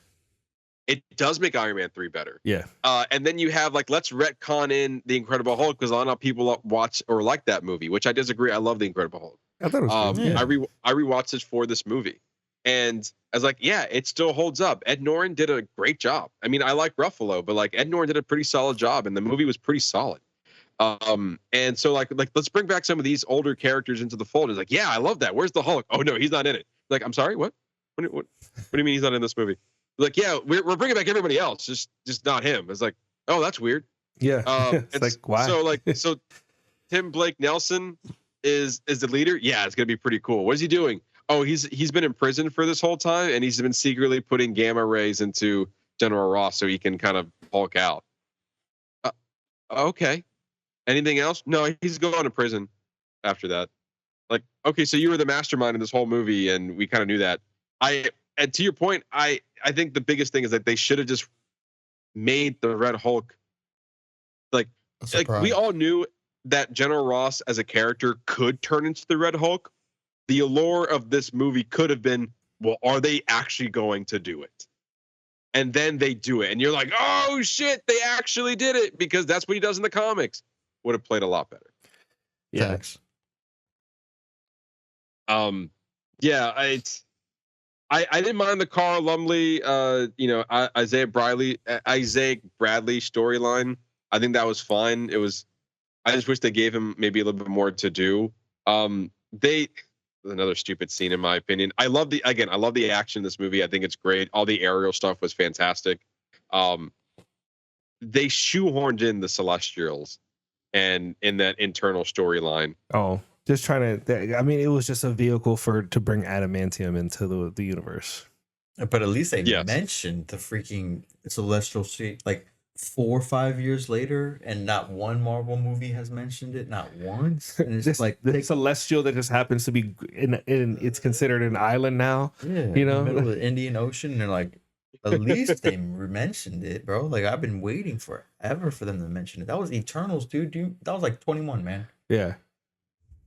It does make Iron Man 3 better. Yeah. And then you have like, let's retcon in the Incredible Hulk, because a lot of people watch or like that movie, which I disagree. I love the Incredible Hulk. I thought it was good. Yeah. I rewatched it for this movie, and I was like, yeah, it still holds up. Ed Norton did a great job. I mean, I like Ruffalo, but like Ed Norton did a pretty solid job, and the movie was pretty solid. And so like let's bring back some of these older characters into the fold. It's like, yeah, I love that. Where's the Hulk? Oh no, he's not in it. Like, I'm sorry, what do you mean he's not in this movie? Like, yeah, we're bringing back everybody else, just not him. It's like, oh, that's weird. Yeah. It's like, why? So Tim Blake Nelson is the leader. Yeah, it's gonna be pretty cool. What is he doing? Oh, he's been in prison for this whole time, and he's been secretly putting gamma rays into General Ross so he can kind of Hulk out. Okay. Anything else? No, he's going to prison after that. Like, okay, so you were the mastermind in this whole movie, and we kind of knew that. And to your point, I think the biggest thing is that they should have just made the Red Hulk like we all knew that General Ross as a character could turn into the Red Hulk. The allure of this movie could have been, well, are they actually going to do it? And then they do it, and you're like, oh shit, they actually did it, because that's what he does in the comics. Would have played a lot better. Yeah. Thanks. Yeah, I didn't mind the Carl Lumley, Isaiah Bradley storyline. I think that was fine. I just wish they gave him maybe a little bit more to do. Another stupid scene in my opinion. I love the action in this movie. I think it's great. All the aerial stuff was fantastic. They shoehorned in the Celestials and in that internal storyline. Oh, just trying to. I mean, it was just a vehicle to bring adamantium into the universe. But at least they mentioned the freaking Celestial suit like 4 or 5 years later, and not one Marvel movie has mentioned it, not once. And it's just like the Celestial that just happens to be in it's considered an island now. Yeah, in the middle of the Indian Ocean, and they're like, at least they mentioned it, bro. Like, I've been waiting forever for them to mention it. That was Eternals, dude. That was like 21, man. Yeah.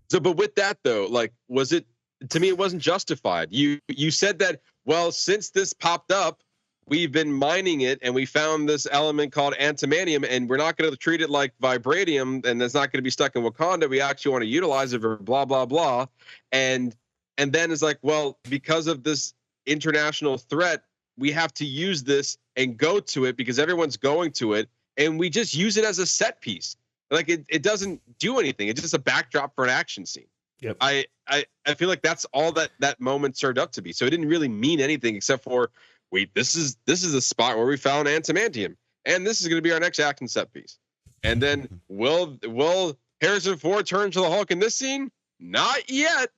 So, but with that though, like, to me, it wasn't justified. You said that, well, since this popped up, we've been mining it and we found this element called antimanium, and we're not going to treat it like vibranium, and it's not going to be stuck in Wakanda. We actually want to utilize it for blah, blah, blah. And then it's like, well, because of this international threat, we have to use this and go to it because everyone's going to it. And we just use it as a set piece. Like, it doesn't do anything. It's just a backdrop for an action scene. Yep. I feel like that's all that moment served up to be. So it didn't really mean anything except for, wait, this is a spot where we found antimantium, and this is going to be our next action set piece. And then will Harrison Ford turn to the Hulk in this scene? Not yet.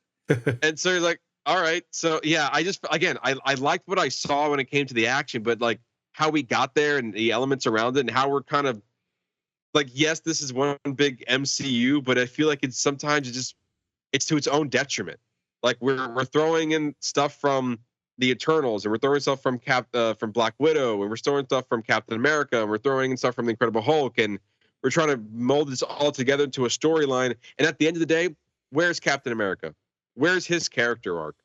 And so you're like, all right. So yeah, I liked what I saw when it came to the action, but like how we got there and the elements around it and how we're kind of like, yes, this is one big MCU, but I feel like it's sometimes it's to its own detriment. Like we're throwing in stuff from the Eternals, and we're throwing stuff from Black Widow, and we're throwing stuff from Captain America, and we're throwing in stuff from the Incredible Hulk, and we're trying to mold this all together into a storyline. And at the end of the day, where's Captain America? Where's his character arc?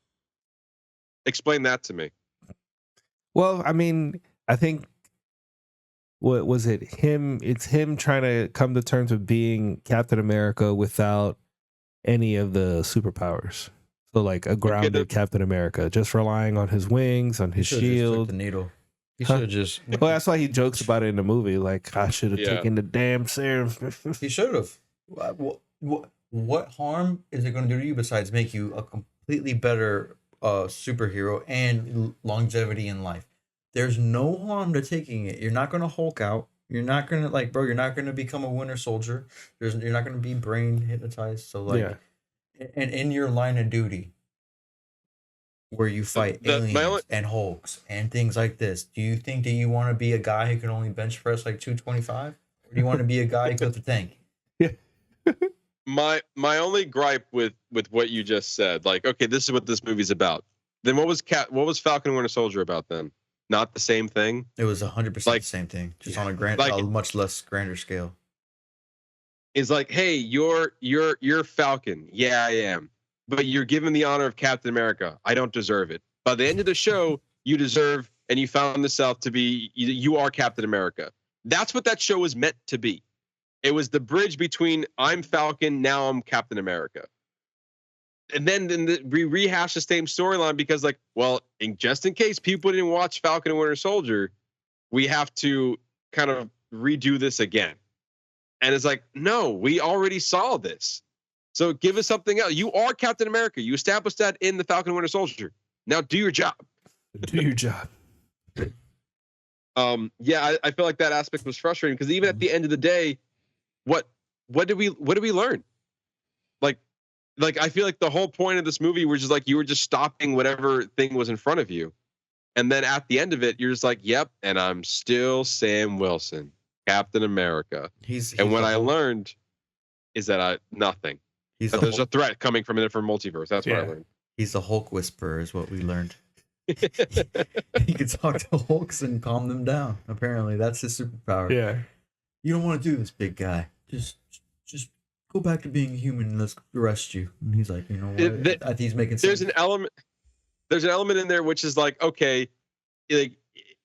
Explain that to me. Well, I mean, I think what was it? It's him trying to come to terms with being Captain America without any of the superpowers. So like a grounded Captain America, just relying on his wings, on his shield. The needle. He should have just. Well, that's why he jokes about it in the movie. Like, I should have taken the damn serum. He should have. What harm is it going to do to you besides make you a completely better superhero and longevity in life? There's no harm to taking it. You're not going to Hulk out. You're not going to you're not going to become a Winter Soldier. You're not going to be brain hypnotized. So like, and in your line of duty, where you fight aliens and Hulks and things like this, do you think that you want to be a guy who can only bench press like 225, or do you want to be a guy who goes to tank? Yeah. My only gripe with what you just said, like, okay, this is what this movie's about. Then what was Falcon and Winter Soldier about then? Not the same thing? It was 100% the same thing, just on a much less grander scale. It's like, hey, you're Falcon. Yeah, I am. But you're given the honor of Captain America. I don't deserve it. By the end of the show, you deserve, and you found yourself to be, you are Captain America. That's what that show was meant to be. It was the bridge between I'm Falcon, now I'm Captain America. And then we rehash the same storyline because, like, well, just in case people didn't watch Falcon and Winter Soldier, we have to kind of redo this again. And it's like, no, we already saw this. So give us something else. You are Captain America. You established that in the Falcon and Winter Soldier. Now do your job. Do your job. Yeah, I feel like that aspect was frustrating because even at the end of the day, what did we learn? Like I feel like the whole point of this movie was just like you were just stopping whatever thing was in front of you. And then at the end of it, you're just like, yep, and I'm still Sam Wilson, Captain America. He's and what the I Hulk. learned is that nothing. He's That the there's a Hulk, threat coming from a different multiverse. That's what I Yeah. learned. he's the Hulk whisperer, is what we learned. He can talk to Hulks and calm them down. Apparently, that's his superpower. Yeah. You don't want to do this, big guy. Just go back to being human and let's arrest you. And he's like, you know what? I think he's making sense. There's an element in there which is like, okay, like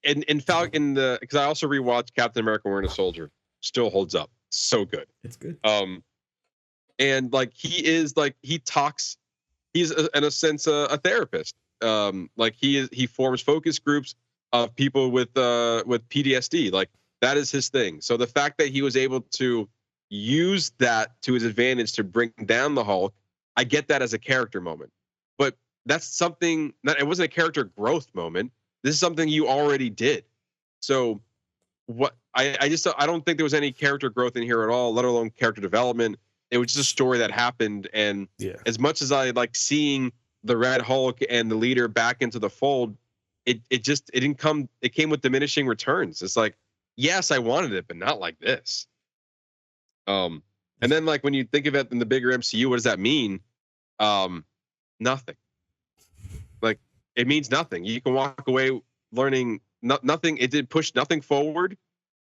in Falcon, because I also rewatched Captain America Winter Soldier, still holds up. So good. It's good. And like he talks, he's in a sense a therapist. Like he forms focus groups of people with PTSD. Like that is his thing. So the fact that he was able to use that to his advantage to bring down the Hulk, I get that as a character moment. But that's something that it wasn't a character growth moment. This is something you already did. So what I don't think there was any character growth in here at all, let alone character development. It was just a story that happened. And as much as I like seeing the Red Hulk and the leader back into the fold, it came with diminishing returns. It's like, yes, I wanted it, but not like this. And then like when you think of it in the bigger MCU, what does that mean? Nothing. Like it means nothing. You can walk away learning nothing. It did push nothing forward.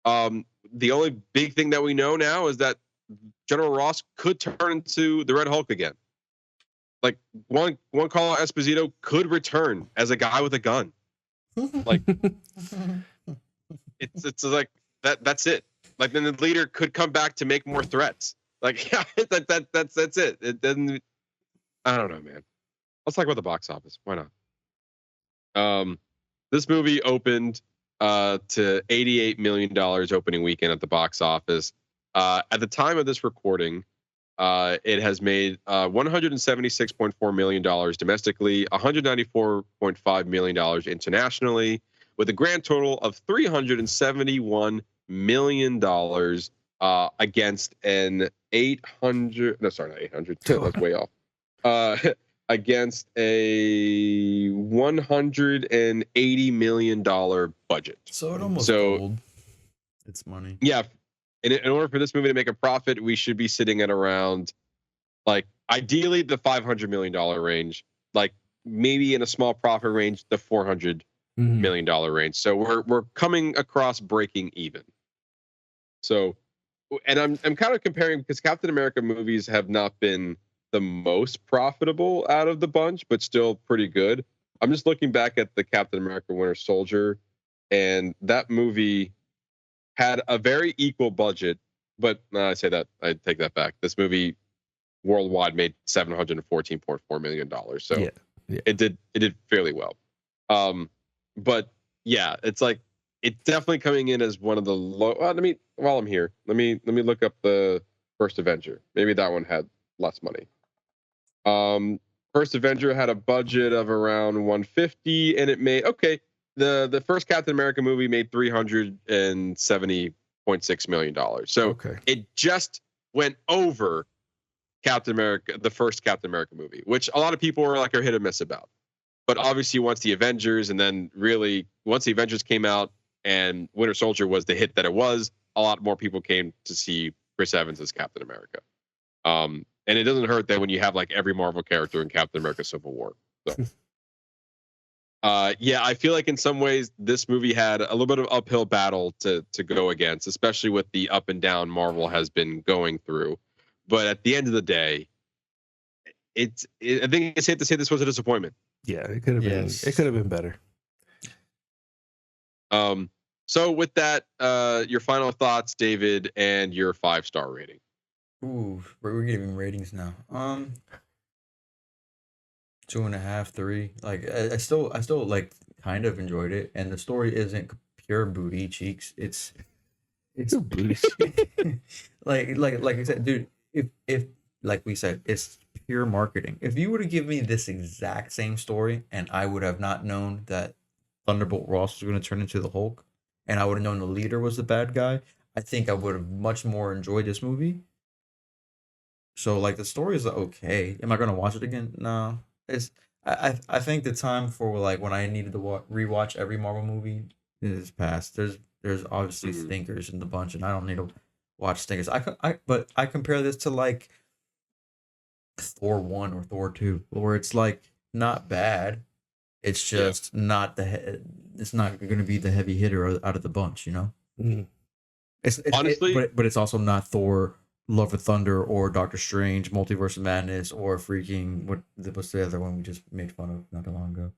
The only big thing that we know now is that General Ross could turn into the Red Hulk again. Like one Carl Esposito could return as a guy with a gun. Like it's like that's it. Like then the leader could come back to make more threats. Like that's it. It doesn't. I don't know, man. Let's talk about the box office. Why not? This movie opened to $88 million opening weekend at the box office. At the time of this recording, it has made $176.4 million domestically, $194.5 million internationally, with a grand total of $371 million against an 800. No, sorry, not 800. That's way off. Against a $180 million budget. So it almost doubled its money. Yeah. In order for this movie to make a profit, we should be sitting at around, like, ideally the $500 million range, like maybe in a small profit range, the $400 million range. So we're coming across breaking even. So, and I'm kind of comparing because Captain America movies have not been the most profitable out of the bunch, but still pretty good. I'm just looking back at the Captain America Winter Soldier, and that movie had a very equal budget, but I take that back. This movie worldwide made $714.4 million. So it did fairly well. But yeah, it's like it's definitely coming in as one of the low. While I'm here, let me look up the First Avenger. Maybe that one had less money. First Avenger had a budget of around 150, and it made the first Captain America movie made $370.6 million. So it just went over Captain America, the first Captain America movie, which a lot of people are hit or miss about. But obviously, once the Avengers, and then really once the Avengers came out and Winter Soldier was the hit that it was, a lot more people came to see Chris Evans as Captain America. And it doesn't hurt that when you have every Marvel character in Captain America Civil War. So. Yeah, I feel like in some ways this movie had a little bit of uphill battle to go against, especially with the up and down Marvel has been going through. But at the end of the day, I think it's safe to say this was a disappointment. Yeah, it could have been. It could have been better. So with that, your final thoughts, David, and your 5-star rating. Ooh, we're giving ratings now. 2.5, 3. I still kind of enjoyed it, and the story isn't pure booty cheeks. It's booty. like I said, dude. If like we said, it's pure marketing. If you were to give me this exact same story, and I would have not known that Thunderbolt Ross was going to turn into the Hulk, and I would have known the leader was the bad guy, I think I would have much more enjoyed this movie. So the story is okay. Am I gonna watch it again? No. I think the time for when I needed to rewatch every Marvel movie It is past. There's obviously stinkers in the bunch, and I don't need to watch stinkers. But I compare this to like Thor 1 or Thor 2, where it's like not bad. It's just not it's not going to be the heavy hitter out of the bunch, you know. It's honestly, but it's also not Thor, Love of Thunder, or Doctor Strange, Multiverse of Madness, or freaking what's the other one we just made fun of not too long ago?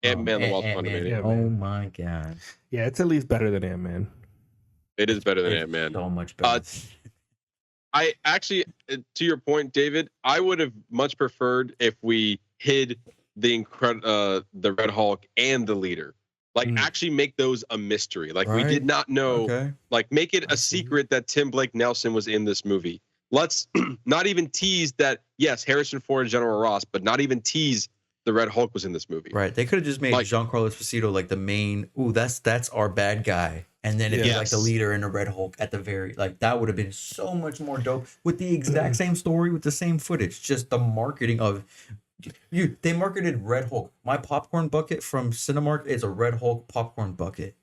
Ant-Man the Wasp Quantumania. Oh my god! Yeah, it's at least better than Ant-Man. It is better than Ant-Man. So much better. I actually, to your point, David, I would have much preferred if we hid the Red Hulk and the leader. Like, actually make those a mystery. Like, we did not know. Okay. Like, make it a secret that Tim Blake Nelson was in this movie. Let's not even tease that, yes, Harrison Ford and General Ross, but not even tease the Red Hulk was in this movie. Right. They could have just made Giancarlo Esposito like the main, that's our bad guy. And then it'd be like the leader and the Red Hulk at the very, like, that would have been so much more dope with the exact same story, with the same footage. Just the marketing of, they marketed Red Hulk. My popcorn bucket from Cinemark is a Red Hulk popcorn bucket.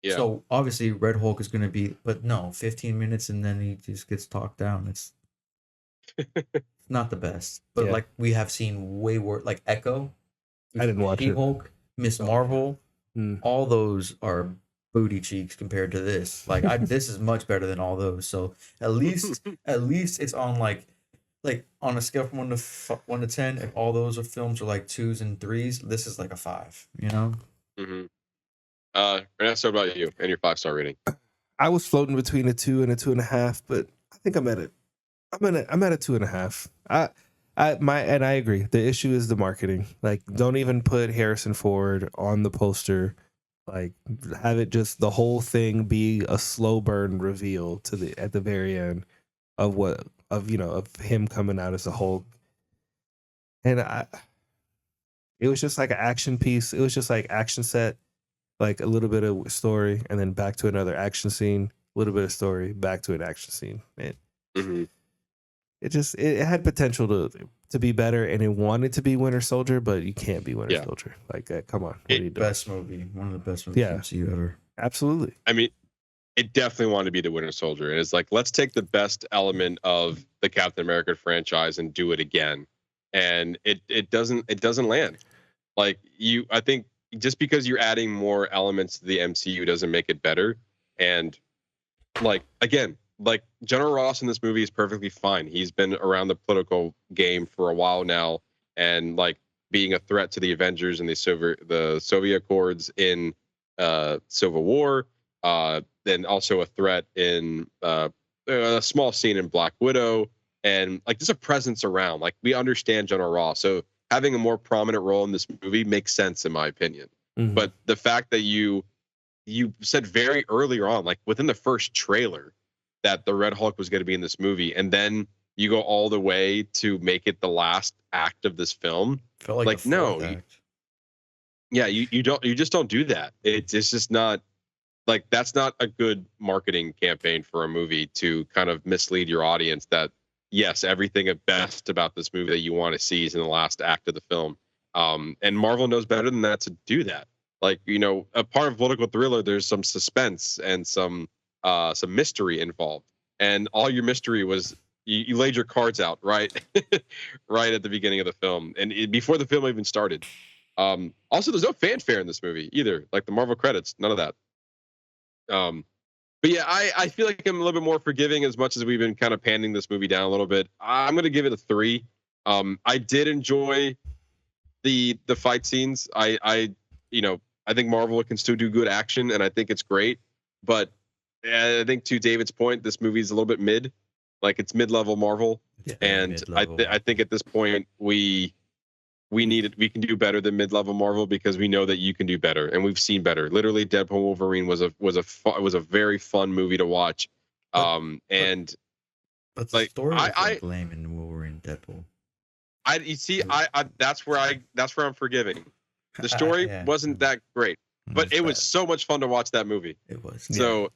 Yeah. So obviously Red Hulk is going to be, but no, 15 minutes and then he just gets talked down. It's not the best. But like, we have seen way worse, like Echo. I didn't watch it. Hulk, Miss Marvel, all those are booty cheeks compared to this. Like, this is much better than all those. So at least it's on like on a scale from 1 to 10, if all those films are like 2s and 3s, this is like a 5, you know? Ernesto, about you and your 5-star rating? I was floating between a 2 and a 2.5, but I think I'm at a 2.5. I agree. The issue is the marketing. Like, don't even put Harrison Ford on the poster. Like, have it just the whole thing be a slow burn reveal at the very end of him coming out as a Hulk. And it was just like an action piece. It was just like action set, like a little bit of story, and then back to another action scene, a little bit of story, back to an action scene. It had potential to be better, and it wanted to be Winter Soldier, but you can't be Winter Soldier. Like, come on. What are you doing? Best movie. One of the best movies I've seen ever. Absolutely. I mean, it definitely wanted to be the Winter Soldier. And it's like, let's take the best element of the Captain America franchise and do it again. And it doesn't land. Like, I think just because you're adding more elements to the MCU doesn't make it better. And like, again, like, General Ross in this movie is perfectly fine. He's been around the political game for a while now, and like being a threat to the Avengers and the Soviet Accords in Civil War. Then also a threat in a small scene in Black Widow, and like there's a presence around. Like, we understand General Ross, so having a more prominent role in this movie makes sense in my opinion. But the fact that you said very earlier on, like within the first trailer, that the Red Hulk was going to be in this movie, and then you go all the way to make it the last act of this film. Felt like no, you just don't do that. It's just not. Like, that's not a good marketing campaign for a movie, to kind of mislead your audience that, yes, everything at best about this movie that you want to see is in the last act of the film. And Marvel knows better than that to do that. Like, a part of political thriller, there's some suspense and some mystery involved. And all your mystery was you laid your cards out right at the beginning of the film, and before the film even started. Also, there's no fanfare in this movie either. Like the Marvel credits, none of that. But yeah, I feel like I'm a little bit more forgiving, as much as we've been kind of panning this movie down a little bit. I'm going to give it a 3. I did enjoy the fight scenes. I think Marvel can still do good action, and I think it's great. But I think, to David's point, this movie is a little bit mid. Like, it's mid-level Marvel. Yeah, and mid-level. I think at this point we can do better than mid-level Marvel, because we know that you can do better, and we've seen better. Literally, Deadpool Wolverine was a very fun movie to watch. But the story was lame in Wolverine Deadpool. That's where I'm forgiving. The story wasn't that great, but it was so much fun to watch that movie. It was. So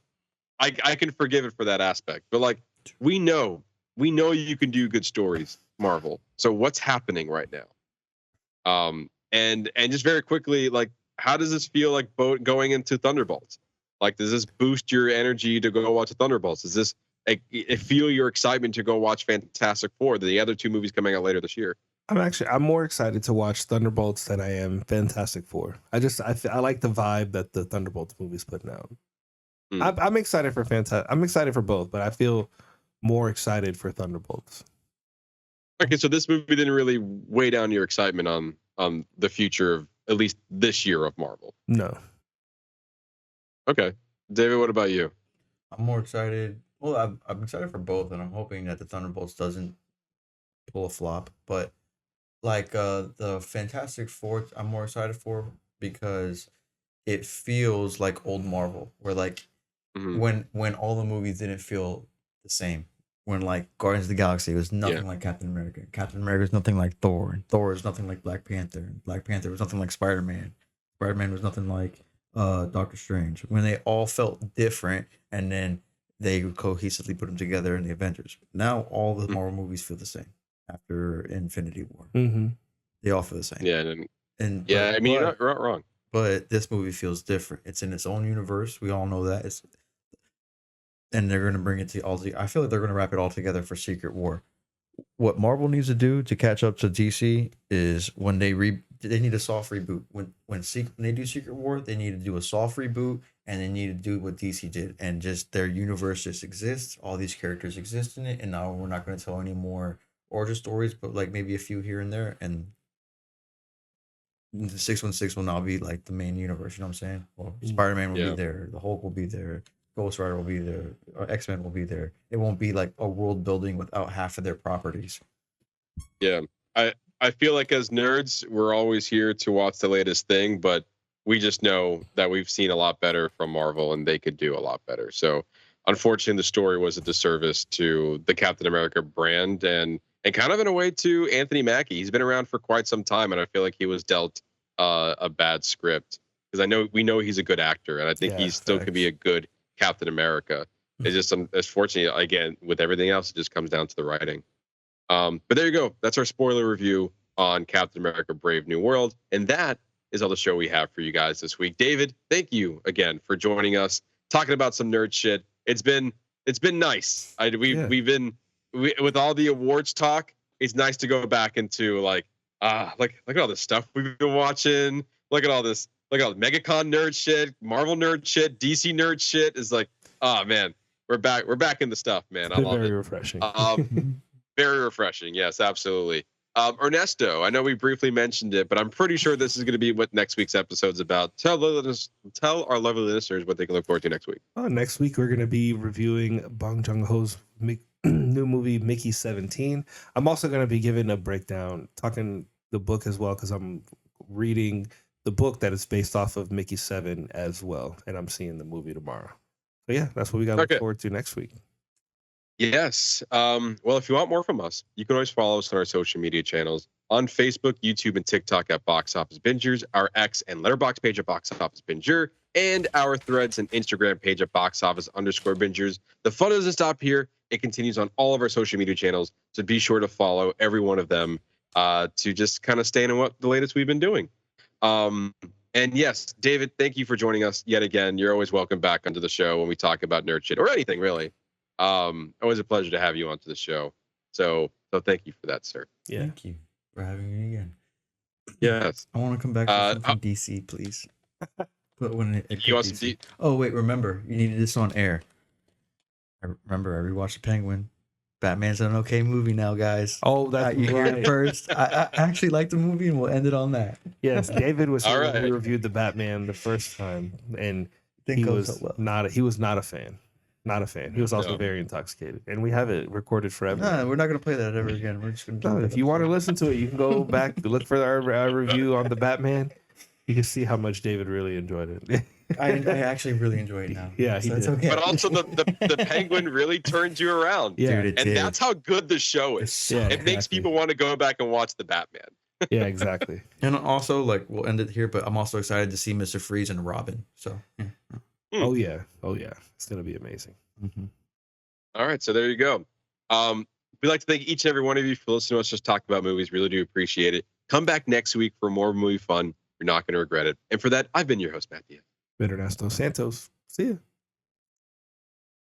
I can forgive it for that aspect. But like, we know you can do good stories, Marvel. So what's happening right now? And just very quickly, like, how does this feel like going into Thunderbolts? Like, does this boost your energy to go watch the Thunderbolts? Does this feel your excitement to go watch Fantastic Four, the other 2 movies coming out later this year? I'm more excited to watch Thunderbolts than I am Fantastic Four. I like the vibe that the Thunderbolts movie's putting out. I'm excited for I'm excited for both, but I feel more excited for Thunderbolts. Okay, so this movie didn't really weigh down your excitement on the future of at least this year of Marvel. No. Okay, David, what about you? I'm more excited. Well, I'm excited for both, and I'm hoping that the Thunderbolts doesn't pull a flop. But like the Fantastic Four, I'm more excited for because it feels like old Marvel, where like when all the movies didn't feel the same. When like Guardians of the Galaxy was nothing like Captain America. Captain America was nothing like Thor. And Thor was nothing like Black Panther. And Black Panther was nothing like Spider-Man. Spider-Man was nothing like Doctor Strange. When they all felt different, and then they cohesively put them together in the Avengers. Now all the Marvel movies feel the same after Infinity War. They all feel the same. Yeah, you're not wrong. But this movie feels different. It's in its own universe. We all know that. And they're going to bring it to all the. I feel like they're going to wrap it all together for Secret War. What Marvel needs to do to catch up to DC is when they need a soft reboot. When they do Secret War, they need to do a soft reboot, and they need to do what DC did, and just their universe just exists. All these characters exist in it, and now we're not going to tell any more origin stories, but like maybe a few here and there, and the 616 will now be like the main universe. You know what I'm saying? Well, Spider-Man will be there, the Hulk will be there. Ghost Rider will be there, or X-Men will be there. It won't be like a world building without half of their properties. Yeah, I feel like as nerds, we're always here to watch the latest thing, but we just know that we've seen a lot better from Marvel, and they could do a lot better. So, unfortunately, the story was a disservice to the Captain America brand, and kind of in a way to Anthony Mackie. He's been around for quite some time, and I feel like he was dealt a bad script, because we know he's a good actor, and I think he still could be a good Captain America. It's just it's fortunate, again, with everything else, it just comes down to the writing. But there you go. That's our spoiler review on Captain America Brave New World. And that is all the show we have for you guys this week. David, thank you again for joining us, talking about some nerd shit. It's been nice. We've been with all the awards talk. It's nice to go back into look at all this stuff we've been watching. Look at all this. Look at all the MegaCon nerd shit, Marvel nerd shit, DC nerd shit. Is like, oh man, we're back in the stuff, man. I love it. Very refreshing. Very refreshing. Yes, absolutely. Ernesto, I know we briefly mentioned it, but I'm pretty sure this is going to be what next week's episode's about. Tell our lovely listeners what they can look forward to next week. Next week, we're going to be reviewing Bong Joon-ho's new movie, Mickey 17. I'm also going to be giving a breakdown, talking the book as well, because I'm reading the book that is based off of Mickey 7 as well, and I'm seeing the movie tomorrow. So yeah, that's what we got to look forward to next week. Yes. Well, if you want more from us, you can always follow us on our social media channels on Facebook, YouTube, and TikTok at Box Office Bingers, our X and Letterboxd page at Box Office Binger, and our Threads and Instagram page at Box Office_Bingers. The fun doesn't stop here. It continues on all of our social media channels, so be sure to follow every one of them to just kind of stay in what the latest we've been doing. And yes, David, thank you for joining us yet again. You're always welcome back onto the show when we talk about nerd shit or anything really. Always a pleasure to have you onto the show. So thank you for that, sir. Yeah. Thank you for having me again. Yes. I want to come back to something DC, please. But when you want some Oh wait, remember, you needed this on air. I rewatched The Penguin. Batman's an okay movie now, guys. Oh, that's you hear it first. I actually like the movie, and we'll end it on that. Yes, David was here when we reviewed the Batman the first time, and he was not a fan. Not a fan. He was also very intoxicated, and we have it recorded forever. No, we're not going to play that ever again. We're just going to. If you want to listen to it, you can go back look for our review on the Batman. You can see how much David really enjoyed it. I actually really enjoy it now. Yeah, so it's okay. But also the Penguin really turns you around. Yeah, dude, and that's how good the show is. Yeah, it makes people want to go back and watch the Batman. Yeah, exactly. And also, we'll end it here, but I'm also excited to see Mr. Freeze and Robin. So. Yeah. Oh yeah, it's gonna be amazing. Mm-hmm. All right, so there you go. We'd like to thank each and every one of you for listening to us just talk about movies. Really do appreciate it. Come back next week for more movie fun. You're not going to regret it. And for that, I've been your host, Matt Diaz. Ernesto Santos. See ya.